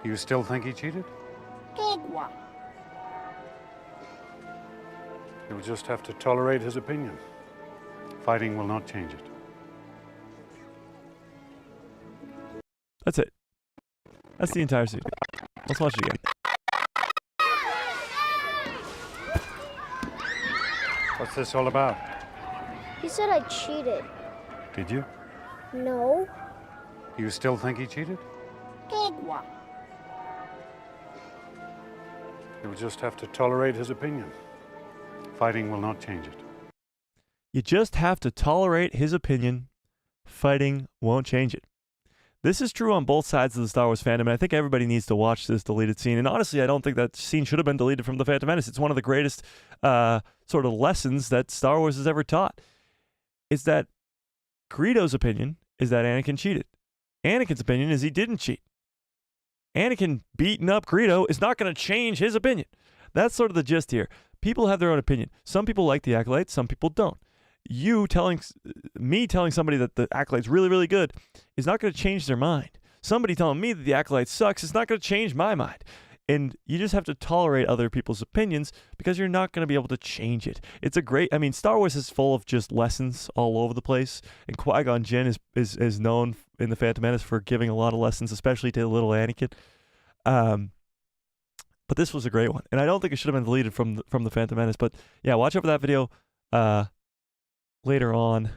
You still think he cheated? You'll just have to tolerate his opinion. Fighting will not change it. That's it. That's the entire scene. Let's watch it again. What's this all about? He said I cheated. Did you? No. You still think he cheated? You'll just have to tolerate his opinion. Fighting will not change it. You just have to tolerate his opinion. Fighting won't change it. This is true on both sides of the Star Wars fandom, and I think everybody needs to watch this deleted scene. And honestly, I don't think that scene should have been deleted from The Phantom Menace. It's one of the greatest sort of lessons that Star Wars has ever taught. It's that Greedo's opinion is that Anakin cheated. Anakin's opinion is he didn't cheat. Anakin beating up Greedo is not going to change his opinion. That's sort of the gist here. People have their own opinion. Some people like the Acolyte, some people don't. Me telling somebody that the Acolyte's really, really good is not going to change their mind. Somebody telling me that the Acolyte sucks is not going to change my mind. And you just have to tolerate other people's opinions because you're not going to be able to change it. It's a great, I mean, Star Wars is full of just lessons all over the place. And Qui-Gon Jinn is known in The Phantom Menace for giving a lot of lessons, especially to little Anakin. But this was a great one. And I don't think it should have been deleted from the Phantom Menace. But yeah, watch out for that video later on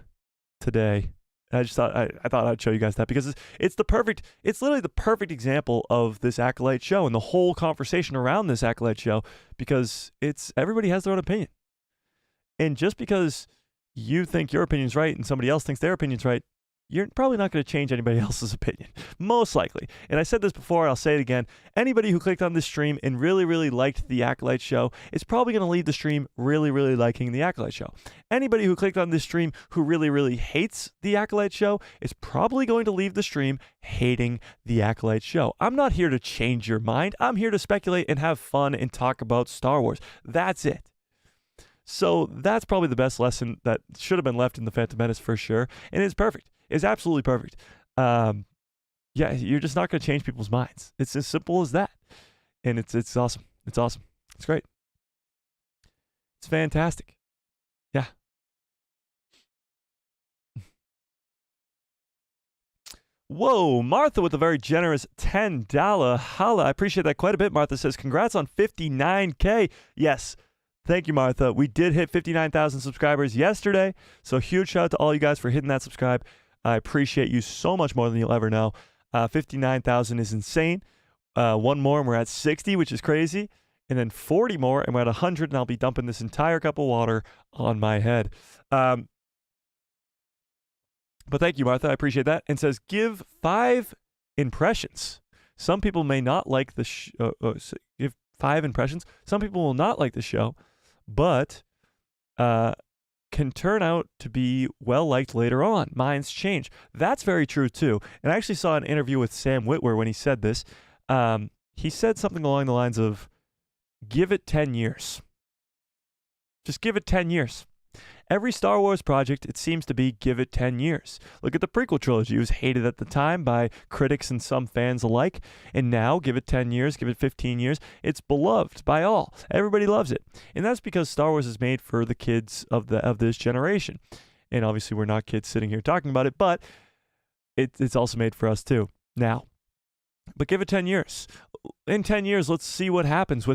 today. I just thought I thought I'd show you guys that because it's literally the perfect example of this Acolyte show and the whole conversation around this Acolyte show, because everybody has their own opinion. And just because you think your opinion's right and somebody else thinks their opinion's right, you're probably not going to change anybody else's opinion, most likely. And I said this before, I'll say it again. Anybody who clicked on this stream and really, really liked the Acolyte show is probably going to leave the stream really, really liking the Acolyte show. Anybody who clicked on this stream who really, really hates the Acolyte show is probably going to leave the stream hating the Acolyte show. I'm not here to change your mind. I'm here to speculate and have fun and talk about Star Wars. That's it. So that's probably the best lesson that should have been left in The Phantom Menace for sure. And it's perfect. It's absolutely perfect. Yeah, you're just not going to change people's minds. It's as simple as that. And it's awesome. It's awesome. It's great. It's fantastic. Yeah. Whoa, Martha with a very generous $10 holla. I appreciate that quite a bit. Martha says, congrats on 59K. Yes. Thank you, Martha. We did hit 59,000 subscribers yesterday. So huge shout out to all you guys for hitting that subscribe. I appreciate you so much more than you'll ever know. 59,000 is insane. One more and we're at 60, which is crazy. And then 40 more and we're at 100, and I'll be dumping this entire cup of water on my head. But thank you, Martha. I appreciate that. And says, give 5 impressions. Some people may not like the give 5 impressions. Some people will not like the show, but can turn out to be well-liked later on. Minds change. That's very true, too. And I actually saw an interview with Sam Witwer when he said this. He said something along the lines of, give it 10 years. Just give it 10 years. Every Star Wars project, it seems to be give it 10 years. Look at the prequel trilogy. It was hated at the time by critics and some fans alike. And now, give it 10 years, give it 15 years. It's beloved by all. Everybody loves it. And that's because Star Wars is made for the kids of this generation. And obviously, we're not kids sitting here talking about it, but it's also made for us too. Now, but give it 10 years. In 10 years, let's see what happens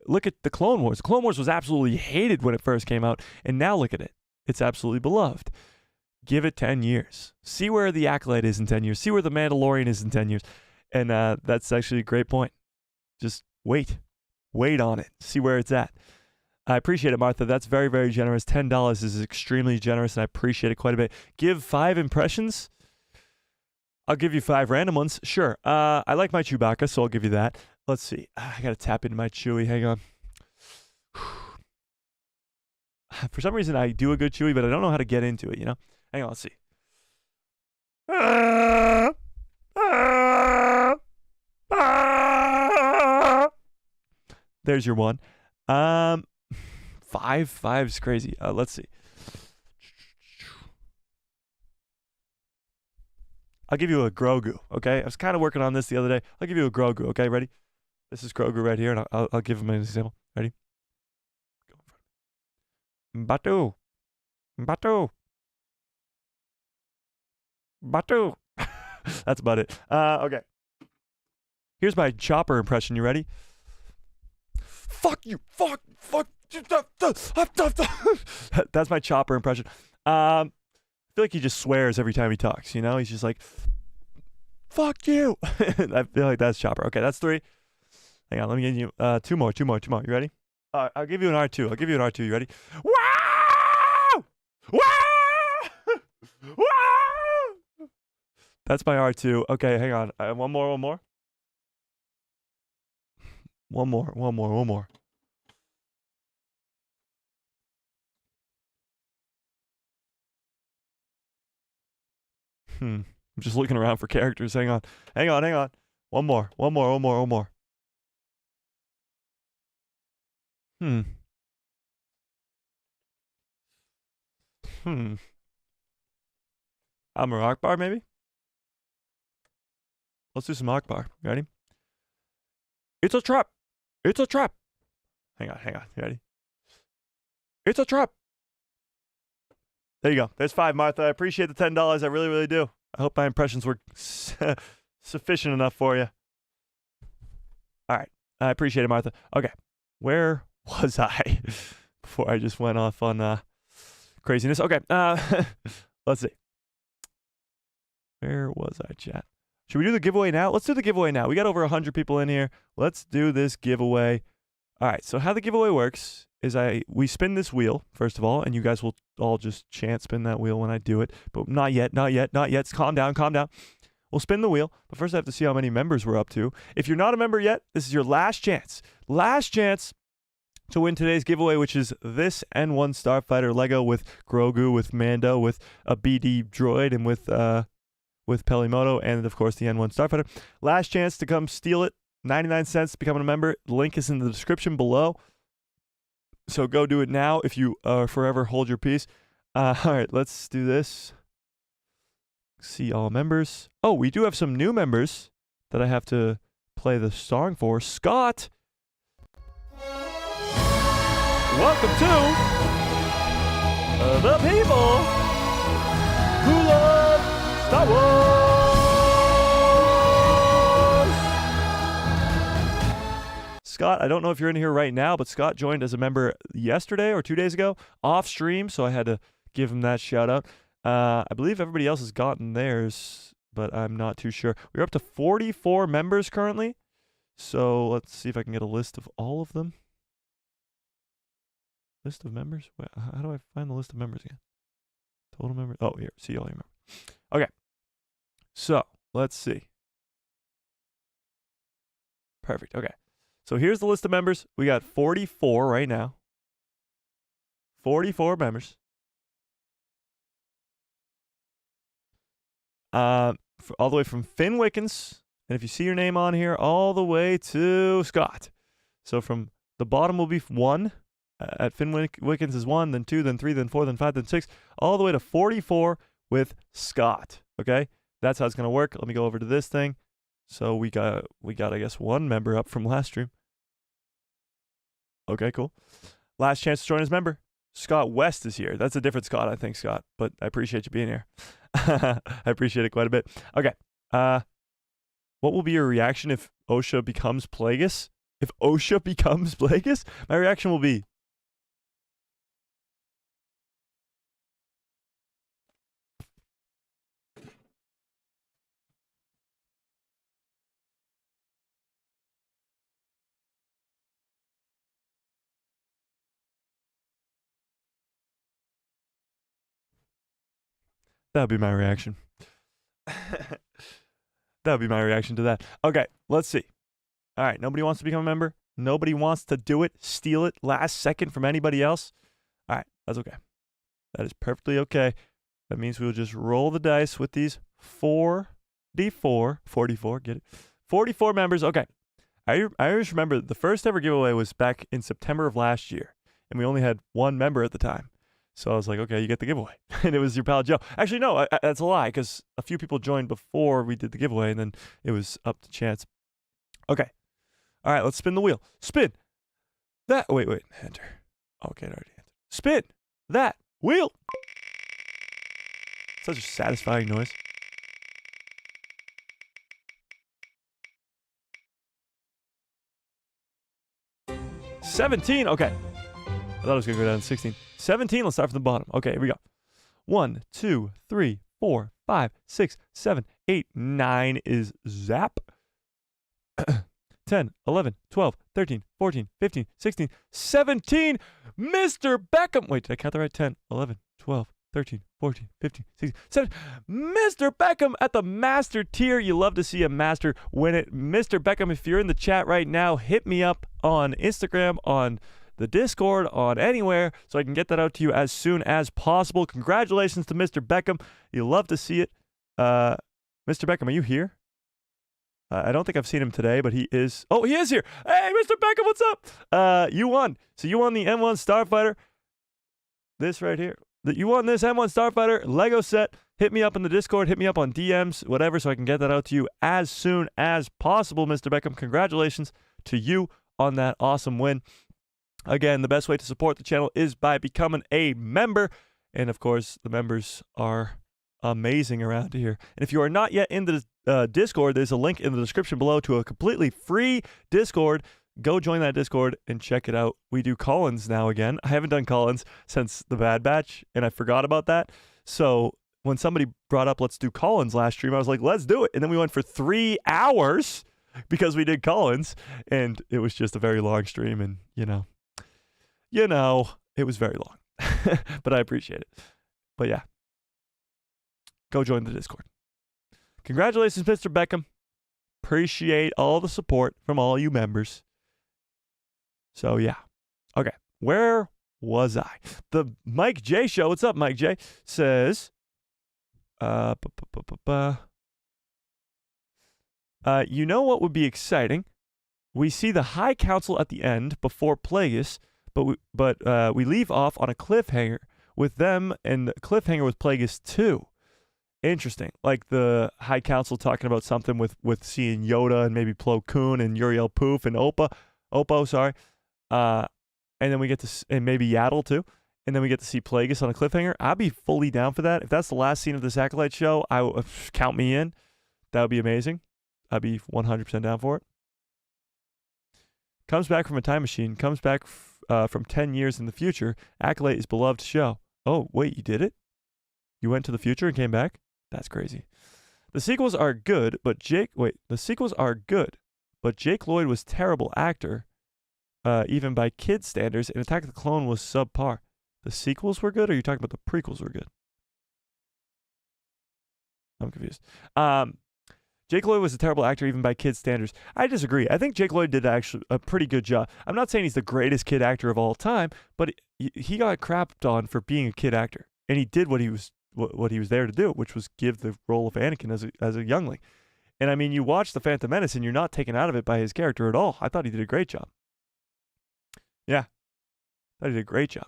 look at the Clone Wars. The Clone Wars was absolutely hated when it first came out. And now look at it. It's absolutely beloved. Give it 10 years. See where the Acolyte is in 10 years. See where the Mandalorian is in 10 years. And that's actually a great point. Just wait. Wait on it. See where it's at. I appreciate it, Martha. That's very, very generous. $10 is extremely generous, and I appreciate it quite a bit. Give 5 impressions. I'll give you 5 random ones. Sure. I like my Chewbacca, so I'll give you that. Let's see. I gotta tap into my Chewie. Hang on. For some reason, I do a good Chewie, but I don't know how to get into it, you know? Hang on, let's see. There's your one. 5's crazy. Let's see. I'll give you a Grogu, okay? I was kind of working on this the other day. I'll give you a Grogu, okay? Ready? This is Grogu right here, and I'll give him an example. Ready? Batu. Batu. Batu. That's about it. Okay. Here's my Chopper impression. You ready? Fuck you. Fuck. That's my Chopper impression. I feel like he just swears every time he talks, you know? He's just like, fuck you. I feel like that's Chopper. Okay, that's 3. Hang on, let me get you 2 more. You ready? I'll give you an R2. You ready? Wow! Wow! Wow! That's my R2. Okay, hang on. One more. One more. I'm just looking around for characters. Hang on. One more. Amar Akbar, maybe? Let's do some Akbar. You ready? It's a trap. Hang on. You ready? It's a trap. There you go. There's 5, Martha. I appreciate the $10. I really, really do. I hope my impressions were sufficient enough for you. All right. I appreciate it, Martha. Okay. Where was I before I just went off on craziness? Okay. Let's see. Where was I, chat? Should we do the giveaway now? Let's do the giveaway now. We got over 100 people in here. Let's do this giveaway. All right. So how the giveaway works is we spin this wheel, first of all, and you guys will all just chant spin that wheel when I do it. But not yet. Calm down. We'll spin the wheel, but first I have to see how many members we're up to. If you're not a member yet, this is your last chance. Last chance to win today's giveaway, which is this N1 Starfighter Lego with Grogu, with Mando, with a BD droid, and with Pelimoto, and of course the N1 Starfighter. Last chance to come steal it. 99 cents becoming a member. Link is in the description below. So go do it now if you forever hold your peace. All right, let's do this. See all members. Oh, we do have some new members that I have to play the song for. Scott, welcome to the people who love Star Wars. Scott, I don't know if you're in here right now, but Scott joined as a member yesterday or 2 days ago off stream, so I had to give him that shout out. I believe everybody else has gotten theirs, but I'm not too sure. We're up to 44 members currently, so let's see if I can get a list of all of them. List of members? Wait, how do I find the list of members again? Total members. Oh, here. See all your members. Okay. So, let's see. Perfect. Okay. So here's the list of members. We got 44 right now. 44 members. All the way from Finn Wickens. And if you see your name on here, all the way to Scott. So from the bottom will be 1. At Finn Wickens is 1, then 2, then 3, then 4, then 5, then 6. All the way to 44 with Scott. Okay? That's how it's going to work. Let me go over to this thing. So we got I guess 1 member up from last stream. Okay, cool. Last chance to join as member. Scott West is here. That's a different Scott, I think, Scott. But I appreciate you being here. I appreciate it quite a bit. Okay. What will be your reaction if Osha becomes Plagueis? If Osha becomes Plagueis, my reaction will be, that would be my reaction. That would be my reaction to that. Okay, let's see. All right, nobody wants to become a member. Nobody wants to do it, steal it last second from anybody else. All right, that's okay. That is perfectly okay. That means we will just roll the dice with these 44, get it? 44 members. Okay. I always remember the first ever giveaway was back in September of last year, and we only had one member at the time. So I was like, okay, you get the giveaway. And it was your pal Joe. Actually, no, that's a lie, because a few people joined before we did the giveaway, and then it was up to chance. Okay. All right, let's spin the wheel. Spin that. Wait. Enter. Okay, it already entered. Spin that wheel. Such a satisfying noise. $17. Okay. I thought it was going to go down to 16. 17. Let's start from the bottom. Okay, here we go. 1, 2, 3, 4, 5, 6, 7, 8, 9 is zap. 10, 11, 12, 13, 14, 15, 16, 17. Mr. Beckham. Wait, did I count that right? 10, 11, 12, 13, 14, 15, 16, 17. Mr. Beckham at the master tier. You love to see a master win it. Mr. Beckham, if you're in the chat right now, hit me up on Instagram, on the Discord, on anywhere, so I can get that out to you as soon as possible. Congratulations to Mr. Beckham. You love to see it. Mr. Beckham, are you here? I don't think I've seen him today, but he is. Oh, he is here. Hey, Mr. Beckham, what's up? You won. So you won the M1 Starfighter. This right here. You won this M1 Starfighter Lego set. Hit me up in the Discord. Hit me up on DMs, whatever, so I can get that out to you as soon as possible, Mr. Beckham. Congratulations to you on that awesome win. Again, the best way to support the channel is by becoming a member. And, of course, the members are amazing around here. And if you are not yet in the Discord, there's a link in the description below to a completely free Discord. Go join that Discord and check it out. We do call-ins now again. I haven't done call-ins since the Bad Batch, and I forgot about that. So when somebody brought up let's do call-ins last stream, I was like, let's do it. And then we went for 3 hours because we did call-ins, and it was just a very long stream, and, you know, it was very long. But I appreciate it. But yeah, go join the Discord. Congratulations, Mr. Beckham. Appreciate all the support from all you members. So yeah. Okay. Where was I? The Mike J Show. What's up, Mike J? Says, you know what would be exciting? We see the High Council at the end before Plagueis, but we leave off on a cliffhanger with them, and the cliffhanger with Plagueis 2. Interesting. Like the High Council talking about something with seeing Yoda and maybe Plo Koon and Uriel Poof and Oppo, sorry. And then we get to, and maybe Yaddle too. And then we get to see Plagueis on a cliffhanger. I'd be fully down for that. If that's the last scene of this Acolyte show, count me in. That would be amazing. I'd be 100% down for it. Comes back from a time machine. Comes back from 10 years in the future. Acolyte is beloved show. Oh, wait, you did it? You went to the future and came back? That's crazy. The sequels are good, but Jake Lloyd was terrible actor, even by kids' standards, and Attack of the Clone was subpar. The sequels were good, or are you talking about the prequels were good? I'm confused. Jake Lloyd was a terrible actor, even by kids' standards. I disagree. I think Jake Lloyd did actually a pretty good job. I'm not saying he's the greatest kid actor of all time, but he got crapped on for being a kid actor, and he did what he was there to do, which was give the role of Anakin as a youngling. And I mean, you watch The Phantom Menace, and you're not taken out of it by his character at all. I thought he did a great job. Yeah, I thought he did a great job.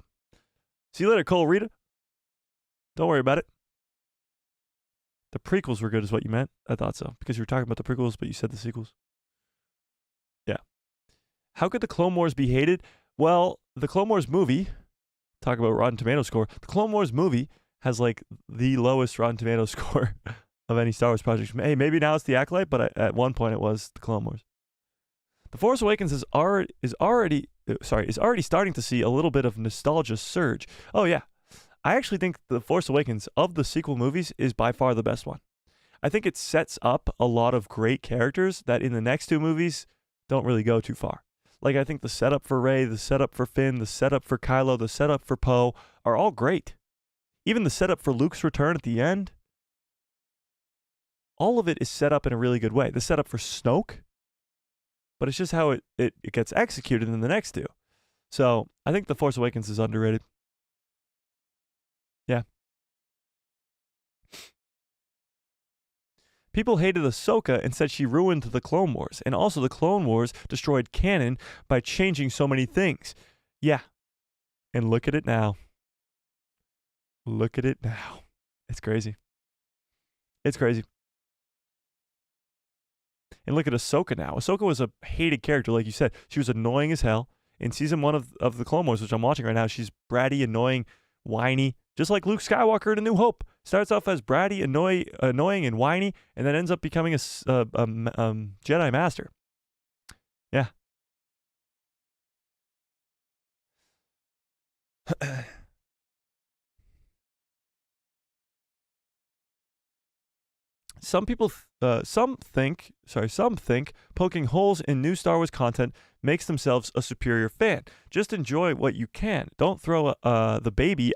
See you later, Cole Rita. Don't worry about it. The prequels were good is what you meant? I thought so, because you were talking about the prequels, but you said the sequels. Yeah. How could the Clone Wars be hated? Well, the Clone Wars movie, talk about Rotten Tomatoes score, the Clone Wars movie has like the lowest Rotten Tomatoes score of any Star Wars project. Hey, maybe now it's the Acolyte, but at one point it was the Clone Wars. The Force Awakens is already starting to see a little bit of nostalgia surge. Oh yeah. I actually think The Force Awakens of the sequel movies is by far the best one. I think it sets up a lot of great characters that in the next two movies don't really go too far. Like I think the setup for Rey, the setup for Finn, the setup for Kylo, the setup for Poe are all great. Even the setup for Luke's return at the end. all of it is set up in a really good way. The setup for Snoke, but it's just how it gets executed in the next two. So I think The Force Awakens is underrated. Yeah. People hated Ahsoka and said she ruined the Clone Wars, and also the Clone Wars destroyed canon by changing so many things. Yeah. And look at it now. Look at it now. It's crazy. It's crazy. And look at Ahsoka now. Ahsoka was a hated character, like you said. She was annoying as hell. In season 1 of the Clone Wars, which I'm watching right now, she's bratty, annoying, whiny, just like Luke Skywalker in A New Hope. Starts off as bratty, annoying, and whiny, and then ends up becoming a Jedi Master. Yeah. Some think poking holes in new Star Wars content makes themselves a superior fan. Just enjoy what you can. Don't throw the baby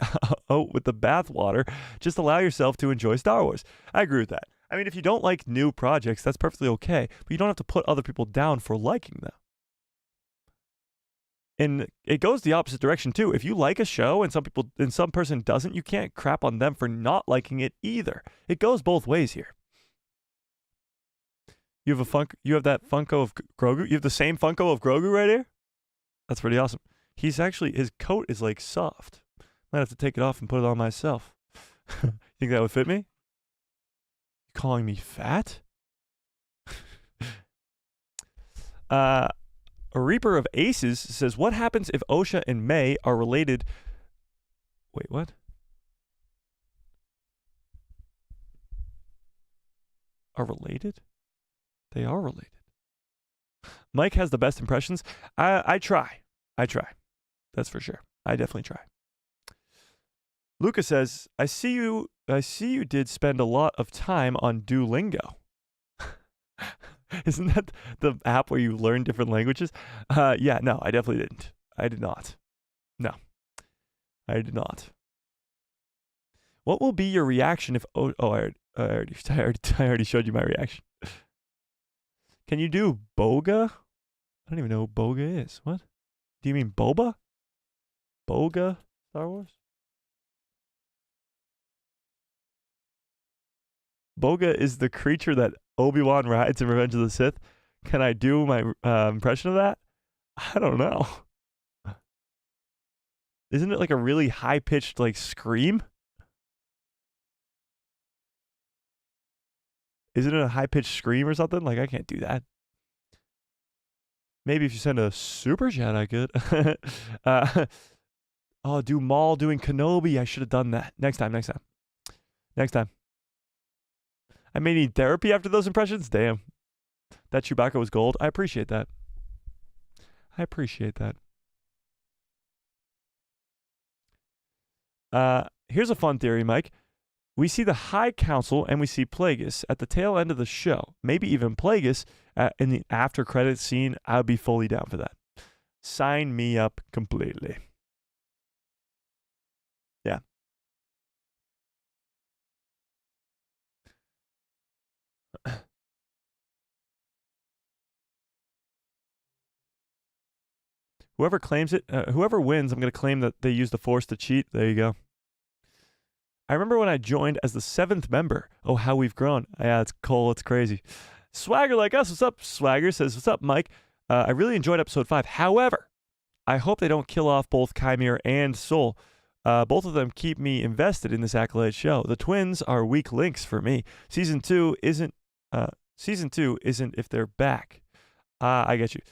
out with the bathwater. Just allow yourself to enjoy Star Wars. I agree with that. I mean, if you don't like new projects, that's perfectly okay, but you don't have to put other people down for liking them. And it goes the opposite direction too. If you like a show and some person doesn't, you can't crap on them for not liking it either. It goes both ways here. You have that Funko of Grogu. You have the same Funko of Grogu right here. That's pretty awesome. His coat is like soft. Might have to take it off and put it on myself. Think that would fit me? You calling me fat? A Reaper of Aces says, what happens if Osha and May are related? Wait, what? Are related? They are related. Mike has the best impressions. I try. That's for sure. I definitely try. Lucas says, I see you did spend a lot of time on Duolingo. Isn't that the app where you learn different languages? Yeah, no, I definitely didn't. I did not. No, I did not. What will be your reaction if... I already showed you my reaction. Can you do Boga? I don't even know what Boga is. What? Do you mean Boba? Boga Star Wars? Boga is the creature that Obi-Wan rides in Revenge of the Sith. Can I do my impression of that? I don't know. Isn't it like a really high-pitched like scream? Isn't it a high-pitched scream or something? Like, I can't do that. Maybe if you send a super chat, I could. Do Maul doing Kenobi. I should have done that. Next time. I may need therapy after those impressions. Damn. That Chewbacca was gold. I appreciate that. Here's a fun theory, Mike. We see the High Council and we see Plagueis at the tail end of the show. Maybe even Plagueis in the after credits scene. I would be fully down for that. Sign me up completely. Yeah. Whoever claims it, whoever wins, I'm going to claim that they used the Force to cheat. There you go. I remember when I joined as the 7th member. Oh, how we've grown. Yeah, it's Cole. It's crazy. Swagger like us. What's up, Swagger? Says, what's up, Mike? I really enjoyed episode 5. However, I hope they don't kill off both Chimera and Soul. Both of them keep me invested in this Acolyte show. The twins are weak links for me. Season 2 isn't if they're back. I get you.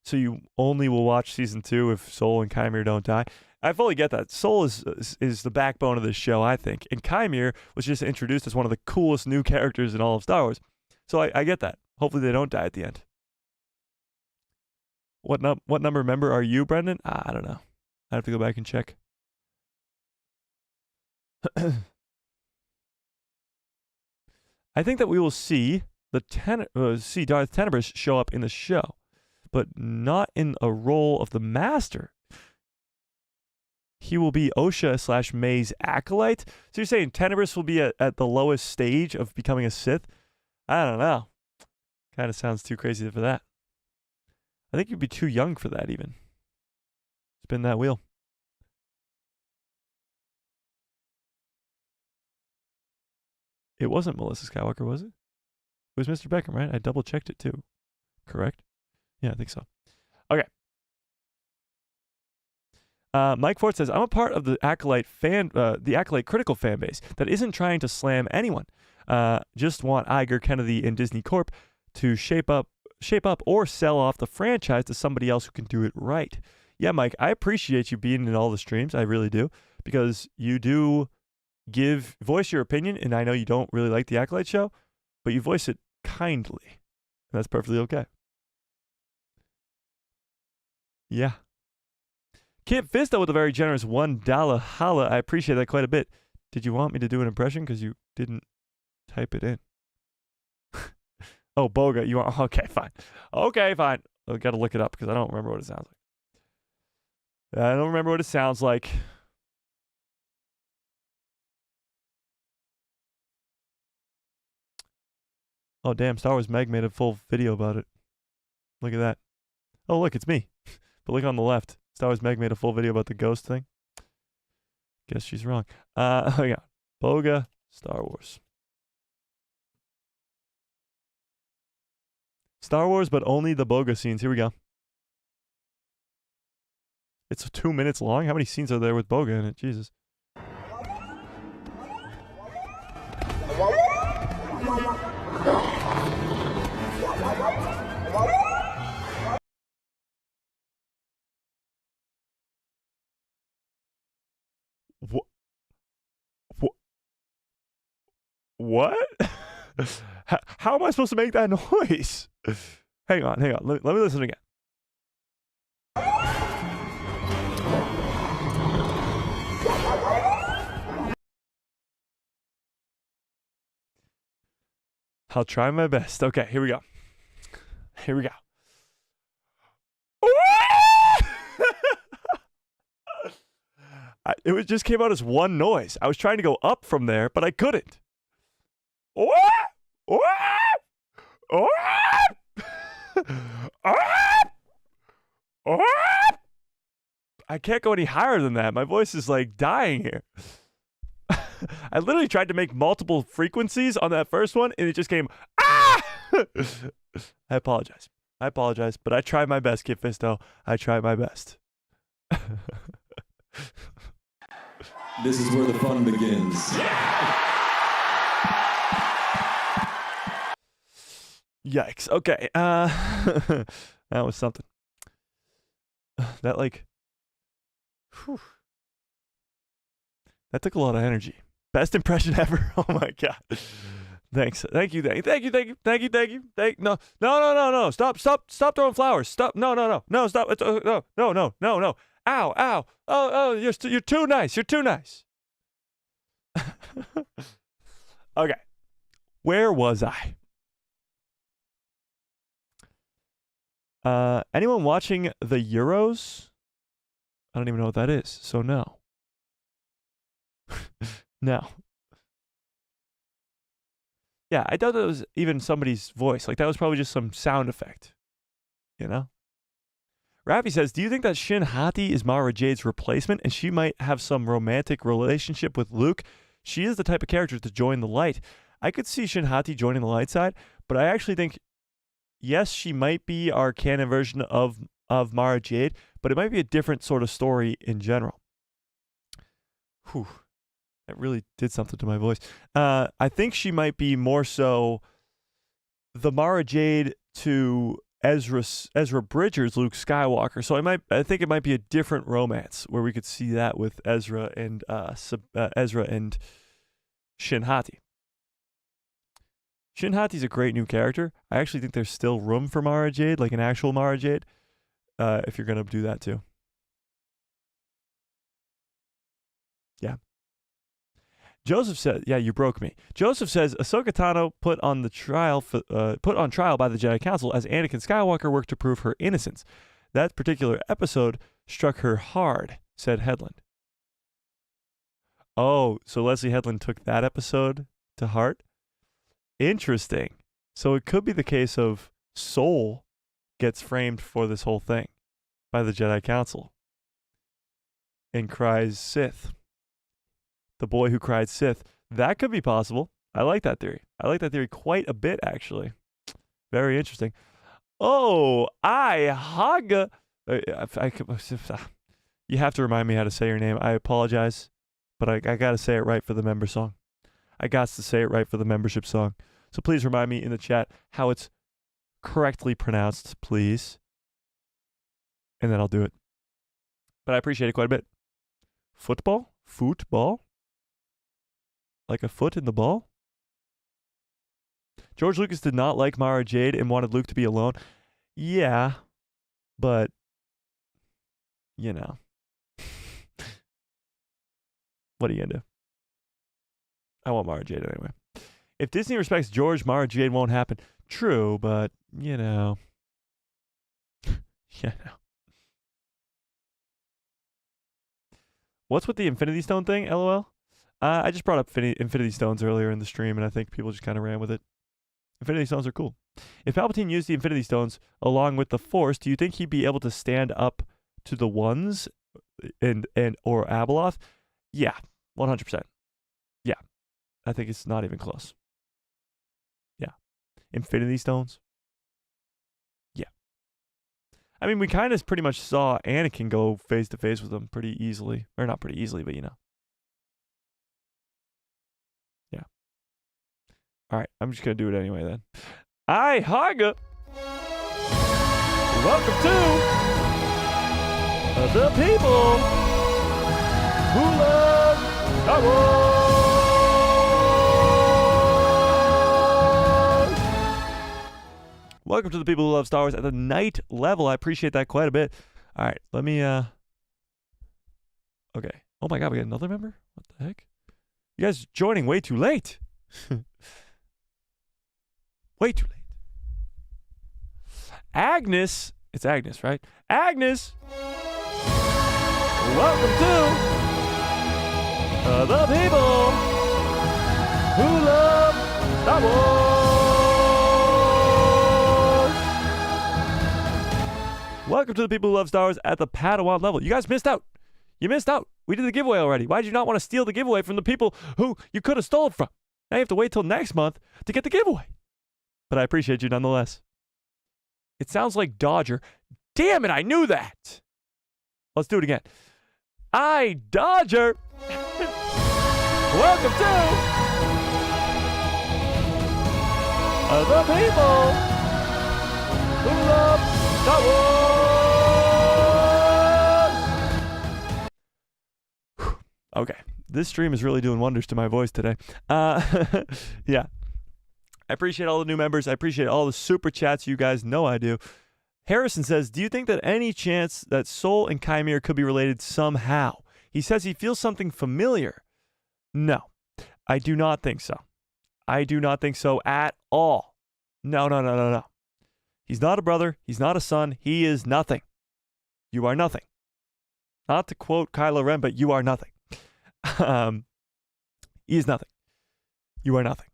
So you only will watch season 2 if Soul and Chimera don't die. I fully get that. Soul is the backbone of this show, I think. And Chimera was just introduced as one of the coolest new characters in all of Star Wars. So I get that. Hopefully they don't die at the end. What number member are you, Brendan? I don't know. I have to go back and check. I think that we will see see Darth Tenebris show up in the show, but not in a role of the Master. He will be Osha / May's acolyte. So you're saying Tenebris will be at the lowest stage of becoming a Sith? I don't know. Kind of sounds too crazy for that. I think you'd be too young for that even. Spin that wheel. It wasn't Melissa Skywalker, was it? It was Mr. Beckham, right? I double checked it too. Correct? Yeah, I think so. Okay. Mike Ford says, I'm a part of the Acolyte critical fan base that isn't trying to slam anyone. Just want Iger, Kennedy, and Disney Corp to shape up or sell off the franchise to somebody else who can do it right. Yeah, Mike, I appreciate you being in all the streams. I really do, because you do voice your opinion, and I know you don't really like the Acolyte show, but you voice it kindly, and that's perfectly okay. Yeah. Kip Fisto with a very generous $1 holla. I appreciate that quite a bit. Did you want me to do an impression? Because you didn't type it in. Oh, Boga, you want? Okay, fine. Okay, fine. I've got to look it up because I don't remember what it sounds like. I don't remember what it sounds like. Oh, damn. Star Wars Meg made a full video about it. Look at that. Oh, look, it's me. But look on the left. Star Wars Meg made a full video about the ghost thing. Guess she's wrong. Yeah. Boga, Star Wars. Star Wars, but only the Boga scenes. Here we go. It's 2 minutes long. How many scenes are there with Boga in it? Jesus. What? How am I supposed to make that noise? Hang on. Let me listen again. I'll try my best. Okay, here we go. It just came out as one noise. I was trying to go up from there, but I couldn't. I can't go any higher than that. My voice is like dying here. I literally tried to make multiple frequencies on that first one, and it just came, ah! I apologize, but I tried my best, Kid Fisto. I tried my best. This is where the fun begins. Yikes. Okay. That was something. That whew. That took a lot of energy. Best impression ever. Oh my god. Thanks. Thank you. No. Stop throwing flowers. Stop. No. Stop. No. Ow. Oh, you're too nice. Okay. Where was I? Anyone watching the Euros? I don't even know what that is, so no. No. Yeah, I doubt that was even somebody's voice. Like, that was probably just some sound effect. You know? Rafi says, do you think that Shin Hati is Mara Jade's replacement and she might have some romantic relationship with Luke? She is the type of character to join the light. I could see Shin Hati joining the light side, but I actually think, yes, she might be our canon version of Mara Jade, but it might be a different sort of story in general. Whew. That really did something to my voice. I think she might be more so the Mara Jade to Ezra Bridger's Luke Skywalker. So I think it might be a different romance where we could see that with Ezra and Shin Hati. Shin Hati's a great new character. I actually think there's still room for Mara Jade, like an actual Mara Jade, if you're going to do that too. Yeah. Joseph says, yeah, you broke me. Joseph says, Ahsoka Tano put on trial by the Jedi Council as Anakin Skywalker worked to prove her innocence. That particular episode struck her hard, said Headland. Oh, so Leslie Headland took that episode to heart? Interesting. So it could be the case of Soul gets framed for this whole thing by the Jedi Council and cries Sith. The boy who cried Sith. That could be possible. I like that theory. I like that theory quite a bit, actually. Very interesting. Oh, Haga. You have to remind me how to say your name. I apologize, but I got to say it right for the member song. I got to say it right for the membership song. So please remind me in the chat how it's correctly pronounced, please. And then I'll do it. But I appreciate it quite a bit. Football? Football? Like a foot in the ball? George Lucas did not like Mara Jade and wanted Luke to be alone. Yeah, but, you know. What are you going to do? I want Mara Jade anyway. If Disney respects George, Mara Jade won't happen. True, but, you know. You know. What's with the Infinity Stone thing, LOL? I just brought up Infinity Stones earlier in the stream, and I think people just kind of ran with it. Infinity Stones are cool. If Palpatine used the Infinity Stones along with the Force, do you think he'd be able to stand up to the ones and or Abeloth? Yeah, 100%. Yeah, I think it's not even close. Yeah, Infinity Stones. Yeah, I mean, we kind of pretty much saw Anakin go face to face with them pretty easily, or not pretty easily, but you know. Yeah. All right, I'm just gonna do it anyway then. Haga. Welcome to the people who love Star Wars. Welcome to the people who love Star Wars at the night level. I appreciate that quite a bit. All right, let me okay. Oh my god, we got another member? What the heck? You guys joining way too late. Way too late. Agnes. It's Agnes, right? Agnes. Welcome to the people who love Star Wars. Welcome to the people who love Star Wars at the Padawan level. You guys missed out. You missed out. We did the giveaway already. Why did you not want to steal the giveaway from the people who you could have stolen from? Now you have to wait till next month to get the giveaway. But I appreciate you nonetheless. It sounds like Dodger. Damn it, I knew that. Let's do it again. Dodger. Welcome to the people who love Star Wars. Okay, this stream is really doing wonders to my voice today. Yeah. I appreciate all the new members. I appreciate all the super chats. You guys know I do. Harrison says, do you think that any chance that Soul and Chimera could be related somehow? He says he feels something familiar. No, I do not think so. I do not think so at all. No. He's not a brother. He's not a son. He is nothing. You are nothing. Not to quote Kylo Ren, but you are nothing. He is nothing. You are nothing.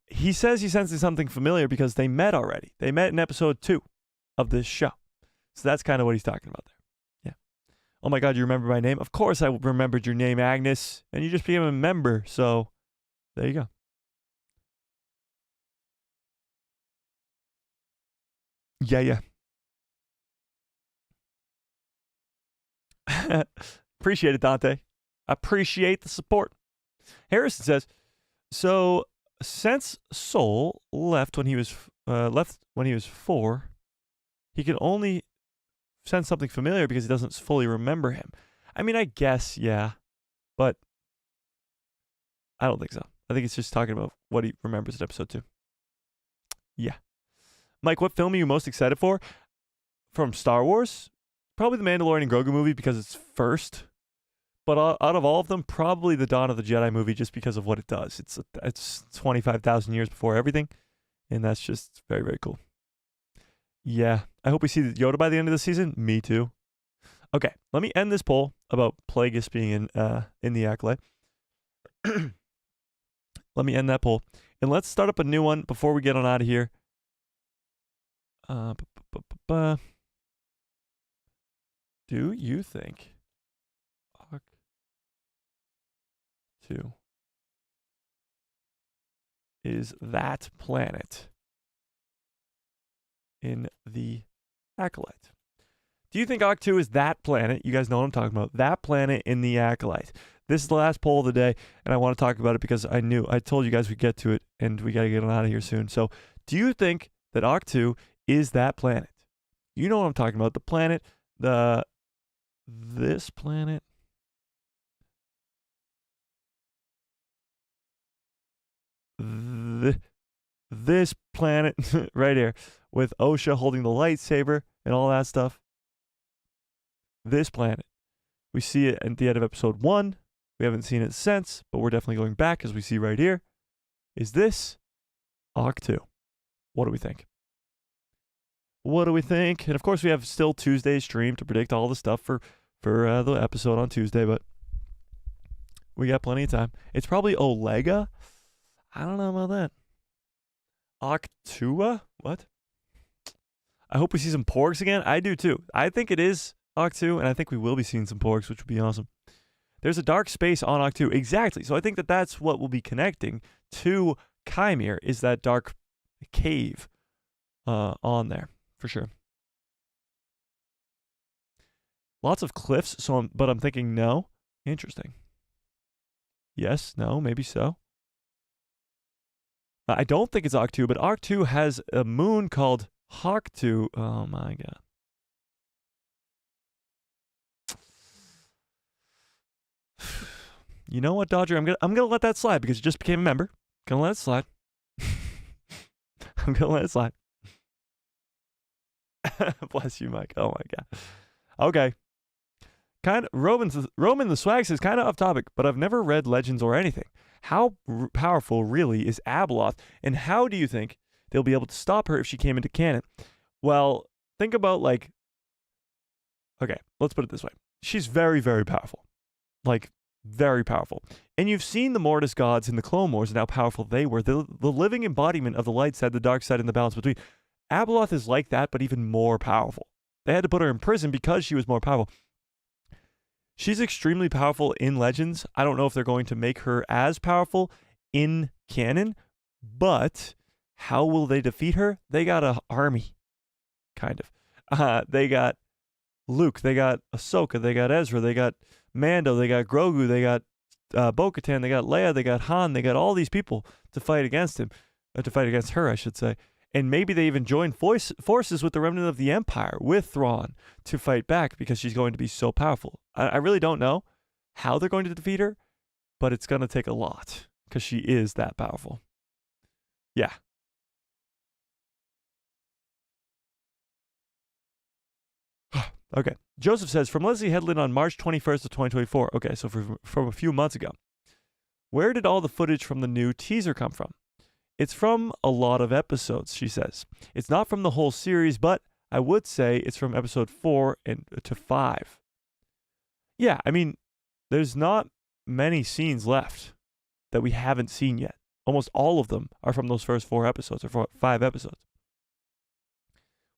He says he senses something familiar because they met already. They met in episode 2 of this show. So that's kind of what he's talking about there. Yeah. Oh my God, you remember my name? Of course I remembered your name, Agnes. And you just became a member. So there you go. Yeah. Appreciate it, Dante. Appreciate the support. Harrison says, so since Soul left when he was 4, he can only sense something familiar because he doesn't fully remember him. I mean, I guess, yeah, but I don't think so. I think it's just talking about what he remembers in episode 2. Yeah. Mike, what film are you most excited for? From Star Wars? Probably the Mandalorian and Grogu movie because it's first. But out of all of them, probably the Dawn of the Jedi movie just because of what it does. It's 25,000 years before everything, and that's just very, very cool. Yeah, I hope we see Yoda by the end of the season. Me too. Okay, let me end this poll about Plagueis being in the Acolyte. Let me end that poll. And let's start up a new one before we get on out of here. Do you think Ahch-To is that planet in the Acolyte? Do you think Ahch-To is that planet? You guys know what I'm talking about. That planet in the Acolyte. This is the last poll of the day, and I want to talk about it because I told you guys we'd get to it, and we got to get on out of here soon. So, do you think that Ahch-To is that planet? You know what I'm talking about. The planet, this planet. This planet right here with Osha holding the lightsaber and all that stuff. This planet. We see it at the end of episode 1. We haven't seen it since, but we're definitely going back as we see right here. Is this Ahch-To? What do we think? What do we think? And of course, we have still Tuesday's stream to predict all the stuff for the episode on Tuesday, but we got plenty of time. It's probably Olega. I don't know about that. Ahch-To? What? I hope we see some porgs again. I do too. I think it is Ahch-To, and I think we will be seeing some porgs, which would be awesome. There's a dark space on Ahch-To. Exactly. So I think that that's what will be connecting to Chimere, is that dark cave on there, for sure. Lots of cliffs, but I'm thinking no. Interesting. Yes, no, maybe so. I don't think it's Ahch-To, but Ahch-To has a moon called Ahch-To. Oh my god. You know what, Dodger? I'm gonna let that slide because you just became a member. Gonna let it slide. I'm gonna let it slide. Bless you, Mike. Oh my god. Okay. Kind of Roman the Swag says kind of off topic, but I've never read Legends or anything. How powerful really is Abeloth, and how do you think they'll be able to stop her if she came into canon? Well, think about okay, let's put it this way. She's very, very powerful. Like, very powerful. And you've seen the Mortis gods in the Clone Wars and how powerful they were. The living embodiment of the light side, the dark side, and the balance between. Abeloth is like that, but even more powerful. They had to put her in prison because she was more powerful. She's extremely powerful in Legends. I don't know if they're going to make her as powerful in canon, but how will they defeat her? They got an army, kind of. They got Luke, they got Ahsoka, they got Ezra, they got Mando, they got Grogu, they got Bo-Katan, they got Leia, they got Han, they got all these people to fight against him, to fight against her, I should say. And maybe they even join forces with the remnant of the Empire, with Thrawn, to fight back because she's going to be so powerful. I really don't know how they're going to defeat her, but it's going to take a lot because she is that powerful. Yeah. Okay. Joseph says, from Leslie Headland on March 21st of 2024. Okay, so from a few months ago. Where did all the footage from the new teaser come from? It's from a lot of episodes, she says. It's not from the whole series, but I would say it's from episode 4 to 5. Yeah, I mean, there's not many scenes left that we haven't seen yet. Almost all of them are from those first 4 episodes, or 5 episodes.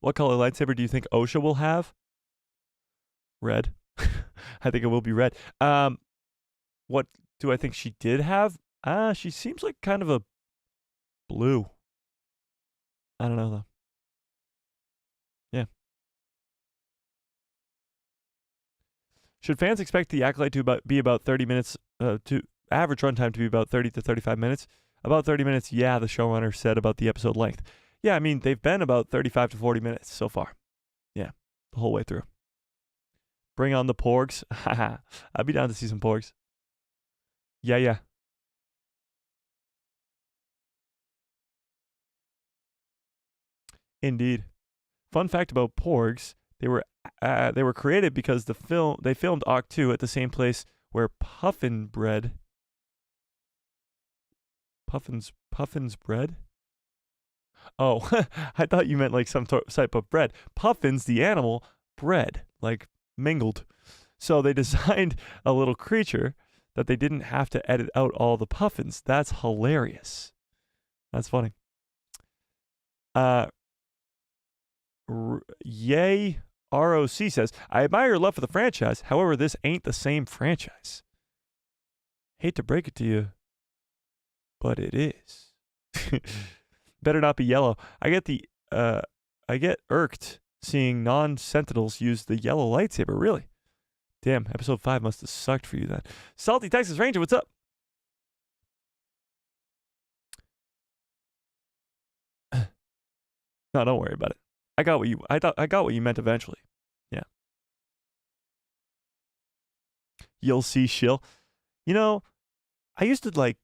What color lightsaber do you think Osha will have? Red. I think it will be red. What do I think she did have? She seems like kind of a blue. I don't know, though. Yeah. Should fans expect the Acolyte to be about 30 minutes, to average runtime to be about 30 to 35 minutes? About 30 minutes, yeah, the showrunner said about the episode length. Yeah, I mean, they've been about 35 to 40 minutes so far. Yeah, the whole way through. Bring on the porgs. I'd be down to see some porgs. Yeah. Indeed. Fun fact about porgs: they were created because they filmed Ahch-To at the same place where Puffin's bread. Oh, I thought you meant like some type of bread. Puffins, the animal, bread, like mingled. So they designed a little creature that they didn't have to edit out all the puffins. That's hilarious. That's funny. Yay ROC says, I admire your love for the franchise. However, this ain't the same franchise. Hate to break it to you, but it is. Better not be yellow. I get irked seeing non-sentinels use the yellow lightsaber. Really? Damn, episode 5 must have sucked for you then. Salty Texas Ranger, what's up? No, don't worry about it. I got what you meant eventually. Yeah. You'll see, shill. You know, I used to like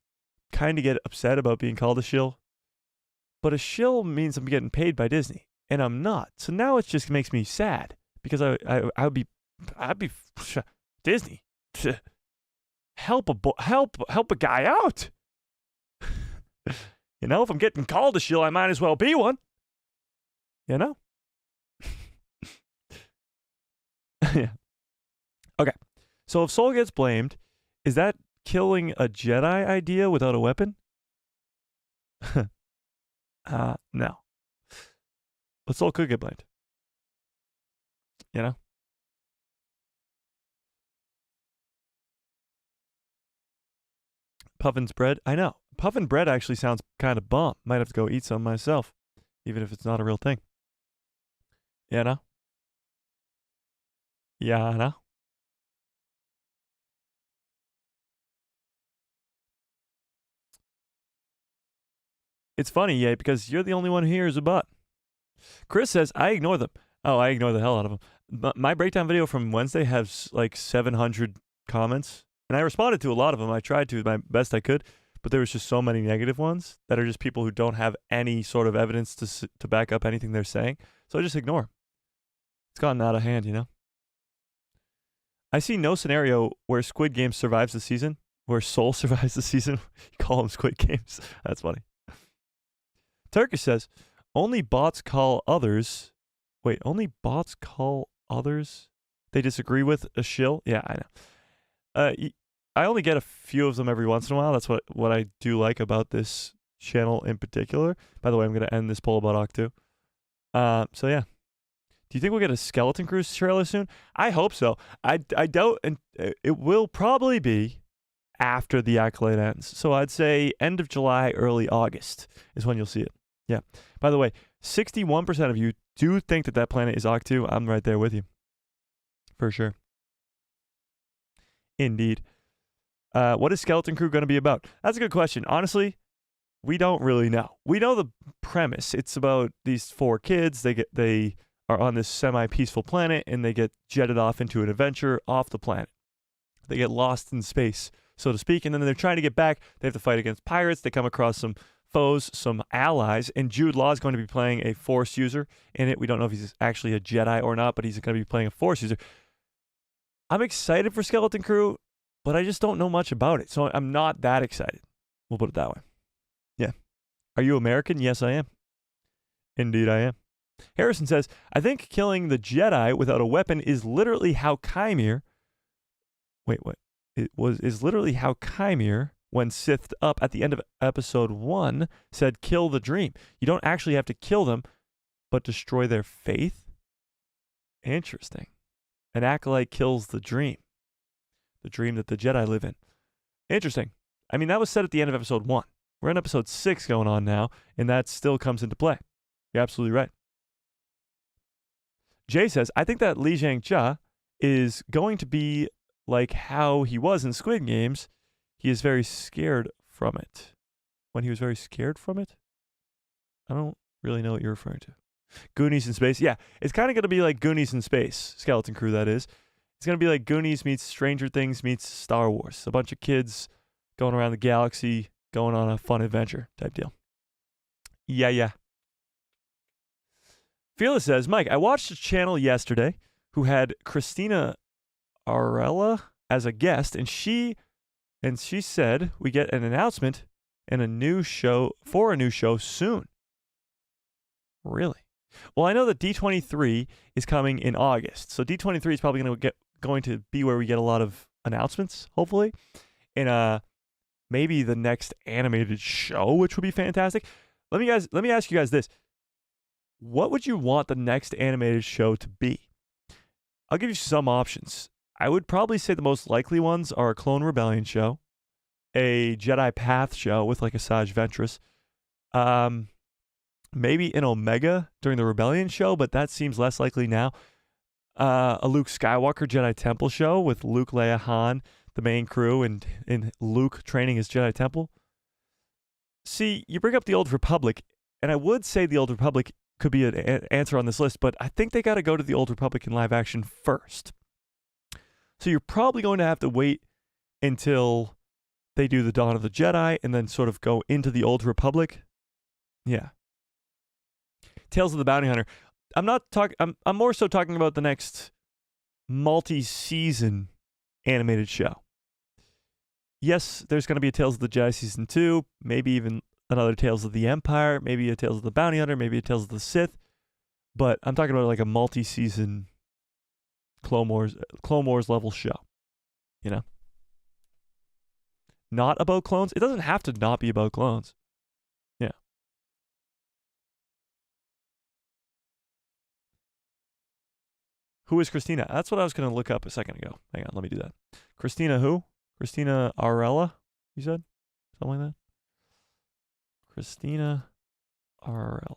kind of get upset about being called a shill, but a shill means I'm getting paid by Disney, and I'm not. So now it just makes me sad because I'd be Disney. Help a guy out. You know, if I'm getting called a shill, I might as well be one. You know? Yeah. Okay. So if Soul gets blamed, is that killing a Jedi idea without a weapon? No. But Soul could get blamed. You know? Puffin's bread? I know. Puffin bread actually sounds kind of bomb. Might have to go eat some myself, even if it's not a real thing. You know? Yeah, I know. It's funny, yeah, because you're the only one who hears a butt. Chris says, I ignore them. Oh, I ignore the hell out of them. But my breakdown video from Wednesday has like 700 comments, and I responded to a lot of them. I tried to my best I could, but there was just so many negative ones that are just people who don't have any sort of evidence to back up anything they're saying. So I just ignore them. It's gotten out of hand, you know? I see no scenario where Squid Games survives the season, where Soul survives the season. You call them Squid Games. That's funny. Turkish says, only bots call others. Wait, only bots call others they disagree with a shill? Yeah, I know. I only get a few of them every once in a while. That's what I do like about this channel in particular. By the way, I'm going to end this poll about Ahch-To. So yeah. Do you think we'll get a Skeleton Crew trailer soon? I hope so. I doubt, and it will probably be after the Acolyte ends. So I'd say end of July, early August is when you'll see it. Yeah. By the way, 61% of you do think that planet is Ahch-To. I'm right there with you. For sure. Indeed. What is Skeleton Crew going to be about? That's a good question. Honestly, we don't really know. We know the premise. It's about these 4 kids. They are on this semi-peaceful planet, and they get jetted off into an adventure off the planet. They get lost in space, so to speak, and then they're trying to get back. They have to fight against pirates. They come across some foes, some allies, and Jude Law is going to be playing a Force user in it. We don't know if he's actually a Jedi or not, but he's going to be playing a Force user. I'm excited for Skeleton Crew, but I just don't know much about it, so I'm not that excited. We'll put it that way. Yeah. Are you American? Yes, I am. Indeed, I am. Harrison says, I think killing the Jedi without a weapon is literally how Chimere... Wait, what? Is literally how Chimere, when Sithed up at the end of episode 1, said kill the dream. You don't actually have to kill them, but destroy their faith? Interesting. An Acolyte kills the dream that the Jedi live in. Interesting. I mean, that was said at the end of episode 1. We're in episode 6 going on now, and that still comes into play. You're absolutely right. Jay says, I think that Li Jiangjia is going to be like how he was in Squid Games. He is very scared from it. When he was very scared from it? I don't really know what you're referring to. Goonies in space. Yeah, it's kind of going to be like Goonies in space. Skeleton Crew, that is. It's going to be like Goonies meets Stranger Things meets Star Wars. A bunch of kids going around the galaxy, going on a fun adventure type deal. Yeah. Fearless says, Mike, I watched a channel yesterday who had Christina Arella as a guest, and she said we get an announcement and a new show soon. Really? Well, I know that D23 is coming in August, so D23 is probably going to be where we get a lot of announcements, hopefully. And maybe the next animated show, which would be fantastic. Let me ask you guys this. What would you want the next animated show to be? I'll give you some options. I would probably say the most likely ones are a Clone Rebellion show, a Jedi Path show with like Asajj Ventress, maybe an Omega during the Rebellion show, but that seems less likely now. A Luke Skywalker Jedi Temple show with Luke, Leia, Han, the main crew, and Luke training his Jedi Temple. See, you bring up the Old Republic, and I would say the Old Republic could be an answer on this list, but I think they got to go to the Old Republic in live action first. So you're probably going to have to wait until they do the Dawn of the Jedi and then sort of go into the Old Republic. Yeah. Tales of the Bounty Hunter. I'm more so talking about the next multi-season animated show. Yes, there's going to be a Tales of the Jedi Season 2, maybe even another Tales of the Empire, maybe a Tales of the Bounty Hunter, maybe a Tales of the Sith. But I'm talking about like a multi-season Clone Wars level show. You know? Not about clones. It doesn't have to not be about clones. Yeah. Who is Christina? That's what I was going to look up a second ago. Hang on, let me do that. Christina who? Christina Arella, you said? Something like that? Christina Arella.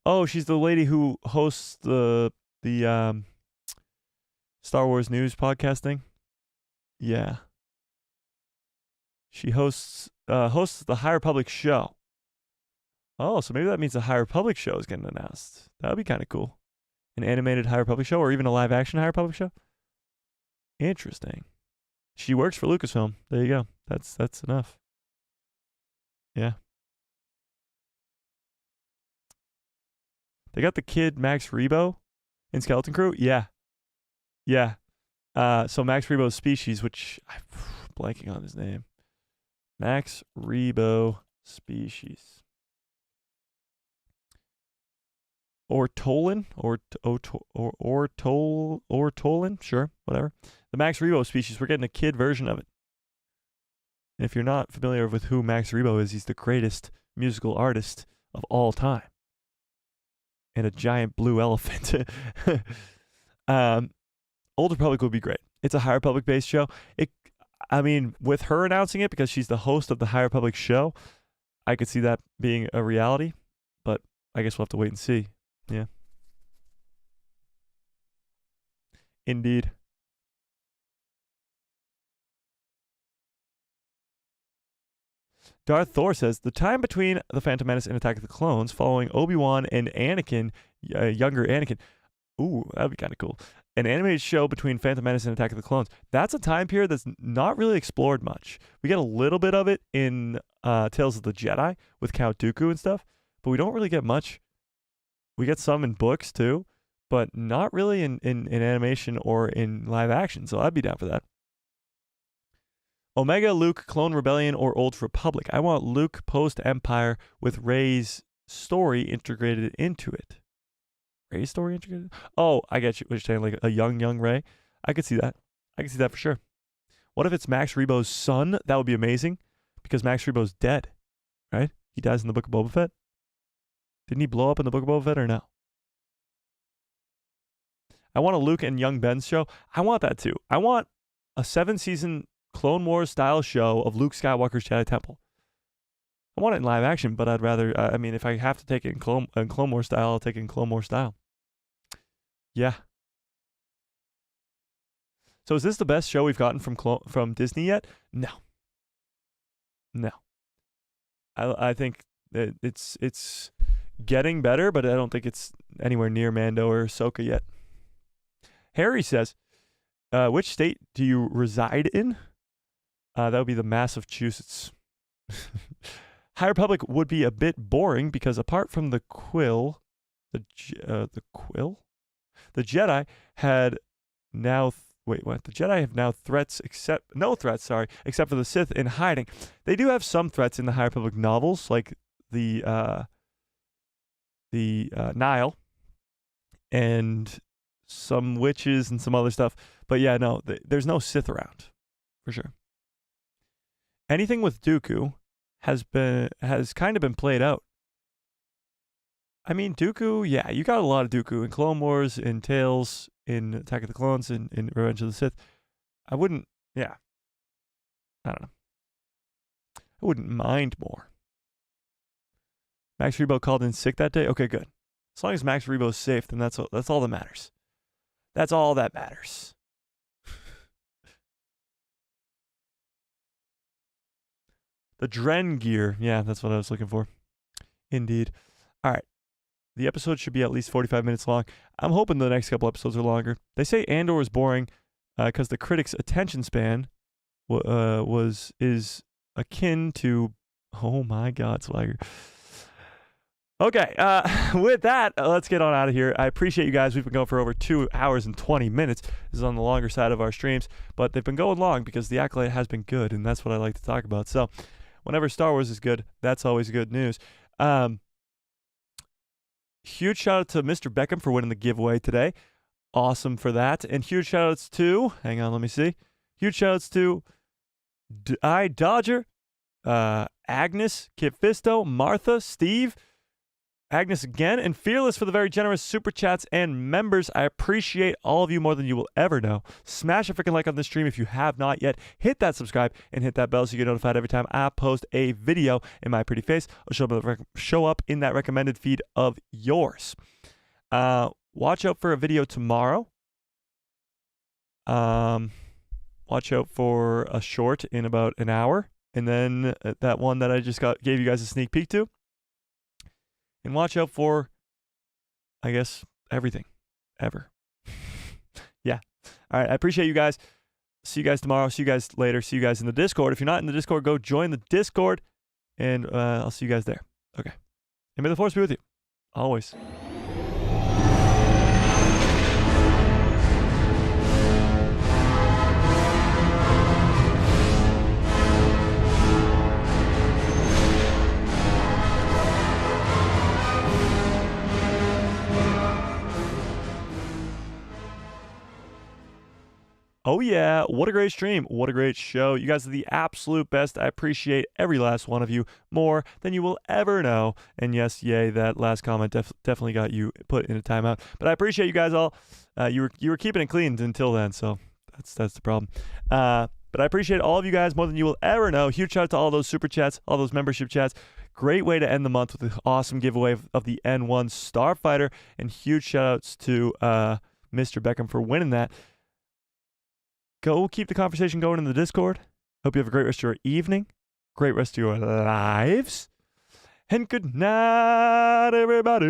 Oh, she's the lady who hosts the Star Wars news podcast thing. Yeah. She hosts the High Republic show. Oh, so maybe that means the High Republic show is getting announced. That would be kind of cool. An animated High Republic show or even a live action High Republic show. Interesting. She works for Lucasfilm. There you go. That's enough. Yeah. They got the kid Max Rebo in Skeleton Crew. Yeah. Yeah. So Max Rebo's species, which I'm blanking on his name. Max Rebo species. Ortolan or Ortolan, sure, whatever. The Max Rebo species, we're getting a kid version of it. And if you're not familiar with who Max Rebo is, he's the greatest musical artist of all time. And a giant blue elephant. Old Republic would be great. It's a High Republic based show. With her announcing it because she's the host of the High Republic show, I could see that being a reality. But I guess we'll have to wait and see. Yeah. Indeed. Darth Thor says, the time between The Phantom Menace and Attack of the Clones following Obi-Wan and Anakin, younger Anakin. Ooh, that would be kind of cool. An animated show between Phantom Menace and Attack of the Clones. That's a time period that's not really explored much. We get a little bit of it in Tales of the Jedi with Count Dooku and stuff, but we don't really get much. We get some in books too, but not really in animation or in live action, so I'd be down for that. Omega, Luke, Clone Rebellion, or Old Republic. I want Luke post-Empire with Rey's story integrated into it. Rey's story integrated? Oh, I get you. What you're saying, like a young Rey. I could see that. I could see that for sure. What if it's Max Rebo's son? That would be amazing because Max Rebo's dead, right? He dies in the Book of Boba Fett. Didn't he blow up in the Book of Boba Fett or no? I want a Luke and young Ben show. I want that too. I want a 7-season Clone Wars style show of Luke Skywalker's Jedi Temple. I want it in live action, but I'd rather, if I have to take it in Clone Wars style, I'll take it in Clone Wars style. Yeah. So is this the best show we've gotten from Disney yet? No. I think that it's getting better, but I don't think it's anywhere near Mando or Ahsoka yet. Harry says, which state do you reside in? That would be the Massachusetts. High Republic would be a bit boring because apart from the Quill, the Jedi had now the Jedi have now no threats except for the Sith in hiding. They do have some threats in the High Republic novels, like the Nile and some witches and some other stuff. But yeah, no, there's no Sith around. for sure. Anything with Dooku has kind of been played out. I mean, Dooku, yeah, you got a lot of Dooku in Clone Wars, in Tales, in Attack of the Clones, in Revenge of the Sith. I don't know. I wouldn't mind more. Max Rebo called in sick that day? Okay, good. As long as Max Rebo's safe, then that's all that matters. That's all that matters. The Dren gear. Yeah, that's what I was looking for. Indeed. All right. The episode should be at least 45 minutes long. I'm hoping the next couple episodes are longer. They say Andor is boring because the critics' attention span is akin to... Oh my God, Swagger. Okay, with that, let's get on out of here. I appreciate you guys. We've been going for over 2 hours and 20 minutes. This is on the longer side of our streams, but they've been going long because the Acolyte has been good, and that's what I like to talk about. So whenever Star Wars is good, that's always good news. Huge shout out to Mr. Beckham for winning the giveaway today. Awesome for that. And huge shout outs to, hang on, let me see. Huge shout outs to Dodger, Agnes, Kit Fisto, Martha, Steve, Agnes again, and Fearless for the very generous super chats and members. I appreciate all of you more than you will ever know. Smash a freaking like on this stream if you have not yet. Hit that subscribe and hit that bell so you get notified every time I post a video in my pretty face. I'll show up in that recommended feed of yours. Watch out for a video tomorrow. Watch out for a short in about an hour. And then that one that I just gave you guys a sneak peek to. And watch out for, I guess, everything. Ever. Yeah. All right. I appreciate you guys. See you guys tomorrow. See you guys later. See you guys in the Discord. If you're not in the Discord, go join the Discord. And I'll see you guys there. Okay. And may the Force be with you. Always. Oh yeah, what a great stream. What a great show. You guys are the absolute best. I appreciate every last one of you more than you will ever know. And yes, yay, that last comment definitely got you put in a timeout. But I appreciate you guys all. You were keeping it clean until then, so that's the problem. But I appreciate all of you guys more than you will ever know. Huge shout out to all those super chats, all those membership chats. Great way to end the month with an awesome giveaway of the N1 Starfighter. And huge shout outs to Mr. Beckham for winning that. Go keep the conversation going in the Discord. Hope you have a great rest of your evening. Great rest of your lives. And good night, everybody.